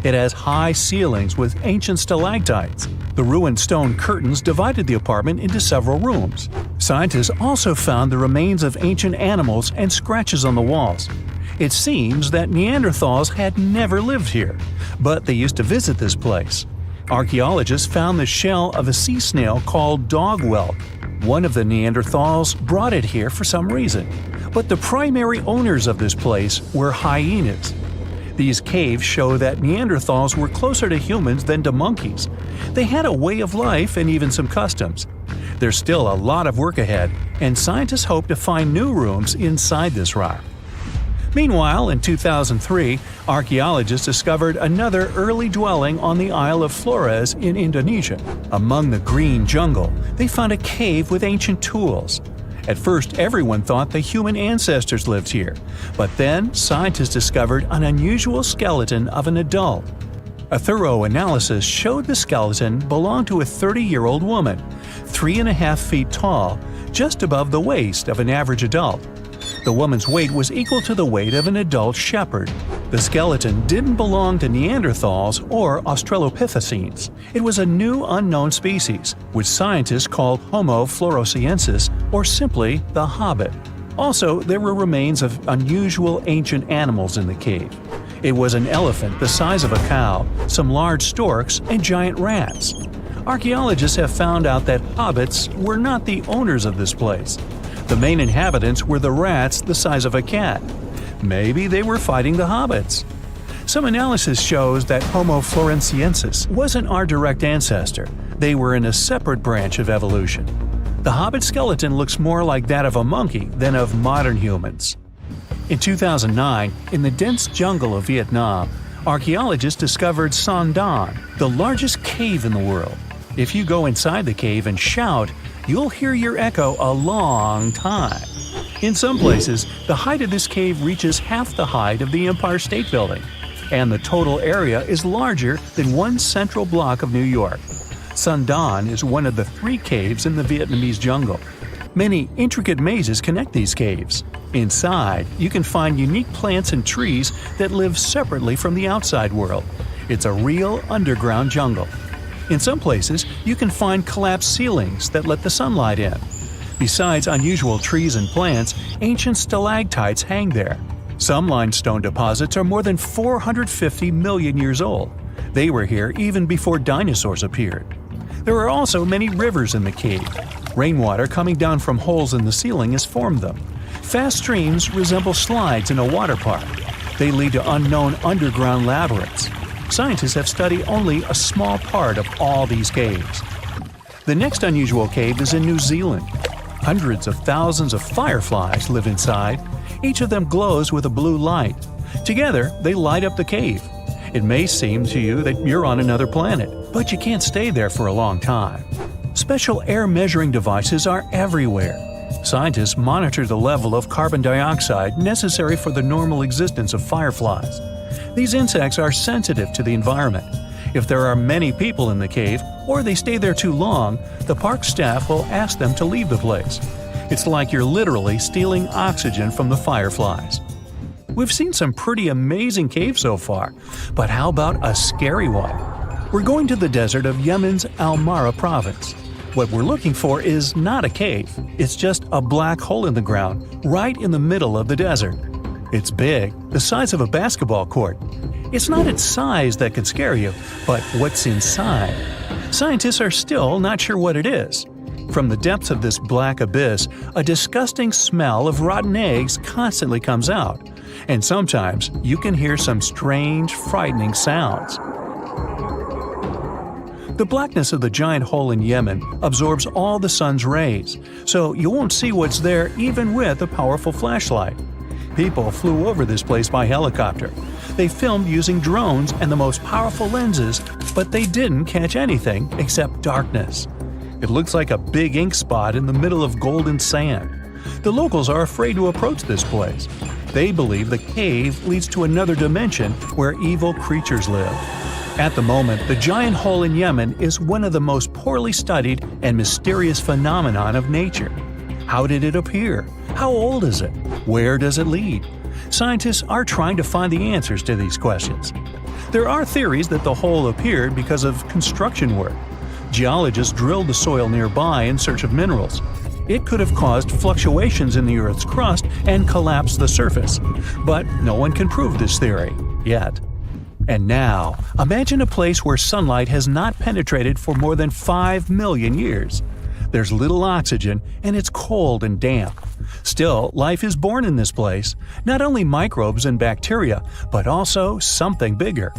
S3: It has high ceilings with ancient stalactites. The ruined stone curtains divided the apartment into several rooms. Scientists also found the remains of ancient animals and scratches on the walls. It seems that Neanderthals had never lived here, but they used to visit this place. Archaeologists found the shell of a sea snail called dog whelk. One of the Neanderthals brought it here for some reason, but the primary owners of this place were hyenas. These caves show that Neanderthals were closer to humans than to monkeys. They had a way of life and even some customs. There's still a lot of work ahead, and scientists hope to find new rooms inside this rock. Meanwhile, in 2003, archaeologists discovered another early dwelling on the Isle of Flores in Indonesia. Among the green jungle, they found a cave with ancient tools. At first, everyone thought the human ancestors lived here, but then scientists discovered an unusual skeleton of an adult. A thorough analysis showed the skeleton belonged to a 30-year-old woman, 3.5 feet tall, just above the waist of an average adult. The woman's weight was equal to the weight of an adult shepherd. The skeleton didn't belong to Neanderthals or Australopithecines. It was a new unknown species, which scientists called Homo floresiensis, or simply the Hobbit. Also, there were remains of unusual ancient animals in the cave. It was an elephant the size of a cow, some large storks, and giant rats. Archaeologists have found out that hobbits were not the owners of this place. The main inhabitants were the rats the size of a cat. Maybe they were fighting the hobbits. Some analysis shows that Homo floresiensis wasn't our direct ancestor. They were in a separate branch of evolution. The hobbit skeleton looks more like that of a monkey than of modern humans. In 2009, in the dense jungle of Vietnam, archaeologists discovered Son Don, the largest cave in the world. If you go inside the cave and shout, you'll hear your echo a long time. In some places, the height of this cave reaches half the height of the Empire State Building, and the total area is larger than one central block of New York. Son Don is one of the 3 caves in the Vietnamese jungle. Many intricate mazes connect these caves. Inside, you can find unique plants and trees that live separately from the outside world. It's a real underground jungle. In some places, you can find collapsed ceilings that let the sunlight in. Besides unusual trees and plants, ancient stalactites hang there. Some limestone deposits are more than 450 million years old. They were here even before dinosaurs appeared. There are also many rivers in the cave. Rainwater coming down from holes in the ceiling has formed them. Fast streams resemble slides in a water park. They lead to unknown underground labyrinths. Scientists have studied only a small part of all these caves. The next unusual cave is in New Zealand. Hundreds of thousands of fireflies live inside. Each of them glows with a blue light. Together, they light up the cave. It may seem to you that you're on another planet, but you can't stay there for a long time. Special air measuring devices are everywhere. Scientists monitor the level of carbon dioxide necessary for the normal existence of fireflies. These insects are sensitive to the environment. If there are many people in the cave, or they stay there too long, the park staff will ask them to leave the place. It's like you're literally stealing oxygen from the fireflies. We've seen some pretty amazing caves so far, but how about a scary one? We're going to the desert of Yemen's Al-Mara province. What we're looking for is not a cave, it's just a black hole in the ground, right in the middle of the desert. It's big, the size of a basketball court. It's not its size that could scare you, but what's inside. Scientists are still not sure what it is. From the depths of this black abyss, a disgusting smell of rotten eggs constantly comes out, and sometimes you can hear some strange, frightening sounds. The blackness of the giant hole in Yemen absorbs all the sun's rays, so you won't see what's there even with a powerful flashlight. People flew over this place by helicopter. They filmed using drones and the most powerful lenses, but they didn't catch anything except darkness. It looks like a big ink spot in the middle of golden sand. The locals are afraid to approach this place. They believe the cave leads to another dimension where evil creatures live. At the moment, the giant hole in Yemen is one of the most poorly studied and mysterious phenomenon of nature. How did it appear? How old is it? Where does it lead? Scientists are trying to find the answers to these questions. There are theories that the hole appeared because of construction work. Geologists drilled the soil nearby in search of minerals. It could have caused fluctuations in the Earth's crust and collapsed the surface. But no one can prove this theory, yet. And now, imagine a place where sunlight has not penetrated for more than 5 million years. There's little oxygen, and it's cold and damp. Still, life is born in this place, not only microbes and bacteria, but also something bigger.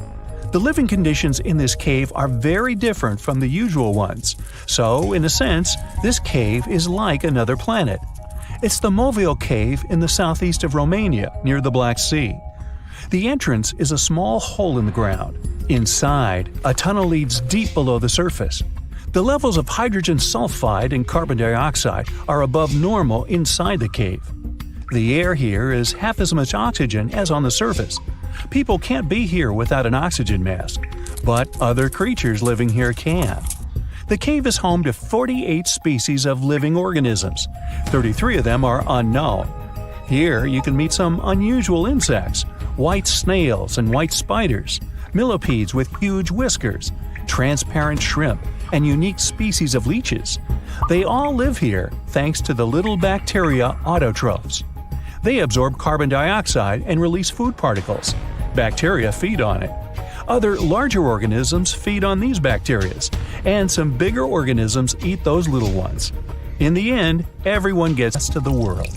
S3: The living conditions in this cave are very different from the usual ones, so, in a sense, this cave is like another planet. It's the Movil Cave in the southeast of Romania, near the Black Sea. The entrance is a small hole in the ground. Inside, a tunnel leads deep below the surface. The levels of hydrogen sulfide and carbon dioxide are above normal inside the cave. The air here is half as much oxygen as on the surface. People can't be here without an oxygen mask, but other creatures living here can. The cave is home to 48 species of living organisms. 33 of them are unknown. Here you can meet some unusual insects, white snails and white spiders, millipedes with huge whiskers, transparent shrimp, and unique species of leeches. They all live here thanks to the little bacteria autotrophs. They absorb carbon dioxide and release food particles. Bacteria feed on it. Other larger organisms feed on these bacteria, and some bigger organisms eat those little ones. In the end, everyone gets to the world.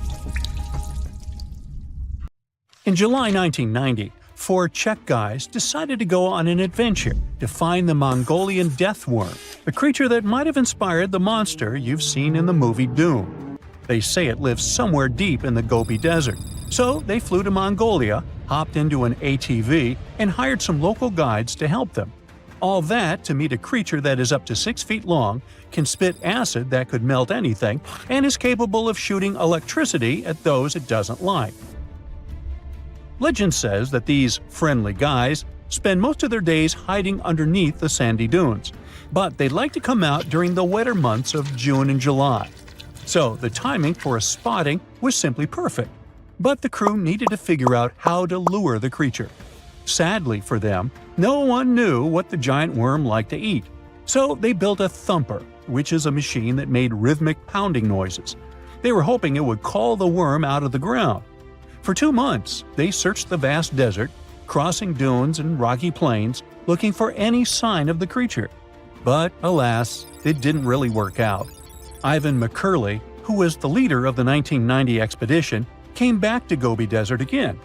S3: In July 1990, 4 Czech guys decided to go on an adventure to find the Mongolian death worm, a creature that might have inspired the monster you've seen in the movie Dune. They say it lives somewhere deep in the Gobi Desert, so they flew to Mongolia, hopped into an ATV, and hired some local guides to help them. All that to meet a creature that is up to 6 feet long, can spit acid that could melt anything, and is capable of shooting electricity at those it doesn't like. Legend says that these friendly guys spend most of their days hiding underneath the sandy dunes, but they'd like to come out during the wetter months of June and July. So the timing for a spotting was simply perfect. But the crew needed to figure out how to lure the creature. Sadly for them, no one knew what the giant worm liked to eat. So they built a thumper, which is a machine that made rhythmic pounding noises. They were hoping it would call the worm out of the ground. For 2 months, they searched the vast desert, crossing dunes and rocky plains, looking for any sign of the creature. But alas, it didn't really work out. Ivan McCurley, who was the leader of the 1990 expedition, came back to Gobi Desert again.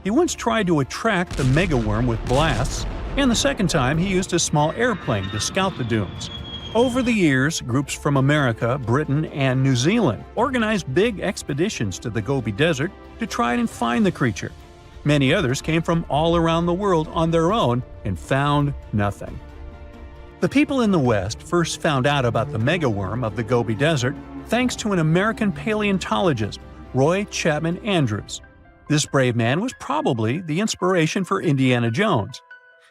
S3: He once tried to attract the megaworm with blasts, and the second time he used a small airplane to scout the dunes. Over the years, groups from America, Britain, and New Zealand organized big expeditions to the Gobi Desert to try and find the creature. Many others came from all around the world on their own and found nothing. The people in the West first found out about the megaworm of the Gobi Desert thanks to an American paleontologist, Roy Chapman Andrews. This brave man was probably the inspiration for Indiana Jones.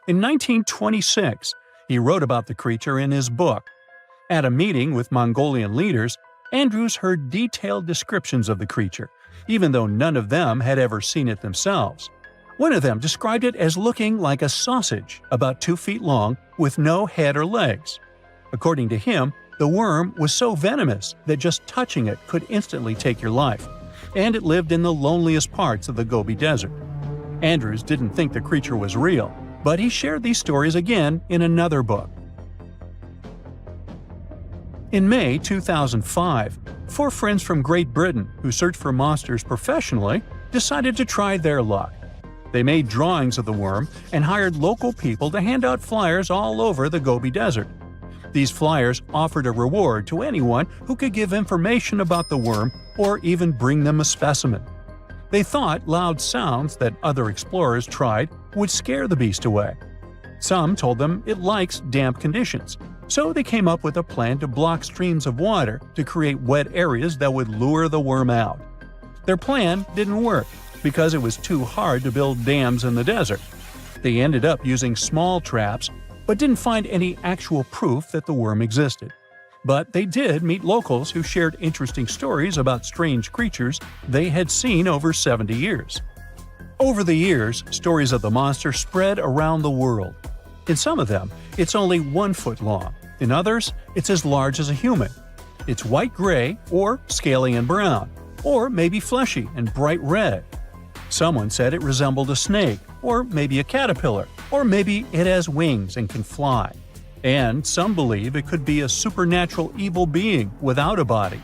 S3: In 1926, he wrote about the creature in his book. At a meeting with Mongolian leaders, Andrews heard detailed descriptions of the creature, even though none of them had ever seen it themselves. One of them described it as looking like a sausage, about 2 feet long, with no head or legs. According to him, the worm was so venomous that just touching it could instantly take your life, and it lived in the loneliest parts of the Gobi Desert. Andrews didn't think the creature was real, but he shared these stories again in another book. In May 2005, 4 friends from Great Britain who search for monsters professionally decided to try their luck. They made drawings of the worm and hired local people to hand out flyers all over the Gobi Desert. These flyers offered a reward to anyone who could give information about the worm or even bring them a specimen. They thought loud sounds that other explorers tried would scare the beast away. Some told them it likes damp conditions, so they came up with a plan to block streams of water to create wet areas that would lure the worm out. Their plan didn't work because it was too hard to build dams in the desert. They ended up using small traps, but didn't find any actual proof that the worm existed. But they did meet locals who shared interesting stories about strange creatures they had seen over 70 years. Over the years, stories of the monster spread around the world. In some of them, it's only 1 foot long. In others, it's as large as a human. It's white-gray or scaly and brown, or maybe fleshy and bright red. Someone said it resembled a snake, or maybe a caterpillar, or maybe it has wings and can fly. And some believe it could be a supernatural evil being without a body.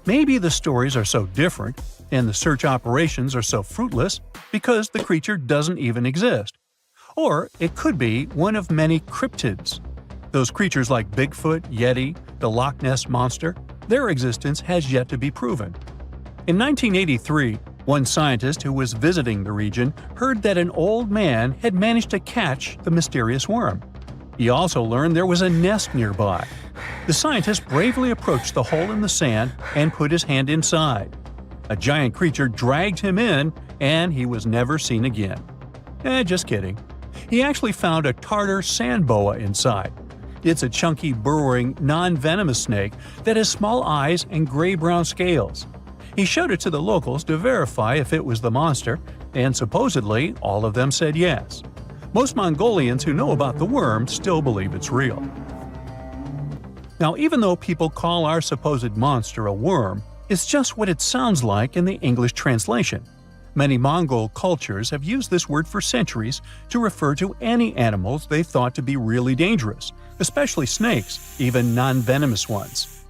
S3: Maybe the stories are so different, and the search operations are so fruitless because the creature doesn't even exist. Or it could be one of many cryptids. Those creatures like Bigfoot, Yeti, the Loch Ness Monster, their existence has yet to be proven. In 1983, one scientist who was visiting the region heard that an old man had managed to catch the mysterious worm. He also learned there was a nest nearby. The scientist bravely approached the hole in the sand and put his hand inside. A giant creature dragged him in, and he was never seen again. Just kidding. He actually found a Tartar sand boa inside. It's a chunky, burrowing, non-venomous snake that has small eyes and gray-brown scales. He showed it to the locals to verify if it was the monster, and supposedly all of them said yes. Most Mongolians who know about the worm still believe it's real. Now, even though people call our supposed monster a worm, it's just what it sounds like in the English translation. Many Mongol cultures have used this word for centuries to refer to any animals they thought to be really dangerous, especially snakes, even non-venomous ones.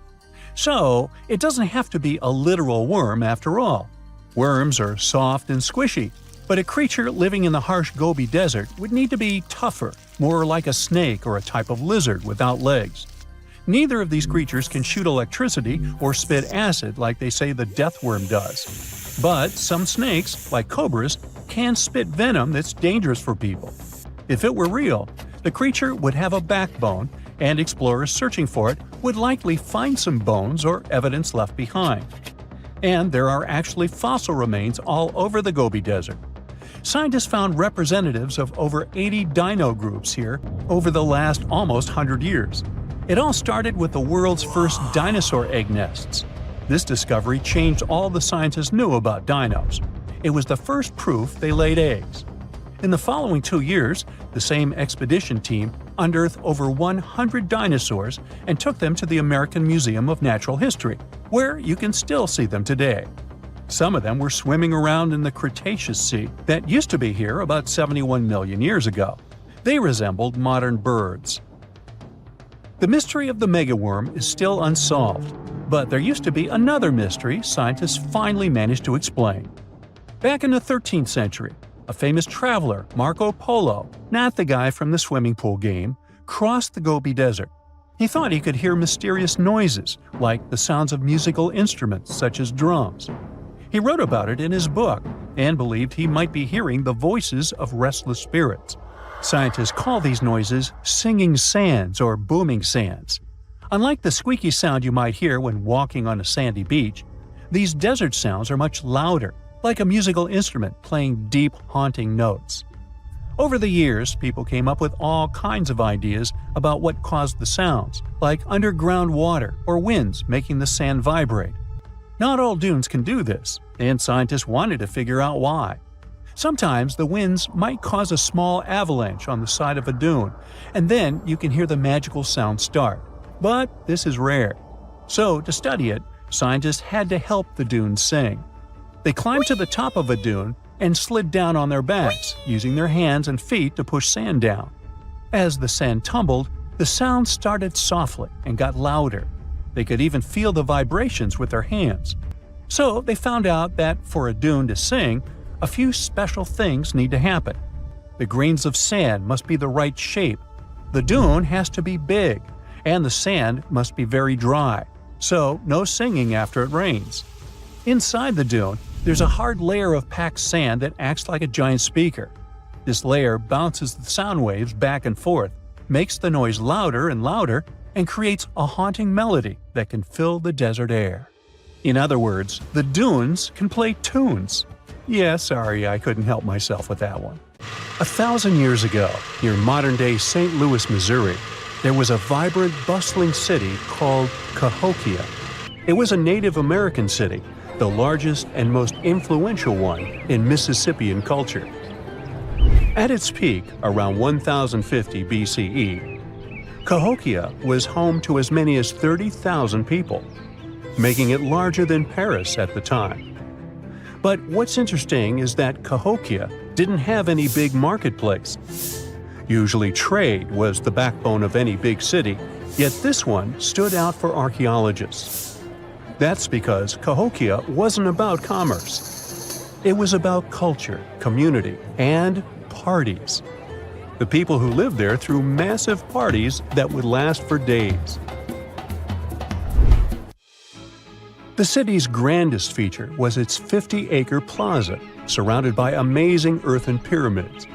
S3: So, it doesn't have to be a literal worm after all. Worms are soft and squishy, but a creature living in the harsh Gobi Desert would need to be tougher, more like a snake or a type of lizard without legs. Neither of these creatures can shoot electricity or spit acid like they say the death worm does. But some snakes, like cobras, can spit venom that's dangerous for people. If it were real, the creature would have a backbone, and explorers searching for it would likely find some bones or evidence left behind. And there are actually fossil remains all over the Gobi Desert. Scientists found representatives of over 80 dino groups here over the last almost 100 years. It all started with the world's first dinosaur egg nests. This discovery changed all the scientists knew about dinos. It was the first proof they laid eggs. In the following 2 years, the same expedition team unearthed over 100 dinosaurs and took them to the American Museum of Natural History, where you can still see them today. Some of them were swimming around in the Cretaceous Sea that used to be here about 71 million years ago. They resembled modern birds. The mystery of the megaworm is still unsolved, but there used to be another mystery scientists finally managed to explain. Back in the 13th century, a famous traveler, Marco Polo, not the guy from the swimming pool game, crossed the Gobi Desert. He thought he could hear mysterious noises, like the sounds of musical instruments such as drums. He wrote about it in his book and believed he might be hearing the voices of restless spirits. Scientists call these noises singing sands or booming sands. Unlike the squeaky sound you might hear when walking on a sandy beach, these desert sounds are much louder, like a musical instrument playing deep, haunting notes. Over the years, people came up with all kinds of ideas about what caused the sounds, like underground water or winds making the sand vibrate. Not all dunes can do this, and scientists wanted to figure out why. Sometimes the winds might cause a small avalanche on the side of a dune, and then you can hear the magical sound start. But this is rare. So, to study it, scientists had to help the dunes sing. They climbed to the top of a dune and slid down on their backs, using their hands and feet to push sand down. As the sand tumbled, the sound started softly and got louder. They could even feel the vibrations with their hands. So they found out that for a dune to sing, a few special things need to happen. The grains of sand must be the right shape. The dune has to be big, and the sand must be very dry, so no singing after it rains. Inside the dune, there's a hard layer of packed sand that acts like a giant speaker. This layer bounces the sound waves back and forth, makes the noise louder and louder, and creates a haunting melody that can fill the desert air. In other words, the dunes can play tunes. Yeah, sorry, I couldn't help myself with that one. 1,000 years ago, near modern-day St. Louis, Missouri, there was a vibrant, bustling city called Cahokia. It was a Native American city, the largest and most influential one in Mississippian culture. At its peak, around 1050 BCE, Cahokia was home to as many as 30,000 people, making it larger than Paris at the time. But what's interesting is that Cahokia didn't have any big marketplace. Usually trade was the backbone of any big city, yet this one stood out for archaeologists. That's because Cahokia wasn't about commerce. It was about culture, community, and parties. The people who lived there threw massive parties that would last for days. The city's grandest feature was its 50-acre plaza, surrounded by amazing earthen pyramids.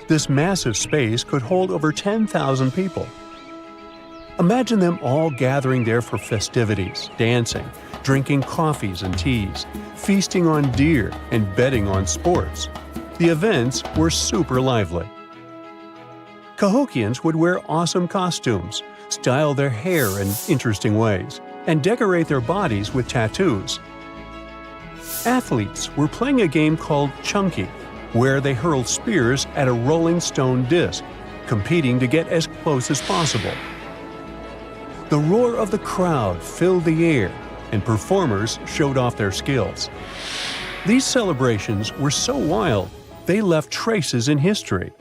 S3: This massive space could hold over 10,000 people. Imagine them all gathering there for festivities, dancing, drinking coffees and teas, feasting on deer, and betting on sports. The events were super lively. Cahokians would wear awesome costumes, style their hair in interesting ways, and decorate their bodies with tattoos. Athletes were playing a game called chunky, where they hurled spears at a rolling stone disc, competing to get as close as possible. The roar of the crowd filled the air, and performers showed off their skills. These celebrations were so wild, they left traces in history.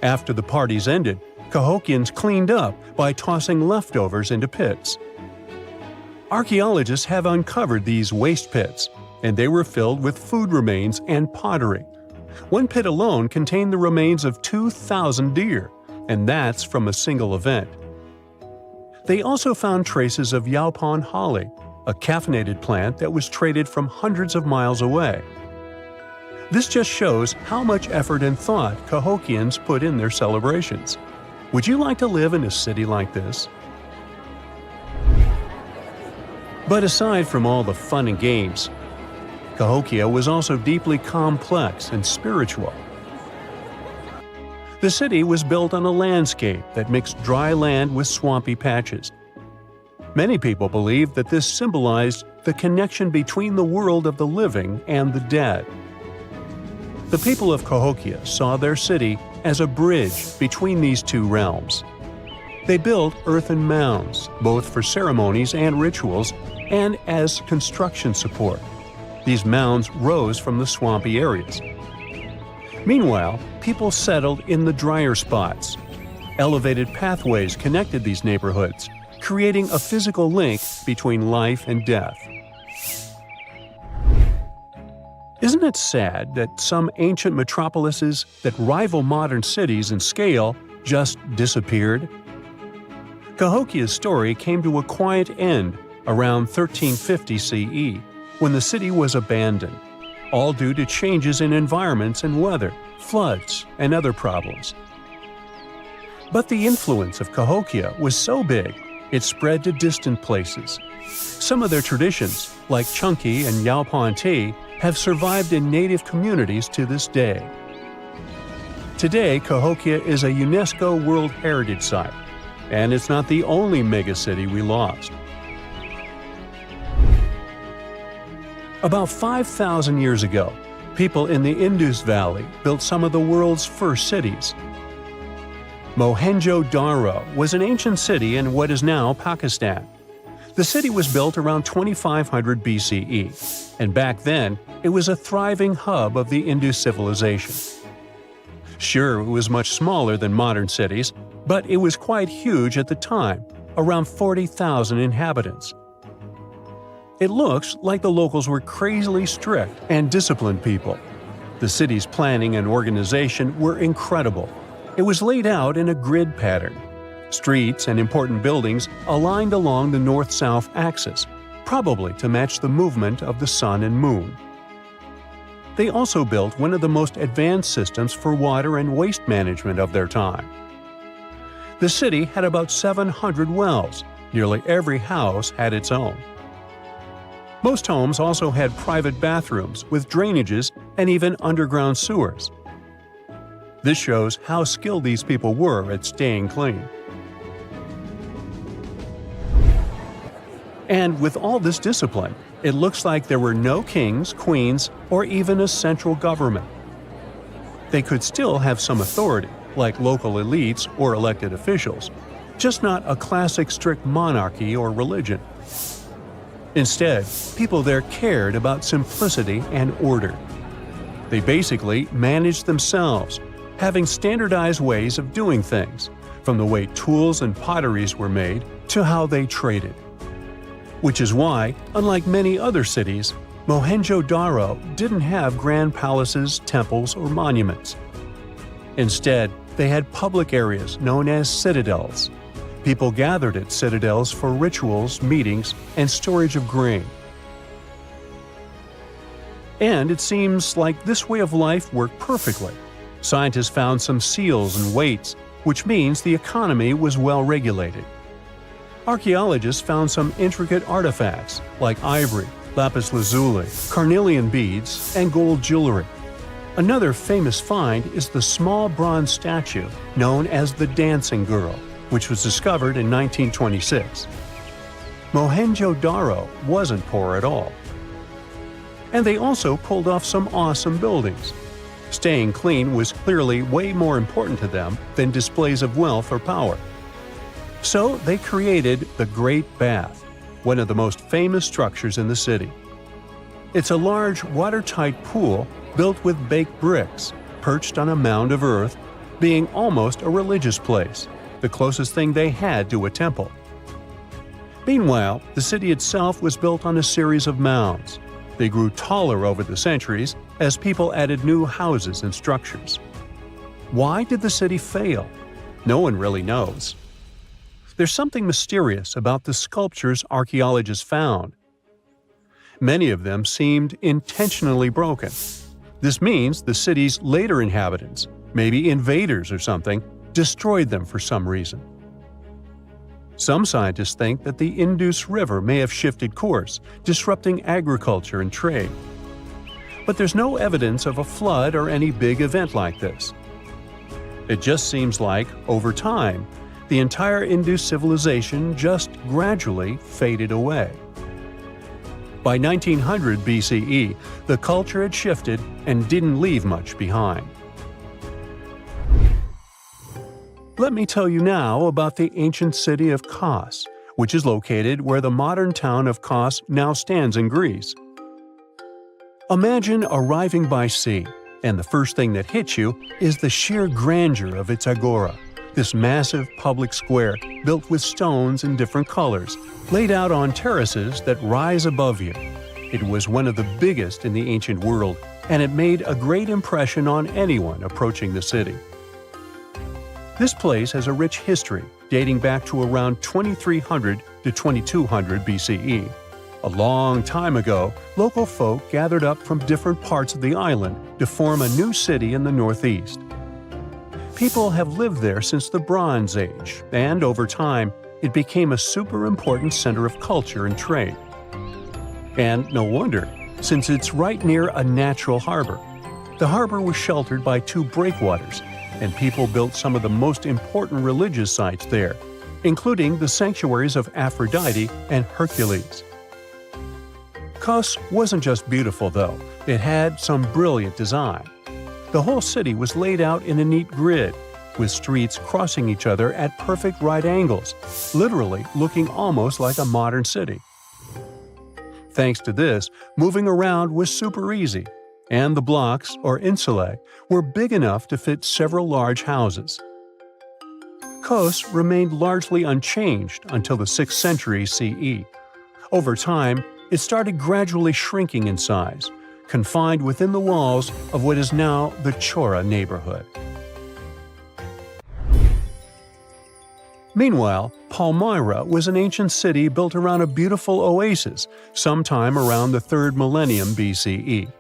S3: After the parties ended, Cahokians cleaned up by tossing leftovers into pits. Archaeologists have uncovered these waste pits, and they were filled with food remains and pottery. One pit alone contained the remains of 2,000 deer, and that's from a single event. They also found traces of yaupon holly, a caffeinated plant that was traded from hundreds of miles away. This just shows how much effort and thought Cahokians put in their celebrations. Would you like to live in a city like this? But aside from all the fun and games, Cahokia was also deeply complex and spiritual. The city was built on a landscape that mixed dry land with swampy patches. Many people believe that this symbolized the connection between the world of the living and the dead. The people of Cahokia saw their city as a bridge between these two realms. They built earthen mounds, both for ceremonies and rituals, and as construction support. These mounds rose from the swampy areas. Meanwhile, people settled in the drier spots. Elevated pathways connected these neighborhoods, creating a physical link between life and death. Isn't it sad that some ancient metropolises that rival modern cities in scale just disappeared? Cahokia's story came to a quiet end around 1350 CE, when the city was abandoned, all due to changes in environments and weather, floods, and other problems. But the influence of Cahokia was so big, it spread to distant places. Some of their traditions, like Chunky and Yaupon tea, have survived in native communities to this day. Today, Cahokia is a UNESCO World Heritage Site, and it's not the only megacity we lost. About 5,000 years ago, people in the Indus Valley built some of the world's first cities. Mohenjo-Daro was an ancient city in what is now Pakistan. The city was built around 2500 BCE, and back then, it was a thriving hub of the Indus civilization. Sure, it was much smaller than modern cities, but it was quite huge at the time, around 40,000 inhabitants. It looks like the locals were crazily strict and disciplined people. The city's planning and organization were incredible. It was laid out in a grid pattern. Streets and important buildings aligned along the north-south axis, probably to match the movement of the sun and moon. They also built one of the most advanced systems for water and waste management of their time. The city had about 700 wells. Nearly every house had its own. Most homes also had private bathrooms with drainages and even underground sewers. This shows how skilled these people were at staying clean. And with all this discipline, it looks like there were no kings, queens, or even a central government. They could still have some authority, like local elites or elected officials, just not a classic strict monarchy or religion. Instead, people there cared about simplicity and order. They basically managed themselves, having standardized ways of doing things, from the way tools and potteries were made to how they traded. Which is why, unlike many other cities, Mohenjo-Daro didn't have grand palaces, temples, or monuments. Instead, they had public areas known as citadels. People gathered at citadels for rituals, meetings, and storage of grain. And it seems like this way of life worked perfectly. Scientists found some seals and weights, which means the economy was well regulated. Archaeologists found some intricate artifacts like ivory, lapis lazuli, carnelian beads, and gold jewelry. Another famous find is the small bronze statue known as the Dancing Girl, which was discovered in 1926. Mohenjo-Daro wasn't poor at all. And they also pulled off some awesome buildings. Staying clean was clearly way more important to them than displays of wealth or power. So they created the Great Bath, one of the most famous structures in the city. It's a large, watertight pool built with baked bricks, perched on a mound of earth, being almost a religious place, the closest thing they had to a temple. Meanwhile, the city itself was built on a series of mounds. They grew taller over the centuries as people added new houses and structures. Why did the city fail? No one really knows. There's something mysterious about the sculptures archaeologists found. Many of them seemed intentionally broken. This means the city's later inhabitants, maybe invaders or something, destroyed them for some reason. Some scientists think that the Indus River may have shifted course, disrupting agriculture and trade. But there's no evidence of a flood or any big event like this. It just seems like, over time, the entire Indus civilization just gradually faded away. By 1900 BCE, the culture had shifted and didn't leave much behind. Let me tell you now about the ancient city of Kos, which is located where the modern town of Kos now stands in Greece. Imagine arriving by sea, and the first thing that hits you is the sheer grandeur of its agora, this massive public square built with stones in different colors, laid out on terraces that rise above you. It was one of the biggest in the ancient world, and it made a great impression on anyone approaching the city. This place has a rich history, dating back to around 2300 to 2200 BCE. A long time ago, local folk gathered up from different parts of the island to form a new city in the northeast. People have lived there since the Bronze Age, and over time, it became a super important center of culture and trade. And no wonder, since it's right near a natural harbor. The harbor was sheltered by two breakwaters, and people built some of the most important religious sites there, including the sanctuaries of Aphrodite and Hercules. Kos wasn't just beautiful, though. It had some brilliant design. The whole city was laid out in a neat grid, with streets crossing each other at perfect right angles, literally looking almost like a modern city. Thanks to this, moving around was super easy, and the blocks, or insulae, were big enough to fit several large houses. Kos remained largely unchanged until the 6th century CE. Over time, it started gradually shrinking in size, confined within the walls of what is now the Chora neighborhood. Meanwhile, Palmyra was an ancient city built around a beautiful oasis sometime around the 3rd millennium BCE.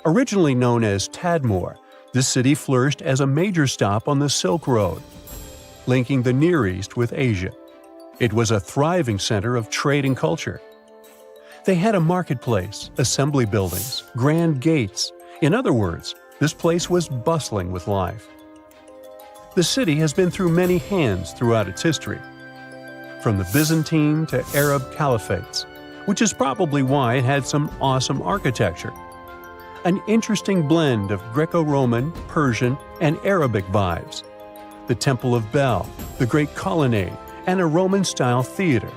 S3: Originally known as Tadmor, this city flourished as a major stop on the Silk Road, linking the Near East with Asia. It was a thriving center of trade and culture. They had a marketplace, assembly buildings, grand gates. In other words, this place was bustling with life. The city has been through many hands throughout its history, from the Byzantine to Arab caliphates, which is probably why it had some awesome architecture. An interesting blend of Greco-Roman, Persian, and Arabic vibes. The Temple of Bel, the Great Colonnade, and a Roman-style theater.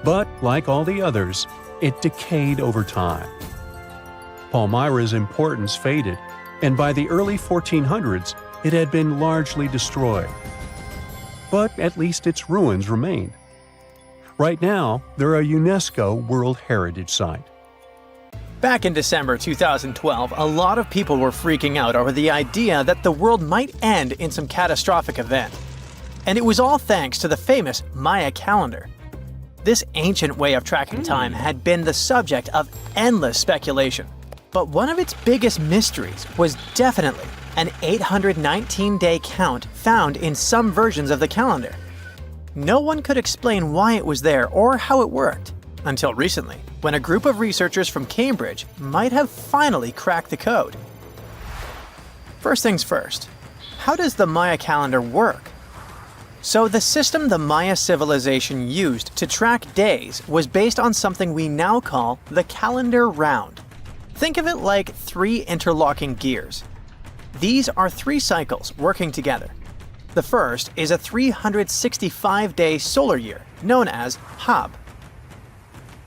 S3: But, like all the others, it decayed over time. Palmyra's importance faded, and by the early 1400s, it had been largely destroyed. But at least its ruins remained. Right now, they're a UNESCO World Heritage Site.
S4: Back in December 2012, a lot of people were freaking out over the idea that the world might end in some catastrophic event. And it was all thanks to the famous Maya calendar. This ancient way of tracking time had been the subject of endless speculation. But one of its biggest mysteries was definitely an 819-day count found in some versions of the calendar. No one could explain why it was there or how it worked, until recently, when a group of researchers from Cambridge might have finally cracked the code. First things first, how does the Maya calendar work? So the system the Maya civilization used to track days was based on something we now call the calendar round. Think of it like 3 interlocking gears. These are 3 cycles working together. The first is a 365-day solar year, known as Hab.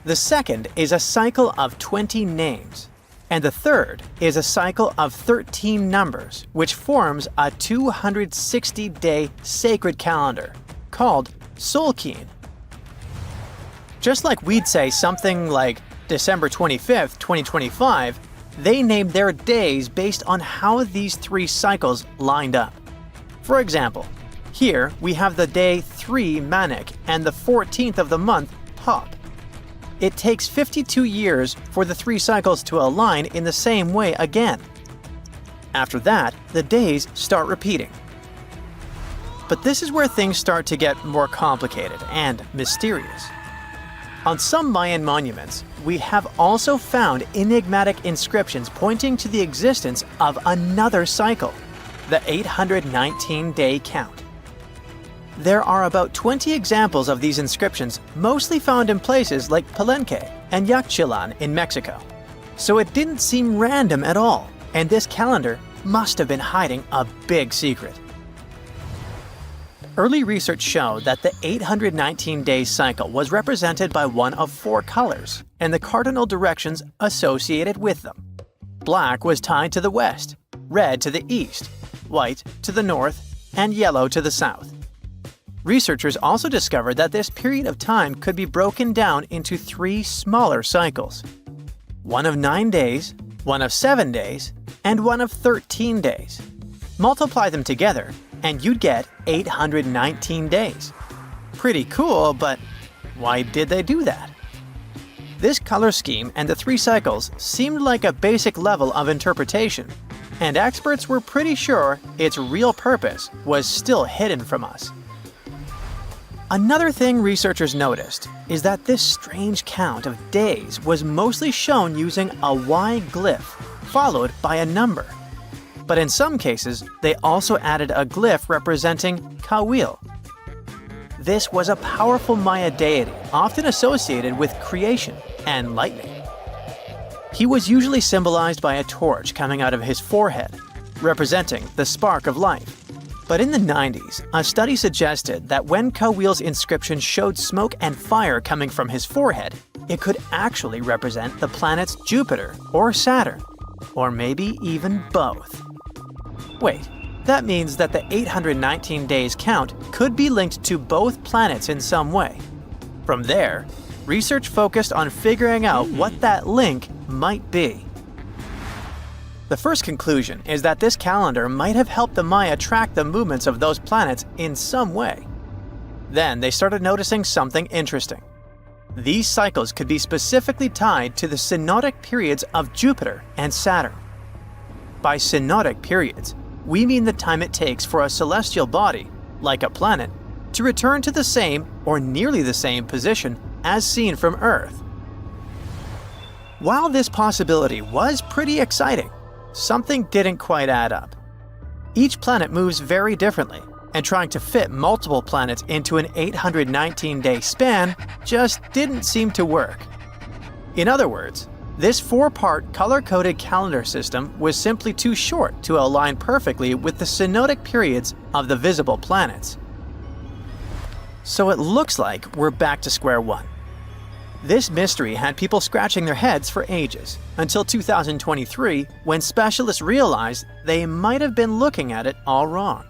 S4: The second is a cycle of 20 names. And the third is a cycle of 13 numbers, which forms a 260-day sacred calendar, called Solkeen. Just like we'd say something like December 25th, 2025, they named their days based on how these 3 cycles lined up. For example, here we have the day 3 Manik and the 14th of the month Hop. It takes 52 years for the 3 cycles to align in the same way again. After that, the days start repeating. But this is where things start to get more complicated and mysterious. On some Mayan monuments, we have also found enigmatic inscriptions pointing to the existence of another cycle, the 819-day count. There are about 20 examples of these inscriptions, mostly found in places like Palenque and Yaxchilan in Mexico. So it didn't seem random at all, and this calendar must have been hiding a big secret. Early research showed that the 819-day cycle was represented by one of 4 colors and the cardinal directions associated with them. Black was tied to the west, red to the east, white to the north, and yellow to the south. Researchers also discovered that this period of time could be broken down into 3 smaller cycles. One of 9 days, one of 7 days, and one of 13 days. Multiply them together, and you'd get 819 days. Pretty cool, but why did they do that? This color scheme and the 3 cycles seemed like a basic level of interpretation, and experts were pretty sure its real purpose was still hidden from us. Another thing researchers noticed is that this strange count of days was mostly shown using a Y glyph, followed by a number. But in some cases, they also added a glyph representing Kawil. This was a powerful Maya deity, often associated with creation and lightning. He was usually symbolized by a torch coming out of his forehead, representing the spark of life. But in the 90s, a study suggested that when Kawil's inscription showed smoke and fire coming from his forehead, it could actually represent the planets Jupiter or Saturn, or maybe even both. Wait, that means that the 819 days count could be linked to both planets in some way. From there, research focused on figuring out what that link might be. The first conclusion is that this calendar might have helped the Maya track the movements of those planets in some way. Then they started noticing something interesting. These cycles could be specifically tied to the synodic periods of Jupiter and Saturn. By synodic periods, we mean the time it takes for a celestial body, like a planet, to return to the same or nearly the same position as seen from Earth. While this possibility was pretty exciting, something didn't quite add up. Each planet moves very differently, and trying to fit multiple planets into an 819-day span just didn't seem to work. In other words, this 4-part color-coded calendar system was simply too short to align perfectly with the synodic periods of the visible planets. So it looks like we're back to square one. This mystery had people scratching their heads for ages, until 2023, when specialists realized they might have been looking at it all wrong.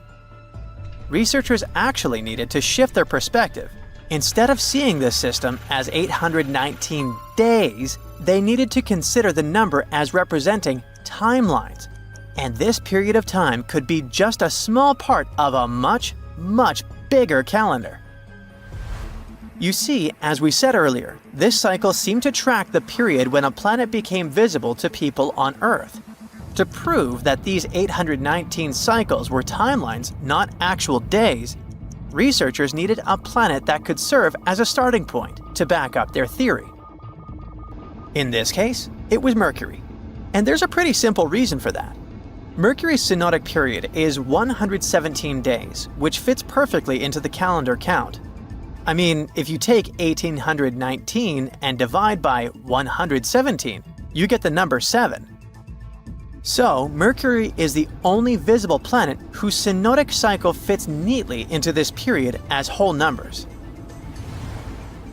S4: Researchers actually needed to shift their perspective. Instead of seeing this system as 819 days, they needed to consider the number as representing timelines. And this period of time could be just a small part of a much, much bigger calendar. You see, as we said earlier, this cycle seemed to track the period when a planet became visible to people on Earth. To prove that these 819 cycles were timelines, not actual days, researchers needed a planet that could serve as a starting point to back up their theory. In this case, it was Mercury. And there's a pretty simple reason for that. Mercury's synodic period is 117 days, which fits perfectly into the calendar count. I mean, if you take 1819 and divide by 117, you get the number 7. So, Mercury is the only visible planet whose synodic cycle fits neatly into this period as whole numbers.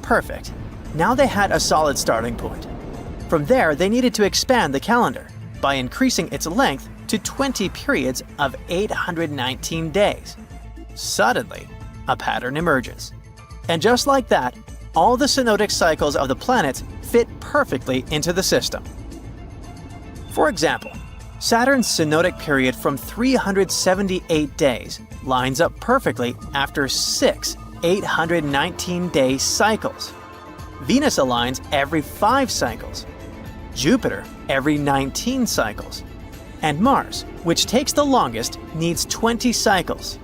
S4: Perfect. Now they had a solid starting point. From there, they needed to expand the calendar by increasing its length to 20 periods of 819 days. Suddenly, a pattern emerges. And just like that, all the synodic cycles of the planets fit perfectly into the system. For example, Saturn's synodic period from 378 days lines up perfectly after 6 819-day cycles. Venus aligns every 5 cycles. Jupiter every 19 cycles. And Mars, which takes the longest, needs 20 cycles.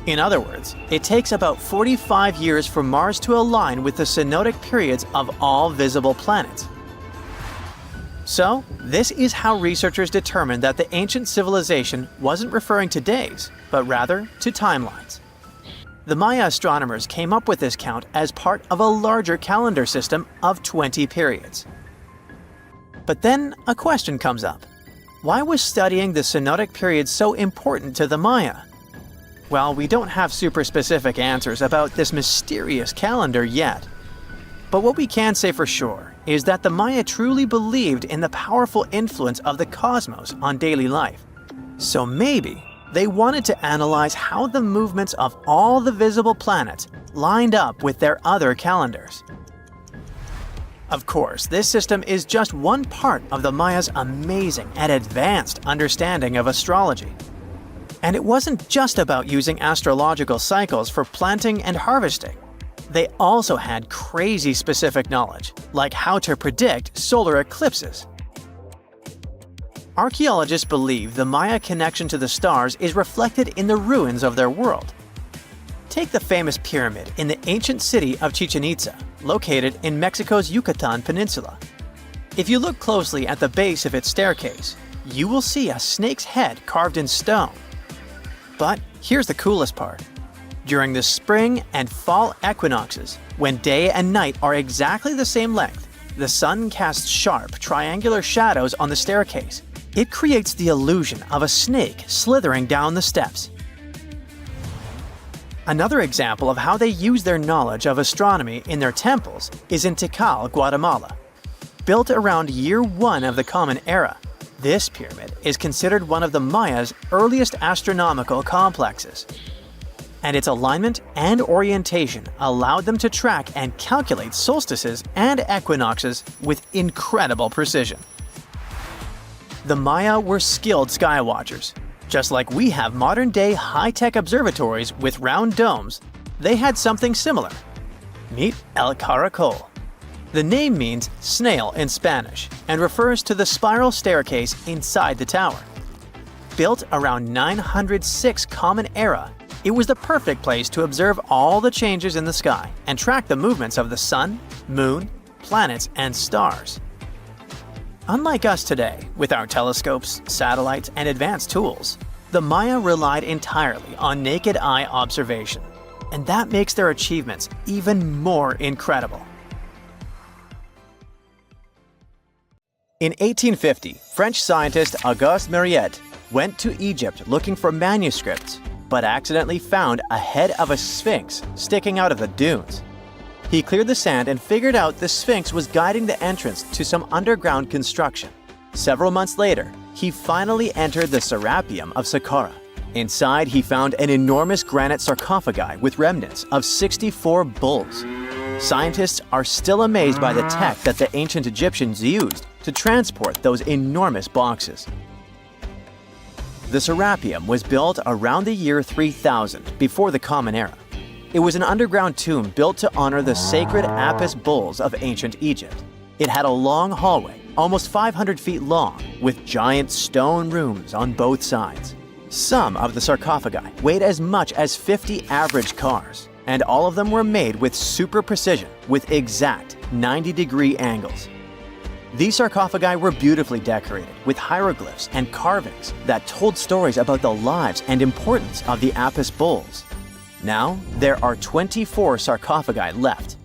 S4: In other words, it takes about 45 years for Mars to align with the synodic periods of all visible planets. So, this is how researchers determined that the ancient civilization wasn't referring to days, but rather to timelines. The Maya astronomers came up with this count as part of a larger calendar system of 20 periods. But then a question comes up. Why was studying the synodic period so important to the Maya? Well, we don't have super specific answers about this mysterious calendar yet. But what we can say for sure is that the Maya truly believed in the powerful influence of the cosmos on daily life. So maybe they wanted to analyze how the movements of all the visible planets lined up with their other calendars. Of course, this system is just one part of the Maya's amazing and advanced understanding of astrology. And it wasn't just about using astrological cycles for planting and harvesting. They also had crazy specific knowledge, like how to predict solar eclipses. Archaeologists believe the Maya connection to the stars is reflected in the ruins of their world. Take the famous pyramid in the ancient city of Chichen Itza, located in Mexico's Yucatan Peninsula. If you look closely at the base of its staircase, you will see a snake's head carved in stone. But here's the coolest part. During the spring and fall equinoxes, when day and night are exactly the same length, the sun casts sharp, triangular shadows on the staircase. It creates the illusion of a snake slithering down the steps. Another example of how they use their knowledge of astronomy in their temples is in Tikal, Guatemala. Built around year 1 of the Common Era, this pyramid is considered one of the Mayas' earliest astronomical complexes. And its alignment and orientation allowed them to track and calculate solstices and equinoxes with incredible precision. The Maya were skilled skywatchers. Just like we have modern-day high-tech observatories with round domes, they had something similar. Meet El Caracol. The name means snail in Spanish and refers to the spiral staircase inside the tower. Built around 906 Common Era, it was the perfect place to observe all the changes in the sky and track the movements of the sun, moon, planets, and stars. Unlike us today, with our telescopes, satellites, and advanced tools, the Maya relied entirely on naked eye observation, and that makes their achievements even more incredible. In 1850, French scientist Auguste Mariette went to Egypt looking for manuscripts, but accidentally found a head of a sphinx sticking out of the dunes. He cleared the sand and figured out the Sphinx was guiding the entrance to some underground construction. Several months later, he finally entered the Serapeum of Saqqara. Inside, he found an enormous granite sarcophagi with remnants of 64 bulls. Scientists are still amazed by the tech that the ancient Egyptians used to transport those enormous boxes. The Serapeum was built around the year 3000 before the Common Era. It was an underground tomb built to honor the sacred Apis bulls of ancient Egypt. It had a long hallway, almost 500 feet long, with giant stone rooms on both sides. Some of the sarcophagi weighed as much as 50 average cars, and all of them were made with super precision, with exact 90-degree angles. These sarcophagi were beautifully decorated with hieroglyphs and carvings that told stories about the lives and importance of the Apis bulls. Now, there are 24 sarcophagi left.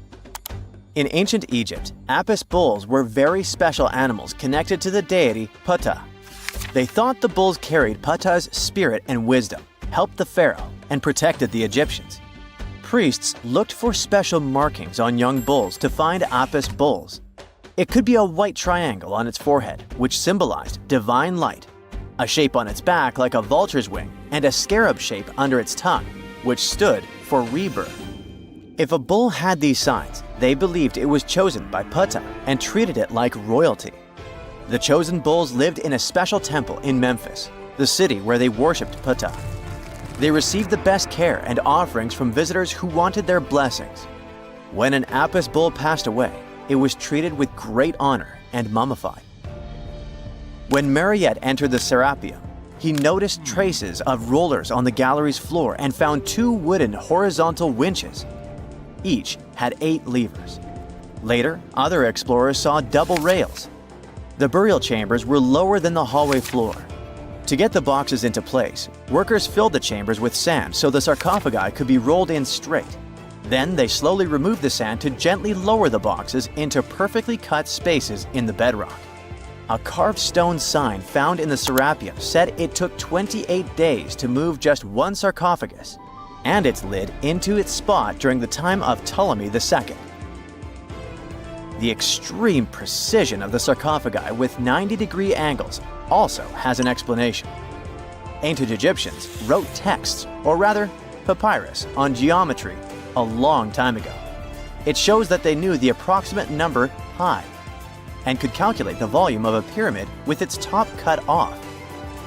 S4: In ancient Egypt, Apis bulls were very special animals connected to the deity Ptah. They thought the bulls carried Ptah's spirit and wisdom, helped the pharaoh, and protected the Egyptians. Priests looked for special markings on young bulls to find Apis bulls. It could be a white triangle on its forehead, which symbolized divine light, a shape on its back like a vulture's wing, and a scarab shape under its tongue, which stood for rebirth. If a bull had these signs, they believed it was chosen by Ptah and treated it like royalty. The chosen bulls lived in a special temple in Memphis, the city where they worshipped Ptah. They received the best care and offerings from visitors who wanted their blessings. When an Apis bull passed away, it was treated with great honor and mummified. When Mariette entered the Serapeum, he noticed traces of rollers on the gallery's floor and found 2 wooden horizontal winches. Each had 8 levers. Later, other explorers saw double rails. The burial chambers were lower than the hallway floor. To get the boxes into place, workers filled the chambers with sand so the sarcophagi could be rolled in straight. Then they slowly removed the sand to gently lower the boxes into perfectly cut spaces in the bedrock. A carved stone sign found in the Serapeum said it took 28 days to move just one sarcophagus and its lid into its spot during the time of Ptolemy II. The extreme precision of the sarcophagi with 90-degree angles also has an explanation. Ancient Egyptians wrote texts, or rather, papyrus, on geometry a long time ago. It shows that they knew the approximate number pi and could calculate the volume of a pyramid with its top cut off.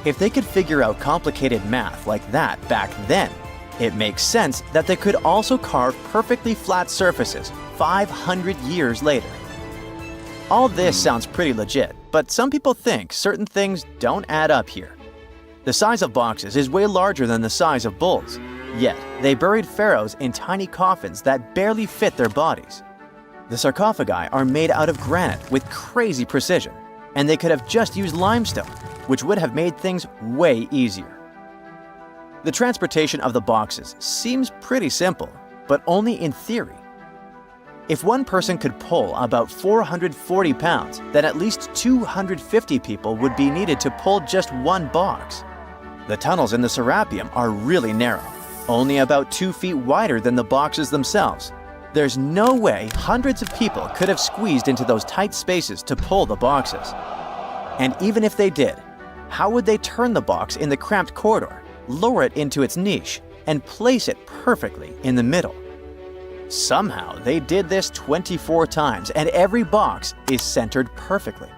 S4: If they could figure out complicated math like that back then, it makes sense that they could also carve perfectly flat surfaces 500 years later. All this sounds pretty legit, but some people think certain things don't add up here. The size of boxes is way larger than the size of bulls, yet they buried pharaohs in tiny coffins that barely fit their bodies. The sarcophagi are made out of granite with crazy precision, and they could have just used limestone, which would have made things way easier. The transportation of the boxes seems pretty simple, but only in theory. If one person could pull about 440 pounds, then at least 250 people would be needed to pull just one box. The tunnels in the Serapeum are really narrow, only about 2 feet wider than the boxes themselves. There's no way hundreds of people could have squeezed into those tight spaces to pull the boxes. And even if they did, how would they turn the box in the cramped corridor, lower it into its niche, and place it perfectly in the middle? Somehow, they did this 24 times, and every box is centered perfectly.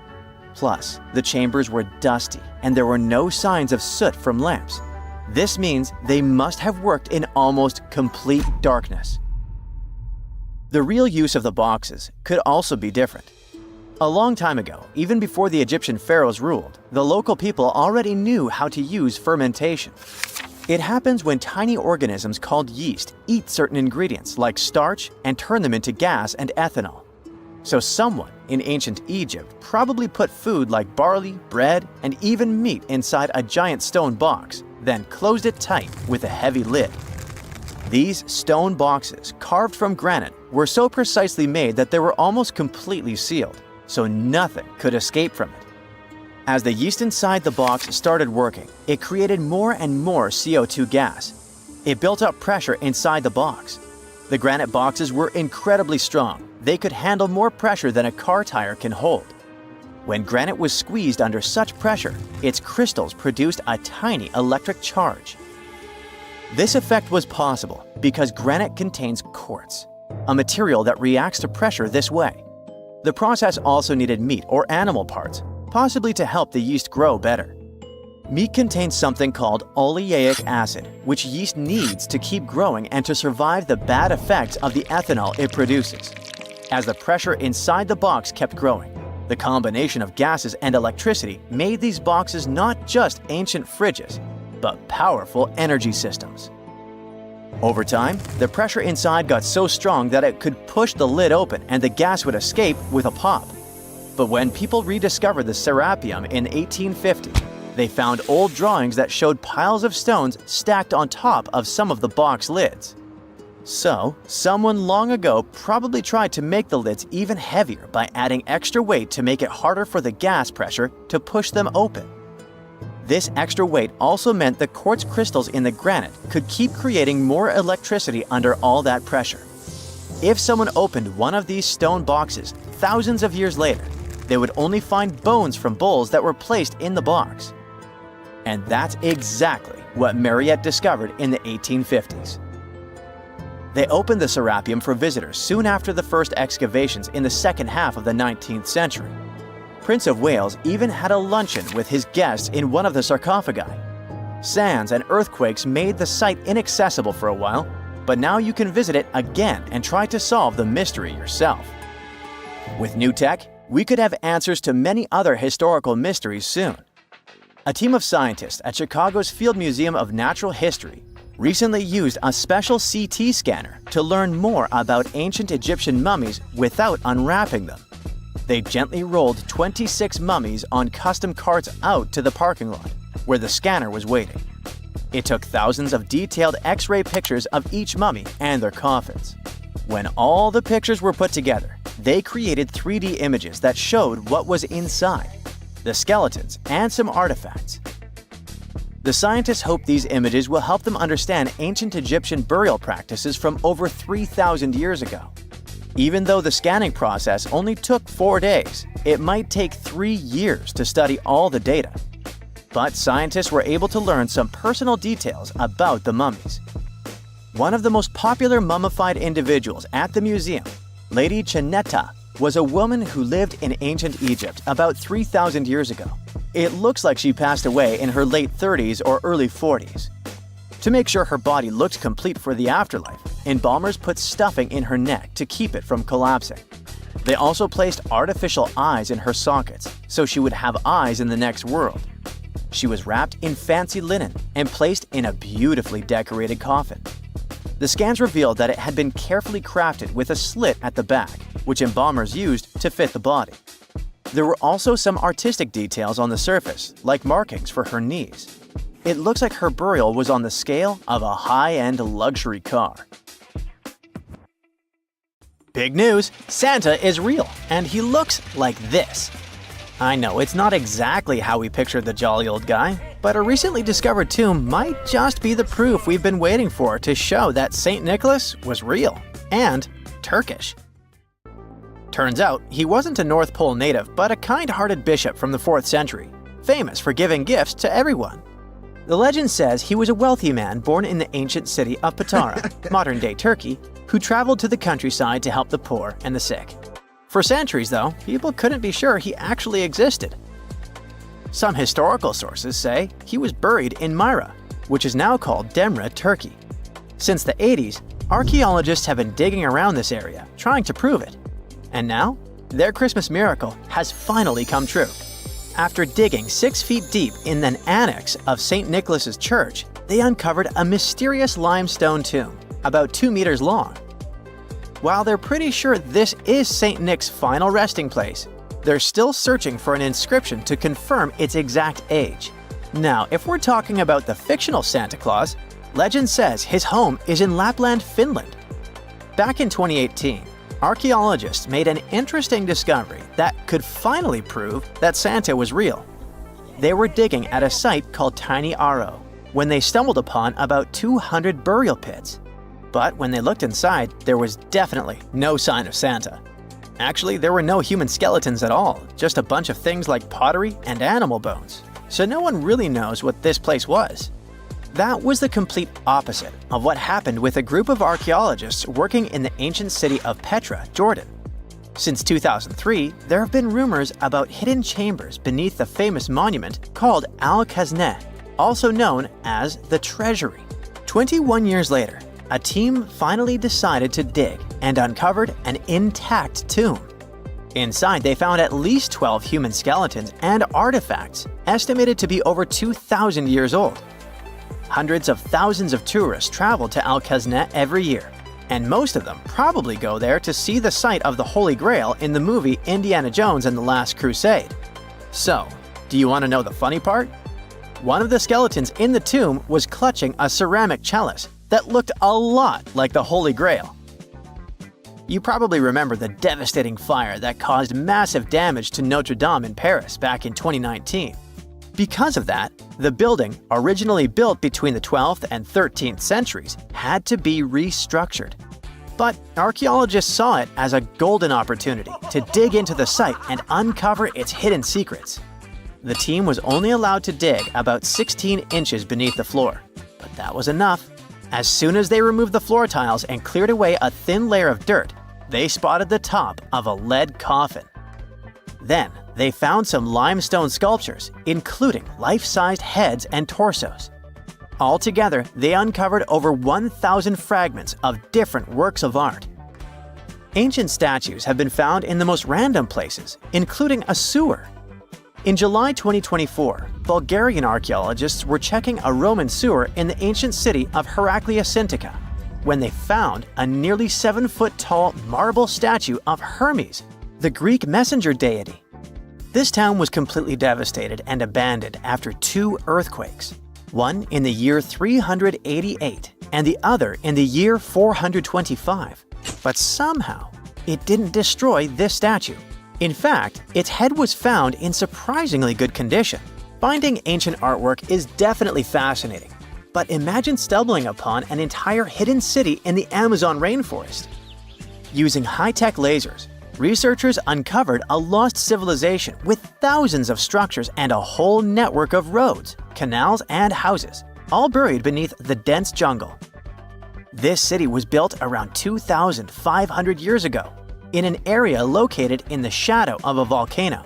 S4: Plus, the chambers were dusty, and there were no signs of soot from lamps. This means they must have worked in almost complete darkness. The real use of the boxes could also be different. A long time ago, even before the Egyptian pharaohs ruled, the local people already knew how to use fermentation. It happens when tiny organisms called yeast eat certain ingredients like starch and turn them into gas and ethanol. So someone in ancient Egypt probably put food like barley, bread, and even meat inside a giant stone box, then closed it tight with a heavy lid. These stone boxes, carved from granite, were so precisely made that they were almost completely sealed, so nothing could escape from it. As the yeast inside the box started working, it created more and more CO2 gas. It built up pressure inside the box. The granite boxes were incredibly strong. They could handle more pressure than a car tire can hold. When granite was squeezed under such pressure, its crystals produced a tiny electric charge. This effect was possible because granite contains quartz, a material that reacts to pressure this way. The process also needed meat or animal parts, possibly to help the yeast grow better. Meat contains something called oleic acid, which yeast needs to keep growing and to survive the bad effects of the ethanol it produces. As the pressure inside the box kept growing, the combination of gases and electricity made these boxes not just ancient fridges, but powerful energy systems. Over time, the pressure inside got so strong that it could push the lid open and the gas would escape with a pop. But when people rediscovered the Serapeum in 1850, they found old drawings that showed piles of stones stacked on top of some of the box lids. So, someone long ago probably tried to make the lids even heavier by adding extra weight to make it harder for the gas pressure to push them open. This extra weight also meant the quartz crystals in the granite could keep creating more electricity under all that pressure. If someone opened one of these stone boxes thousands of years later, they would only find bones from bulls that were placed in the box. And that's exactly what Mariette discovered in the 1850s. They opened the Serapeum for visitors soon after the first excavations in the second half of the 19th century. Prince of Wales even had a luncheon with his guests in one of the sarcophagi. Sands and earthquakes made the site inaccessible for a while, but now you can visit it again and try to solve the mystery yourself. With new tech, we could have answers to many other historical mysteries soon. A team of scientists at Chicago's Field Museum of Natural History recently used a special CT scanner to learn more about ancient Egyptian mummies without unwrapping them. They gently rolled 26 mummies on custom carts out to the parking lot, where the scanner was waiting. It took thousands of detailed X-ray pictures of each mummy and their coffins. When all the pictures were put together, they created 3D images that showed what was inside, the skeletons, and some artifacts. The scientists hope these images will help them understand ancient Egyptian burial practices from over 3,000 years ago. Even though the scanning process only took 4 days, it might take 3 years to study all the data. But scientists were able to learn some personal details about the mummies. One of the most popular mummified individuals at the museum, Lady Cheneta, was a woman who lived in ancient Egypt about 3,000 years ago. It looks like she passed away in her late 30s or early 40s. To make sure her body looked complete for the afterlife, embalmers put stuffing in her neck to keep it from collapsing. They also placed artificial eyes in her sockets, so she would have eyes in the next world. She was wrapped in fancy linen and placed in a beautifully decorated coffin. The scans revealed that it had been carefully crafted with a slit at the back, which embalmers used to fit the body. There were also some artistic details on the surface, like markings for her knees. It looks like her burial was on the scale of a high-end luxury car. Big news! Santa is real, and he looks like this. I know it's not exactly how we pictured the jolly old guy, but a recently discovered tomb might just be the proof we've been waiting for to show that St. Nicholas was real and Turkish. Turns out, he wasn't a North Pole native, but a kind-hearted bishop from the 4th century, famous for giving gifts to everyone. The legend says he was a wealthy man born in the ancient city of Patara, modern-day Turkey, who traveled to the countryside to help the poor and the sick. For centuries, though, people couldn't be sure he actually existed. Some historical sources say he was buried in Myra, which is now called Demre, Turkey. Since the 80s, archaeologists have been digging around this area, trying to prove it. And now, their Christmas miracle has finally come true. After digging 6 feet deep in an annex of St. Nicholas's church, they uncovered a mysterious limestone tomb, about 2 meters long. While they're pretty sure this is St. Nick's final resting place, they're still searching for an inscription to confirm its exact age. Now, if we're talking about the fictional Santa Claus, legend says his home is in Lapland, Finland. Back in 2018, archaeologists made an interesting discovery that could finally prove that Santa was real. They were digging at a site called Tiny Aro when they stumbled upon about 200 burial pits. But when they looked inside, there was definitely no sign of Santa. Actually, there were no human skeletons at all, just a bunch of things like pottery and animal bones. So no one really knows what this place was. That was the complete opposite of what happened with a group of archaeologists working in the ancient city of Petra, Jordan. Since 2003, there have been rumors about hidden chambers beneath the famous monument called Al-Khazneh, also known as the Treasury. 21 years later, a team finally decided to dig and uncovered an intact tomb. Inside, they found at least 12 human skeletons and artifacts, estimated to be over 2,000 years old. Hundreds of thousands of tourists travel to Al-Khazneh every year, and most of them probably go there to see the site of the Holy Grail in the movie Indiana Jones and the Last Crusade. So, do you want to know the funny part? One of the skeletons in the tomb was clutching a ceramic chalice that looked a lot like the Holy Grail. You probably remember the devastating fire that caused massive damage to Notre Dame in Paris back in 2019. Because of that, the building, originally built between the 12th and 13th centuries, had to be restructured. But archaeologists saw it as a golden opportunity to dig into the site and uncover its hidden secrets. The team was only allowed to dig about 16 inches beneath the floor, but that was enough. As soon as they removed the floor tiles and cleared away a thin layer of dirt, they spotted the top of a lead coffin. Then, they found some limestone sculptures, including life-sized heads and torsos. Altogether, they uncovered over 1,000 fragments of different works of art. Ancient statues have been found in the most random places, including a sewer. In July 2024, Bulgarian archaeologists were checking a Roman sewer in the ancient city of Heraclea Sintica when they found a nearly 7-foot-tall marble statue of Hermes, the Greek messenger deity. This town was completely devastated and abandoned after 2 earthquakes, one in the year 388 and the other in the year 425. But somehow, it didn't destroy this statue. In fact, its head was found in surprisingly good condition. Finding ancient artwork is definitely fascinating, but imagine stumbling upon an entire hidden city in the Amazon rainforest. Using high-tech lasers, researchers uncovered a lost civilization with thousands of structures and a whole network of roads, canals, and houses, all buried beneath the dense jungle. This city was built around 2,500 years ago, in an area located in the shadow of a volcano.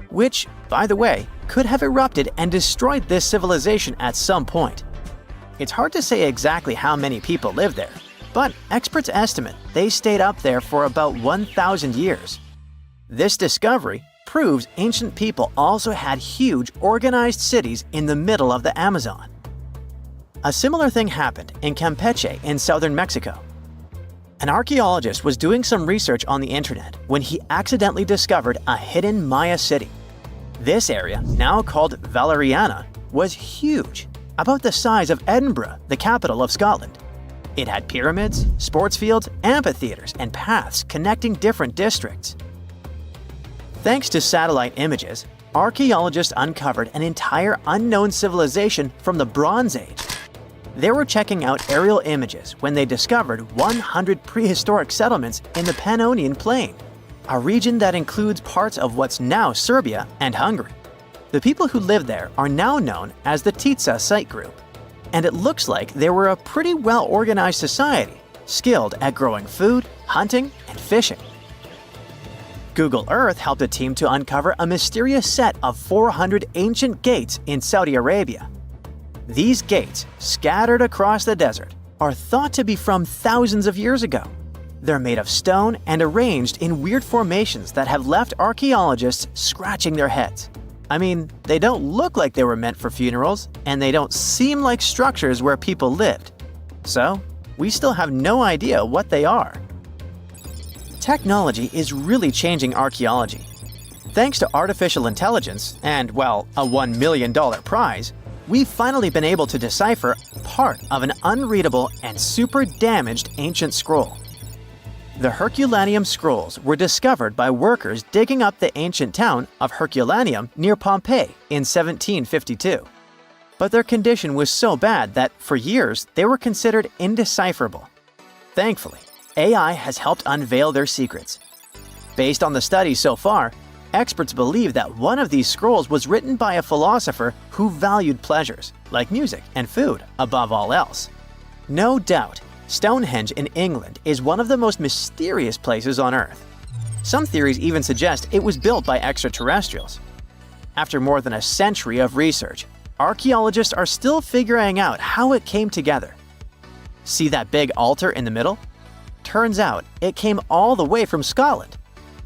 S4: Which, by the way, could have erupted and destroyed this civilization at some point. It's hard to say exactly how many people lived there, but experts estimate they stayed up there for about 1,000 years. This discovery proves ancient people also had huge, organized cities in the middle of the Amazon. A similar thing happened in Campeche in southern Mexico. An archaeologist was doing some research on the internet when he accidentally discovered a hidden Maya city. This area, now called Valeriana, was huge, about the size of Edinburgh, the capital of Scotland. It had pyramids, sports fields, amphitheaters, and paths connecting different districts. Thanks to satellite images, archaeologists uncovered an entire unknown civilization from the Bronze Age. They were checking out aerial images when they discovered 100 prehistoric settlements in the Pannonian Plain, a region that includes parts of what's now Serbia and Hungary. The people who lived there are now known as the Titsa Site Group, and it looks like they were a pretty well-organized society, skilled at growing food, hunting, and fishing. Google Earth helped a team to uncover a mysterious set of 400 ancient gates in Saudi Arabia. These gates, scattered across the desert, are thought to be from thousands of years ago. They're made of stone and arranged in weird formations that have left archaeologists scratching their heads. I mean, they don't look like they were meant for funerals, and they don't seem like structures where people lived. So, we still have no idea what they are. Technology is really changing archaeology. Thanks to artificial intelligence and, well, a $1 million prize, we've finally been able to decipher part of an unreadable and super damaged ancient scroll. The Herculaneum scrolls were discovered by workers digging up the ancient town of Herculaneum near Pompeii in 1752. But their condition was so bad that, for years, they were considered indecipherable. Thankfully, AI has helped unveil their secrets. Based on the studies so far, experts believe that one of these scrolls was written by a philosopher who valued pleasures, like music and food, above all else. No doubt, Stonehenge in England is one of the most mysterious places on Earth. Some theories even suggest it was built by extraterrestrials. After more than a century of research, archaeologists are still figuring out how it came together. See that big altar in the middle? Turns out it came all the way from Scotland.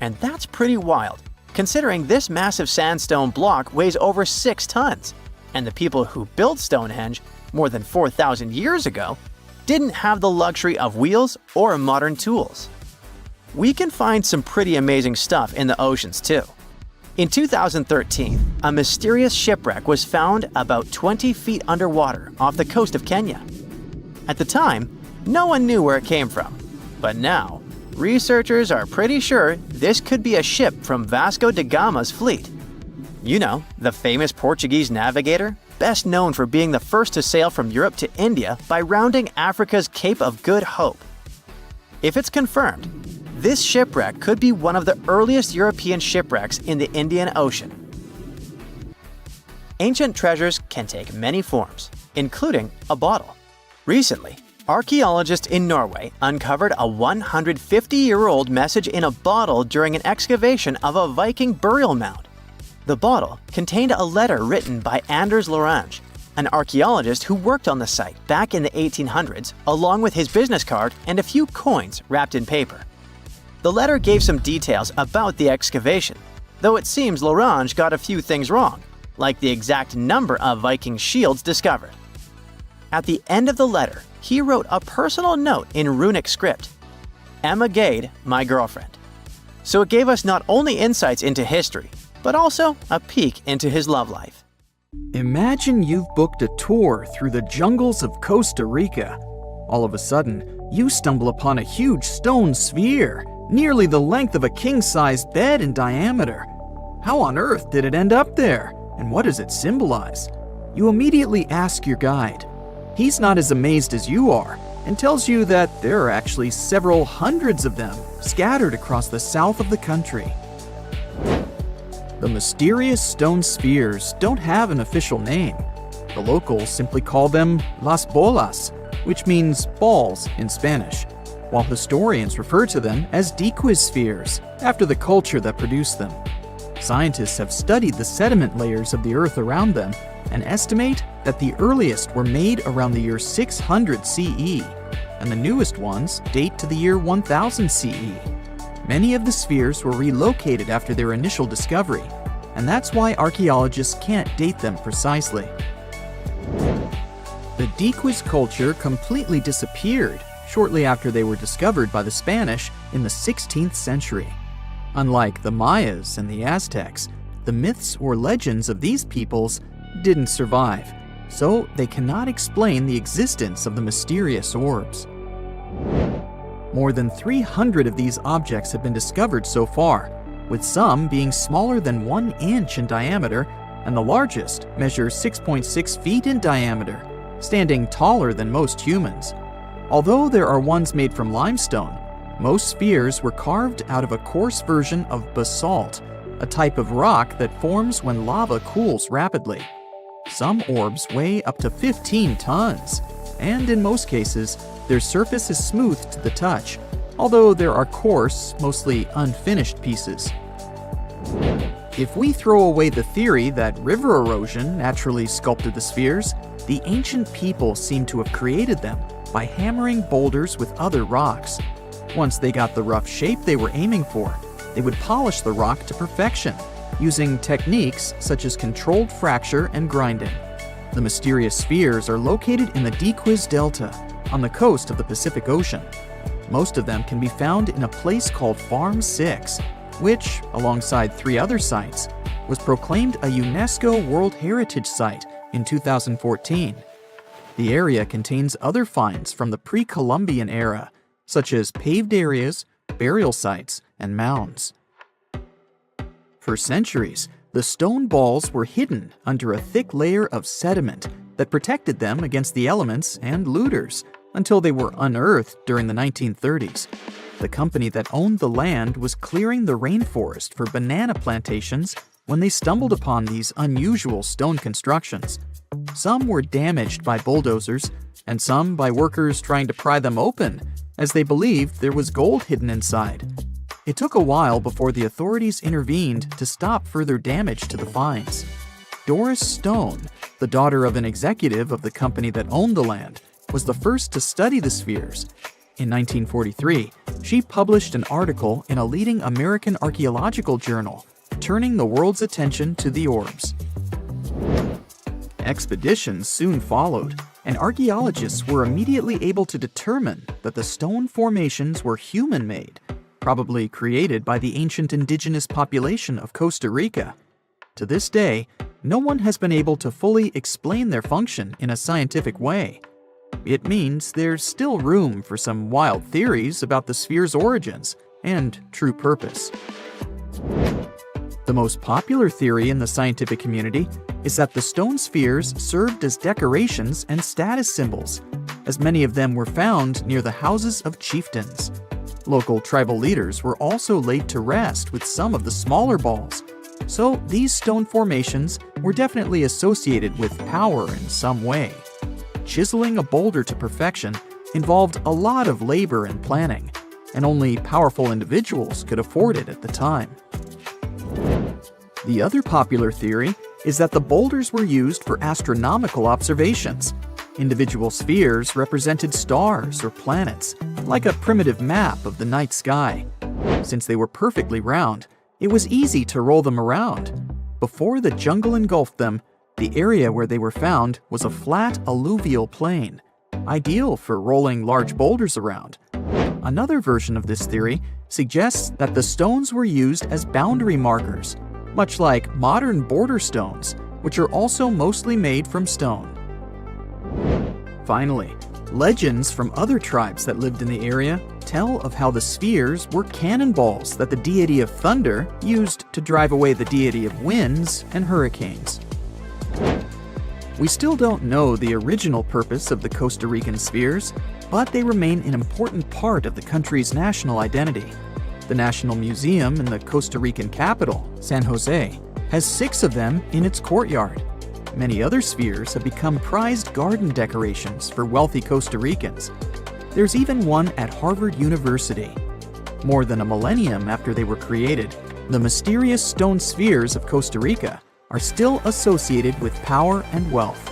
S4: And that's pretty wild, considering this massive sandstone block weighs over 6 tons, and the people who built Stonehenge more than 4,000 years ago didn't have the luxury of wheels or modern tools. We can find some pretty amazing stuff in the oceans too. In 2013, a mysterious shipwreck was found about 20 feet underwater off the coast of Kenya. At the time, no one knew where it came from, but now, researchers are pretty sure this could be a ship from Vasco da Gama's fleet. You know, the famous Portuguese navigator, best known for being the first to sail from Europe to India by rounding Africa's Cape of Good Hope. If it's confirmed, this shipwreck could be one of the earliest European shipwrecks in the Indian Ocean. Ancient treasures can take many forms, including a bottle. Recently, archaeologists in Norway uncovered a 150-year-old message in a bottle during an excavation of a Viking burial mound. The bottle contained a letter written by Anders Lorange, an archaeologist who worked on the site back in the 1800s, along with his business card and a few coins wrapped in paper. The letter gave some details about the excavation, though it seems Lorange got a few things wrong, like the exact number of Viking shields discovered. At the end of the letter, he wrote a personal note in runic script, "Emma Gade, my girlfriend." So it gave us not only insights into history, but also a peek into his love life.
S1: Imagine you've booked a tour through the jungles of Costa Rica. All of a sudden, you stumble upon a huge stone sphere, nearly the length of a king-sized bed in diameter. How on earth did it end up there? And what does it symbolize? You immediately ask your guide. He's not as amazed as you are, and tells you that there are actually several hundreds of them scattered across the south of the country. The mysterious stone spheres don't have an official name. The locals simply call them las bolas, which means balls in Spanish, while historians refer to them as dequispheres, after the culture that produced them. Scientists have studied the sediment layers of the Earth around them and estimate that the earliest were made around the year 600 CE, and the newest ones date to the year 1000 CE. Many of the spheres were relocated after their initial discovery, and that's why archaeologists can't date them precisely. The Diques culture completely disappeared shortly after they were discovered by the Spanish in the 16th century. Unlike the Mayas and the Aztecs, the myths or legends of these peoples didn't survive, so they cannot explain the existence of the mysterious orbs. More than 300 of these objects have been discovered so far, with some being smaller than 1 inch in diameter, and the largest measures 6.6 feet in diameter, standing taller than most humans. Although there are ones made from limestone, most spheres were carved out of a coarse version of basalt, a type of rock that forms when lava cools rapidly. Some orbs weigh up to 15 tons, and in most cases, their surface is smooth to the touch, although there are coarse, mostly unfinished pieces. If we throw away the theory that river erosion naturally sculpted the spheres, the ancient people seem to have created them by hammering boulders with other rocks. Once they got the rough shape they were aiming for, they would polish the rock to perfection, using techniques such as controlled fracture and grinding. The mysterious spheres are located in the Diques Delta, on the coast of the Pacific Ocean. Most of them can be found in a place called Farm 6, which, alongside 3 other sites, was proclaimed a UNESCO World Heritage Site in 2014. The area contains other finds from the pre-Columbian era, such as paved areas, burial sites, and mounds. For centuries, the stone balls were hidden under a thick layer of sediment that protected them against the elements and looters until they were unearthed during the 1930s. The company that owned the land was clearing the rainforest for banana plantations when they stumbled upon these unusual stone constructions. Some were damaged by bulldozers, and some by workers trying to pry them open, as they believed there was gold hidden inside. It took a while before the authorities intervened to stop further damage to the finds. Doris Stone, the daughter of an executive of the company that owned the land, was the first to study the spheres. In 1943, she published an article in a leading American archaeological journal, turning the world's attention to the orbs. Expeditions soon followed, and archaeologists were immediately able to determine that the stone formations were human-made, probably created by the ancient indigenous population of Costa Rica. To this day, no one has been able to fully explain their function in a scientific way. It means there's still room for some wild theories about the sphere's origins and true purpose. The most popular theory in the scientific community is that the stone spheres served as decorations and status symbols, as many of them were found near the houses of chieftains. Local tribal leaders were also laid to rest with some of the smaller balls, so these stone formations were definitely associated with power in some way. Chiseling a boulder to perfection involved a lot of labor and planning, and only powerful individuals could afford it at the time. The other popular theory is that the boulders were used for astronomical observations. Individual spheres represented stars or planets, like a primitive map of the night sky. Since they were perfectly round, it was easy to roll them around. Before the jungle engulfed them, the area where they were found was a flat alluvial plain, ideal for rolling large boulders around. Another version of this theory suggests that the stones were used as boundary markers, much like modern border stones, which are also mostly made from stone. Finally, legends from other tribes that lived in the area tell of how the spheres were cannonballs that the deity of thunder used to drive away the deity of winds and hurricanes. We still don't know the original purpose of the Costa Rican spheres, but they remain an important part of the country's national identity. The National Museum in the Costa Rican capital, San Jose, has 6 of them in its courtyard. Many other spheres have become prized garden decorations for wealthy Costa Ricans. There's even one at Harvard University. More than a millennium after they were created, The mysterious stone spheres of Costa Rica are still associated with power and wealth.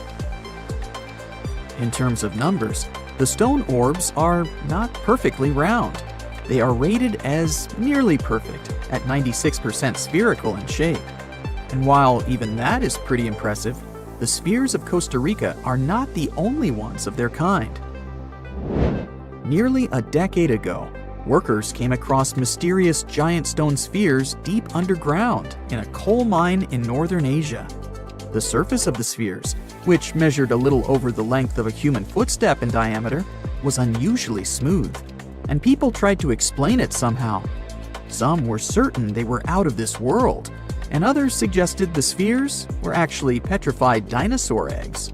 S1: In terms of numbers, the stone orbs are not perfectly round. They are rated as nearly perfect, at 96% spherical in shape. And while even that is pretty impressive, the spheres of Costa Rica are not the only ones of their kind. Nearly a decade ago, workers came across mysterious giant stone spheres deep underground in a coal mine in northern Asia. The surface of the spheres, which measured a little over the length of a human footstep in diameter, was unusually smooth, and people tried to explain it somehow. Some were certain they were out of this world, and others suggested the spheres were actually petrified dinosaur eggs.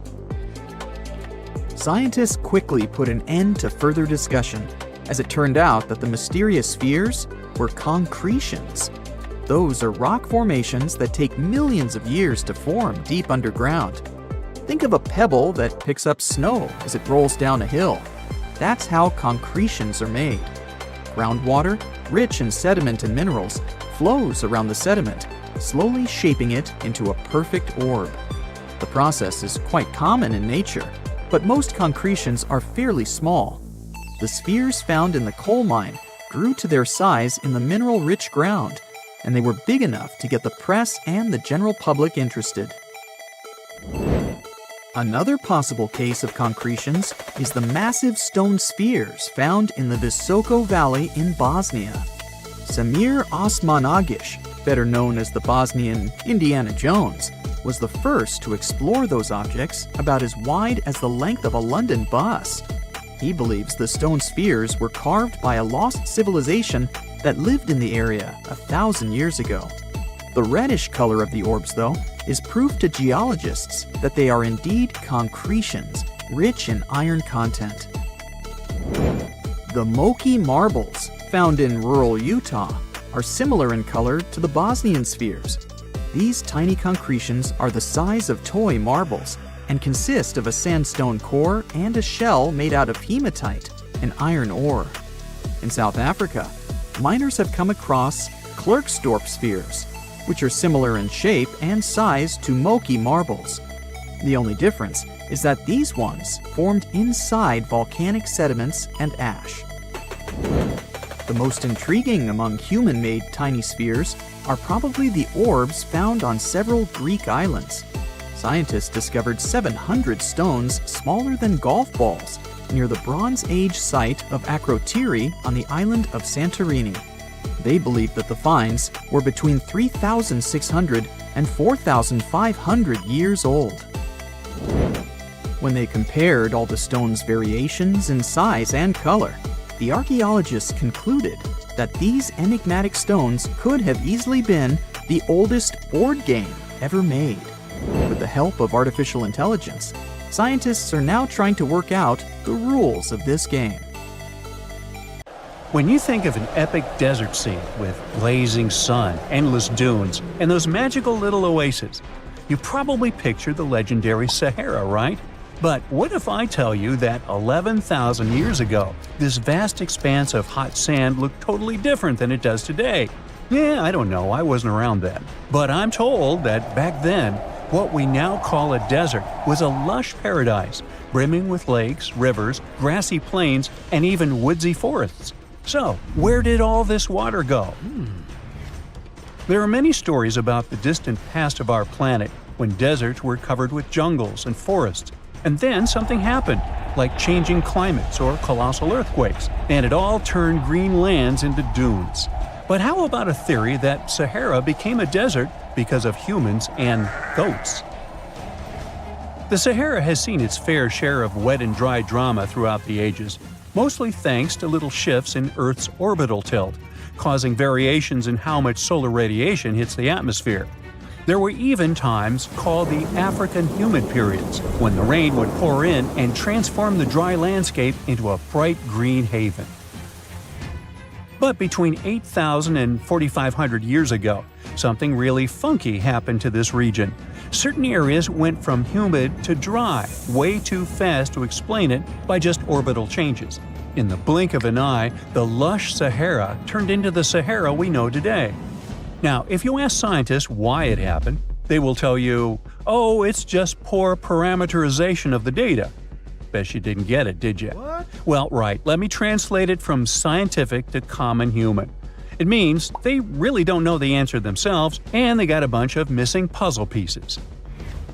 S1: Scientists quickly put an end to further discussion, as it turned out that the mysterious spheres were concretions. Those are rock formations that take millions of years to form deep underground. Think of a pebble that picks up snow as it rolls down a hill. That's how concretions are made. Groundwater, rich in sediment and minerals, flows around the sediment, slowly shaping it into a perfect orb. The process is quite common in nature, but most concretions are fairly small. The spheres found in the coal mine grew to their size in the mineral-rich ground, and they were big enough to get the press and the general public interested. Another possible case of concretions is the massive stone spheres found in the Visoko Valley in Bosnia. Samir Osmanagic, better known as the Bosnian Indiana Jones, was the first to explore those objects about as wide as the length of a London bus. He believes the stone spheres were carved by a lost civilization that lived in the area 1,000 years ago. The reddish color of the orbs, though, is proof to geologists that they are indeed concretions, rich in iron content. The Moki marbles, found in rural Utah, are similar in color to the Bosnian spheres. These tiny concretions are the size of toy marbles and consist of a sandstone core and a shell made out of hematite, an iron ore. In South Africa, miners have come across Klerksdorp spheres, which are similar in shape and size to Moki marbles. The only difference is that these ones formed inside volcanic sediments and ash. The most intriguing among human-made tiny spheres are probably the orbs found on several Greek islands. Scientists discovered 700 stones smaller than golf balls near the Bronze Age site of Akrotiri on the island of Santorini. They believe that the finds were between 3,600 and 4,500 years old. When they compared all the stones' variations in size and color, the archaeologists concluded that these enigmatic stones could have easily been the oldest board game ever made. With the help of artificial intelligence, scientists are now trying to work out the rules of this game.
S3: When you think of an epic desert scene with blazing sun, endless dunes, and those magical little oases, you probably picture the legendary Sahara, right? But what if I tell you that 11,000 years ago, this vast expanse of hot sand looked totally different than it does today? Yeah, I don't know, I wasn't around then. But I'm told that back then, what we now call a desert was a lush paradise, brimming with lakes, rivers, grassy plains, and even woodsy forests. So, where did all this water go? There are many stories about the distant past of our planet when deserts were covered with jungles and forests, and then something happened, like changing climates or colossal earthquakes, and it all turned green lands into dunes. But how about a theory that Sahara became a desert because of humans and goats? The Sahara has seen its fair share of wet and dry drama throughout the ages, mostly thanks to little shifts in Earth's orbital tilt, causing variations in how much solar radiation hits the atmosphere. There were even times called the African humid periods, when the rain would pour in and transform the dry landscape into a bright green haven. But between 8,000 and 4,500 years ago, something really funky happened to this region. Certain areas went from humid to dry way too fast to explain it by just orbital changes. In the blink of an eye, the lush Sahara turned into the Sahara we know today. Now, if you ask scientists why it happened, they will tell you, "Oh, it's just poor parameterization of the data." Bet you didn't get it, did you?
S5: What?
S3: Well, right, let me translate it from scientific to common human. It means they really don't know the answer themselves, and they got a bunch of missing puzzle pieces.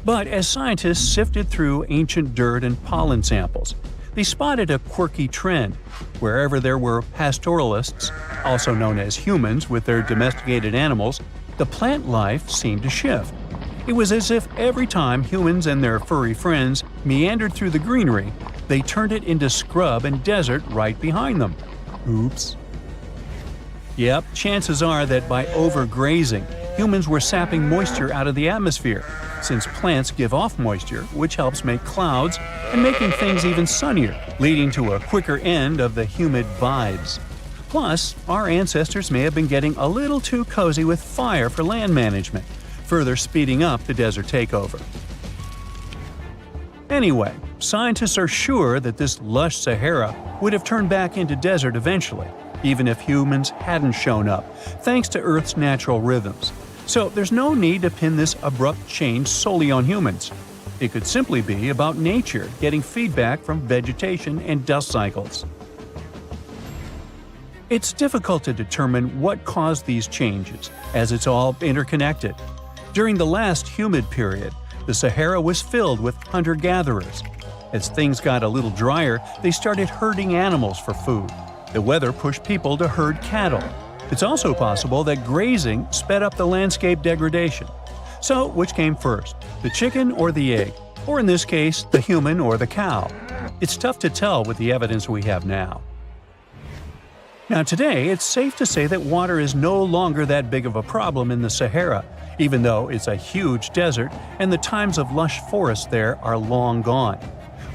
S3: But as scientists sifted through ancient dirt and pollen samples, they spotted a quirky trend. Wherever there were pastoralists, also known as humans with their domesticated animals, the plant life seemed to shift. It was as if every time humans and their furry friends meandered through the greenery, they turned it into scrub and desert right behind them. Oops. Yep, chances are that by overgrazing, humans were sapping moisture out of the atmosphere, since plants give off moisture, which helps make clouds and making things even sunnier, leading to a quicker end of the humid vibes. Plus, our ancestors may have been getting a little too cozy with fire for land management, further speeding up the desert takeover. Anyway, scientists are sure that this lush Sahara would have turned back into desert eventually, even if humans hadn't shown up, thanks to Earth's natural rhythms. So there's no need to pin this abrupt change solely on humans. It could simply be about nature getting feedback from vegetation and dust cycles. It's difficult to determine what caused these changes, as it's all interconnected. During the last humid period, the Sahara was filled with hunter-gatherers. As things got a little drier, they started herding animals for food. The weather pushed people to herd cattle. It's also possible that grazing sped up the landscape degradation. So, which came first, the chicken or the egg? Or in this case, the human or the cow? It's tough to tell with the evidence we have now. Now today, it's safe to say that water is no longer that big of a problem in the Sahara, even though it's a huge desert and the times of lush forests there are long gone.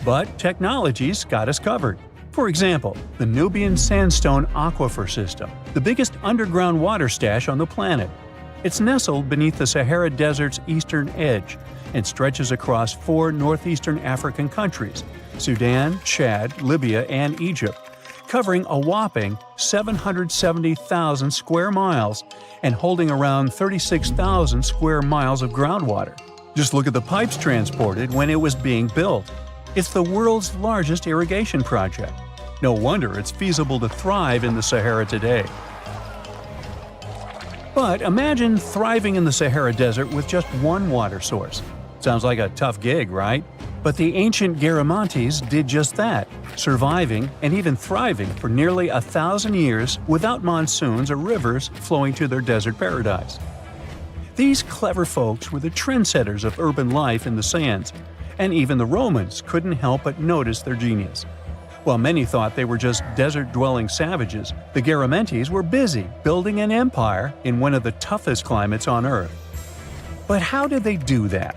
S3: But technology's got us covered. For example, the Nubian Sandstone Aquifer System, the biggest underground water stash on the planet. It's nestled beneath the Sahara Desert's eastern edge and stretches across 4 northeastern African countries – Sudan, Chad, Libya, and Egypt, covering a whopping 770,000 square miles and holding around 36,000 square miles of groundwater. Just look at the pipes transported when it was being built. It's the world's largest irrigation project. No wonder it's feasible to thrive in the Sahara today. But imagine thriving in the Sahara Desert with just one water source. Sounds like a tough gig, right? But the ancient Garamantes did just that, surviving and even thriving for nearly 1,000 years without monsoons or rivers flowing to their desert paradise. These clever folks were the trendsetters of urban life in the sands, and even the Romans couldn't help but notice their genius. While many thought they were just desert-dwelling savages, the Garamantes were busy building an empire in one of the toughest climates on Earth. But how did they do that?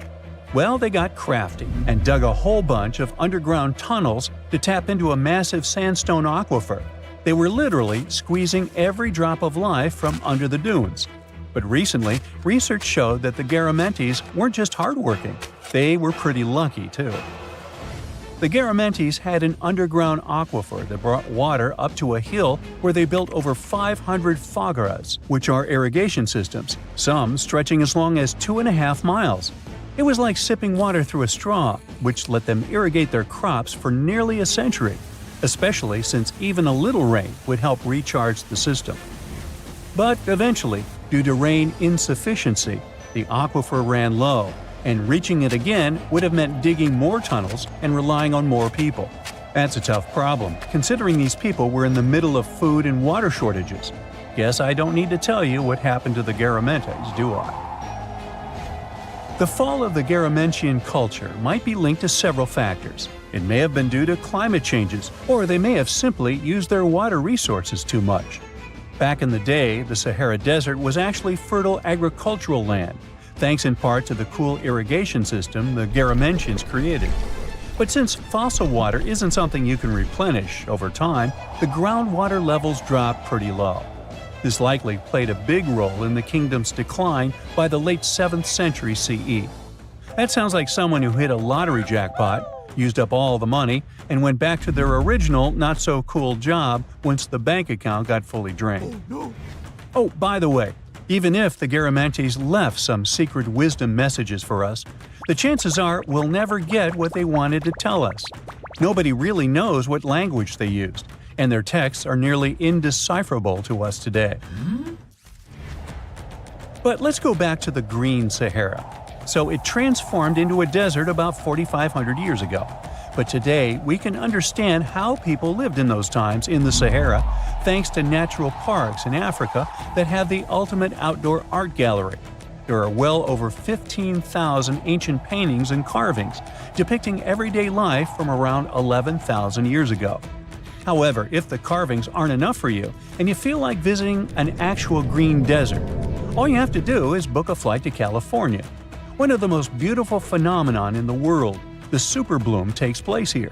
S3: Well, they got crafty and dug a whole bunch of underground tunnels to tap into a massive sandstone aquifer. They were literally squeezing every drop of life from under the dunes. But recently, research showed that the Garamantes weren't just hardworking, they were pretty lucky too. The Garamantes had an underground aquifer that brought water up to a hill where they built over 500 fogaras, which are irrigation systems, some stretching as long as 2.5 miles. It was like sipping water through a straw, which let them irrigate their crops for nearly a century, especially since even a little rain would help recharge the system. But eventually, due to rain insufficiency, the aquifer ran low, and reaching it again would have meant digging more tunnels and relying on more people. That's a tough problem, considering these people were in the middle of food and water shortages. Guess I don't need to tell you what happened to the Garamantes, do I? The fall of the Garamantian culture might be linked to several factors. It may have been due to climate changes, or they may have simply used their water resources too much. Back in the day, the Sahara Desert was actually fertile agricultural land, thanks in part to the cool irrigation system the Garamantians created. But since fossil water isn't something you can replenish over time, the groundwater levels dropped pretty low. This likely played a big role in the kingdom's decline by the late 7th century CE. That sounds like someone who hit a lottery jackpot, used up all the money, and went back to their original not-so-cool job once the bank account got fully drained. Oh, by the way, Even if the Garamantes left some secret wisdom messages for us, the chances are we'll never get what they wanted to tell us. Nobody really knows what language they used, and their texts are nearly indecipherable to us today. But let's go back to the Green Sahara. So it transformed into a desert about 4,500 years ago. But today, we can understand how people lived in those times in the Sahara thanks to natural parks in Africa that have the ultimate outdoor art gallery. There are well over 15,000 ancient paintings and carvings depicting everyday life from around 11,000 years ago. However, if the carvings aren't enough for you and you feel like visiting an actual green desert, all you have to do is book a flight to California. One of the most beautiful phenomenon in the world, the super bloom, takes place here.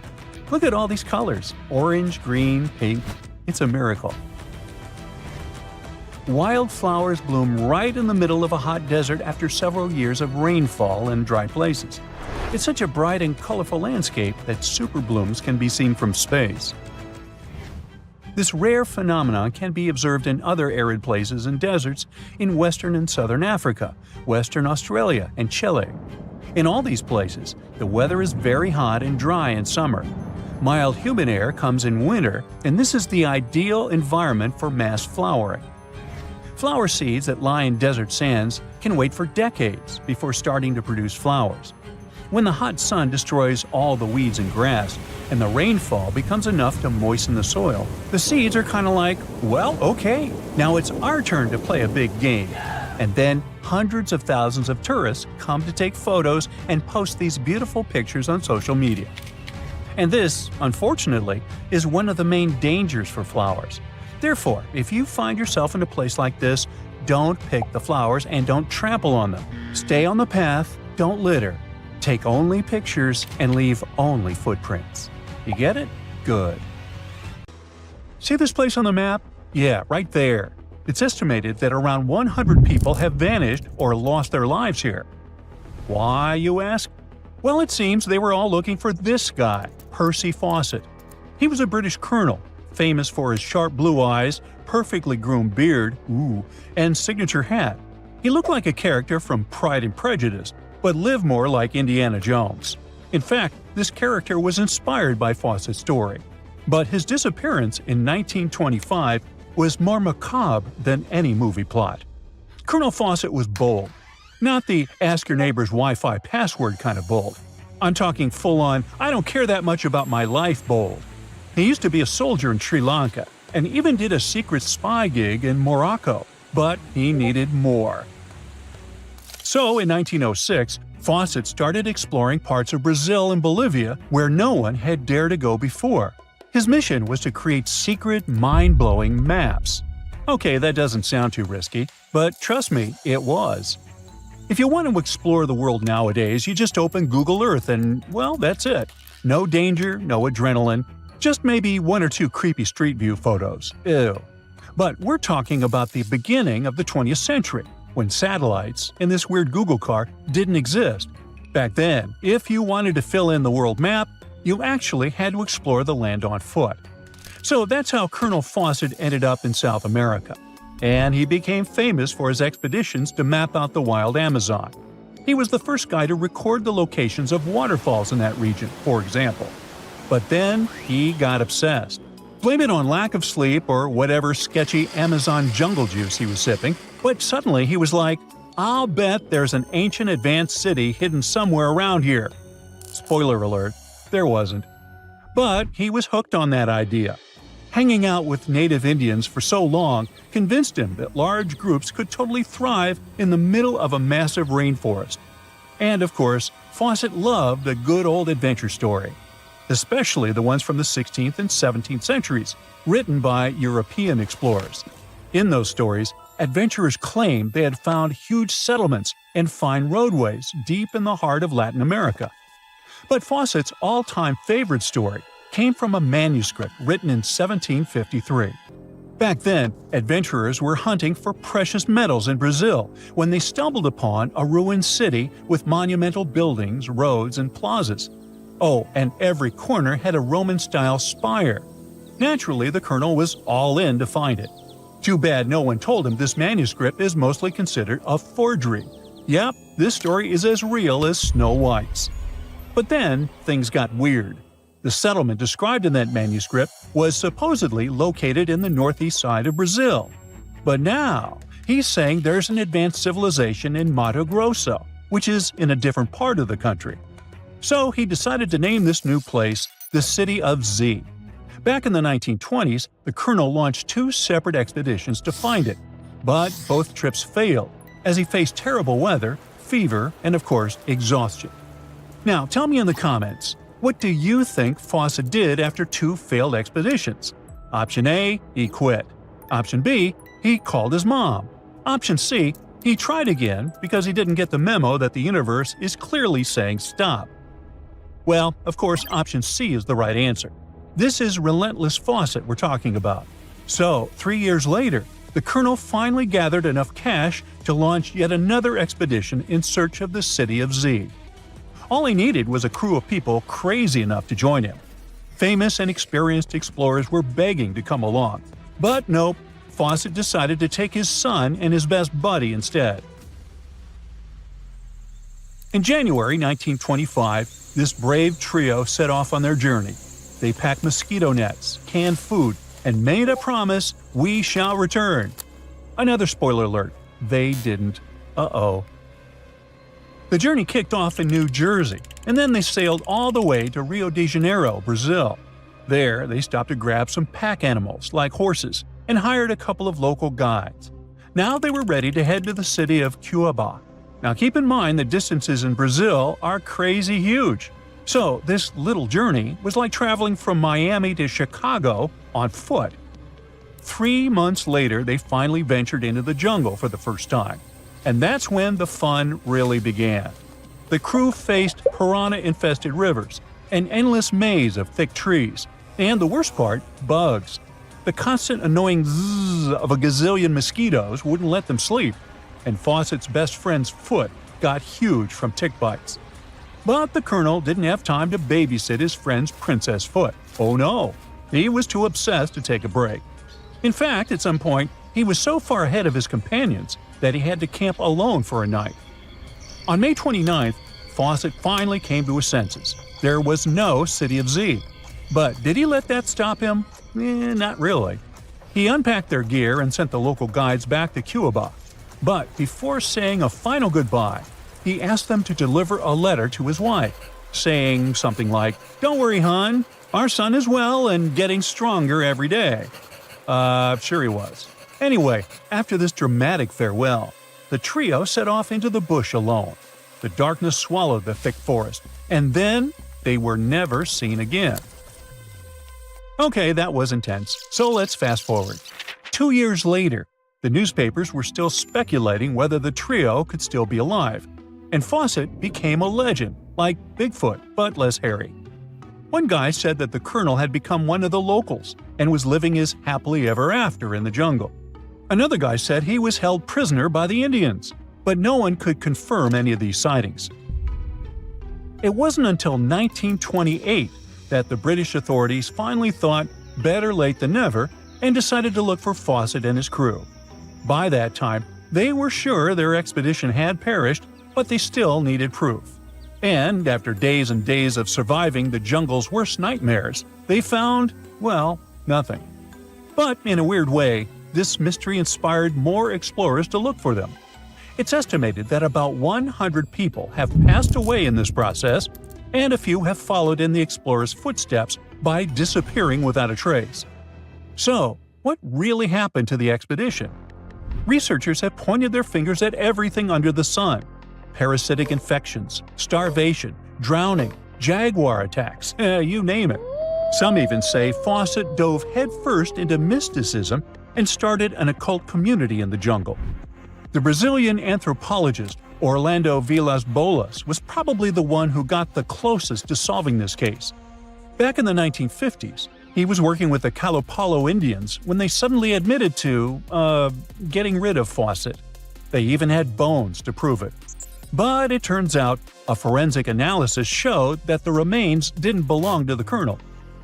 S3: Look at all these colors: orange, green, pink. It's a miracle. Wildflowers bloom right in the middle of a hot desert after several years of rainfall in dry places. It's such a bright and colorful landscape that super blooms can be seen from space. This rare phenomenon can be observed in other arid places and deserts in western and southern Africa, Western Australia, and Chile. In all these places, the weather is very hot and dry in summer. Mild humid air comes in winter, and this is the ideal environment for mass flowering. Flower seeds that lie in desert sands can wait for decades before starting to produce flowers. When the hot sun destroys all the weeds and grass, and the rainfall becomes enough to moisten the soil, the seeds are kind of like, well, okay, now it's our turn to play a big game. And then hundreds of thousands of tourists come to take photos and post these beautiful pictures on social media. And this, unfortunately, is one of the main dangers for flowers. Therefore, if you find yourself in a place like this, don't pick the flowers and don't trample on them. Stay on the path, don't litter. Take only pictures and leave only footprints. You get it? Good. See this place on the map? Yeah, right there. It's estimated that around 100 people have vanished or lost their lives here. Why, you ask? Well, it seems they were all looking for this guy, Percy Fawcett. He was a British colonel, famous for his sharp blue eyes, perfectly groomed beard, and signature hat. He looked like a character from Pride and Prejudice, but lived more like Indiana Jones. In fact, this character was inspired by Fawcett's story. But his disappearance in 1925 was more macabre than any movie plot. Colonel Fawcett was bold. Not the ask your neighbor's Wi-Fi password kind of bold. I'm talking full-on, I don't care that much about my life bold. He used to be a soldier in Sri Lanka and even did a secret spy gig in Morocco, but he needed more. So in 1906, Fawcett started exploring parts of Brazil and Bolivia where no one had dared to go before. His mission was to create secret, mind-blowing maps. Okay, that doesn't sound too risky, but trust me, it was. If you want to explore the world nowadays, you just open Google Earth and, well, that's it. No danger, no adrenaline, just maybe one or two creepy street view photos. Ew. But we're talking about the beginning of the 20th century, when satellites and this weird Google car didn't exist. Back then, if you wanted to fill in the world map, you actually had to explore the land on foot. So that's how Colonel Fawcett ended up in South America. And he became famous for his expeditions to map out the wild Amazon. He was the first guy to record the locations of waterfalls in that region, for example. But then he got obsessed. Blame it on lack of sleep or whatever sketchy Amazon jungle juice he was sipping, but suddenly he was like, I'll bet there's an ancient advanced city hidden somewhere around here. Spoiler alert, there wasn't. But he was hooked on that idea. Hanging out with native Indians for so long convinced him that large groups could totally thrive in the middle of a massive rainforest. And of course, Fawcett loved a good old adventure story, especially the ones from the 16th and 17th centuries, written by European explorers. In those stories, adventurers claimed they had found huge settlements and fine roadways deep in the heart of Latin America. But Fawcett's all-time favorite story came from a manuscript written in 1753. Back then, adventurers were hunting for precious metals in Brazil when they stumbled upon a ruined city with monumental buildings, roads, and plazas. Oh, and every corner had a Roman-style spire. Naturally, the colonel was all in to find it. Too bad no one told him this manuscript is mostly considered a forgery. Yep, this story is as real as Snow White's. But then, things got weird. The settlement described in that manuscript was supposedly located in the northeast side of Brazil. But now, he's saying there's an advanced civilization in Mato Grosso, which is in a different part of the country. So he decided to name this new place the City of Z. Back in the 1920s, the colonel launched 2 separate expeditions to find it, but both trips failed, as he faced terrible weather, fever, and of course, exhaustion. Now, tell me in the comments, what do you think Fawcett did after 2 failed expeditions? Option A, he quit. Option B, he called his mom. Option C, he tried again because he didn't get the memo that the universe is clearly saying stop. Well, of course, option C is the right answer. This is relentless Fawcett we're talking about. So, 3 years later, the colonel finally gathered enough cash to launch yet another expedition in search of the City of Z. All he needed was a crew of people crazy enough to join him. Famous and experienced explorers were begging to come along. But nope, Fawcett decided to take his son and his best buddy instead. In January 1925, this brave trio set off on their journey. They packed mosquito nets, canned food, and made a promise, we shall return. Another spoiler alert, they didn't. Uh-oh. The journey kicked off in New Jersey, and then they sailed all the way to Rio de Janeiro, Brazil. There, they stopped to grab some pack animals, like horses, and hired a couple of local guides. Now they were ready to head to the city of Cuiabá. Now keep in mind the distances in Brazil are crazy huge. So this little journey was like traveling from Miami to Chicago on foot. 3 months later, they finally ventured into the jungle for the first time. And that's when the fun really began. The crew faced piranha-infested rivers, an endless maze of thick trees, and the worst part, bugs. The constant annoying zzz of a gazillion mosquitoes wouldn't let them sleep, and Fawcett's best friend's foot got huge from tick bites. But the colonel didn't have time to babysit his friend's princess foot. Oh no, he was too obsessed to take a break. In fact, at some point, he was so far ahead of his companions that he had to camp alone for a night. On May 29th, Fawcett finally came to his senses. There was no City of Z. But did he let that stop him? Not really. He unpacked their gear and sent the local guides back to Cuiabá. But before saying a final goodbye, he asked them to deliver a letter to his wife, saying something like, "Don't worry, hon, our son is well and getting stronger every day." Sure he was. Anyway, after this dramatic farewell, the trio set off into the bush alone. The darkness swallowed the thick forest, and then they were never seen again. Okay, that was intense, so let's fast forward. 2 years later, the newspapers were still speculating whether the trio could still be alive, and Fawcett became a legend, like Bigfoot, but less hairy. One guy said that the colonel had become one of the locals and was living his happily ever after in the jungle. Another guy said he was held prisoner by the Indians, but no one could confirm any of these sightings. It wasn't until 1928 that the British authorities finally thought better late than never and decided to look for Fawcett and his crew. By that time, they were sure their expedition had perished, but they still needed proof. And after days and days of surviving the jungle's worst nightmares, they found, well, nothing. But in a weird way, this mystery inspired more explorers to look for them. It's estimated that about 100 people have passed away in this process, and a few have followed in the explorers' footsteps by disappearing without a trace. So, what really happened to the expedition? Researchers have pointed their fingers at everything under the sun. Parasitic infections, starvation, drowning, jaguar attacks, you name it. Some even say Fawcett dove headfirst into mysticism and started an occult community in the jungle. The Brazilian anthropologist Orlando Vilas-Boas was probably the one who got the closest to solving this case. Back in the 1950s, he was working with the Cleopatra Indians when they suddenly admitted to, getting rid of Fawcett. They even had bones to prove it. But it turns out a forensic analysis showed that the remains didn't belong to the colonel.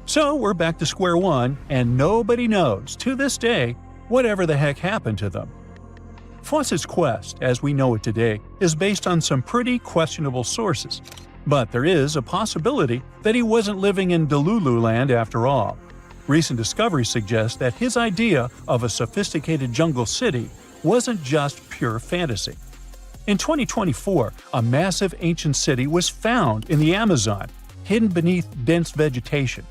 S3: So we're back to square one, and nobody knows, to this day, whatever the heck happened to them? Foss's quest, as we know it today, is based on some pretty questionable sources. But there is a possibility that he wasn't living in Delulu land after all. Recent discoveries suggest that his idea of a sophisticated jungle city wasn't just pure fantasy. In 2024, a massive ancient city was found in the Amazon, hidden beneath dense vegetation.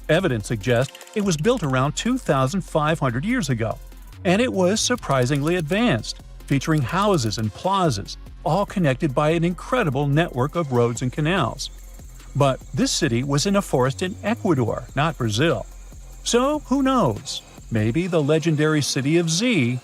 S3: Evidence suggests it was built around 2,500 years ago, and it was surprisingly advanced, featuring houses and plazas, all connected by an incredible network of roads and canals. But this city was in a forest in Ecuador, not Brazil. So who knows? Maybe the legendary city of Z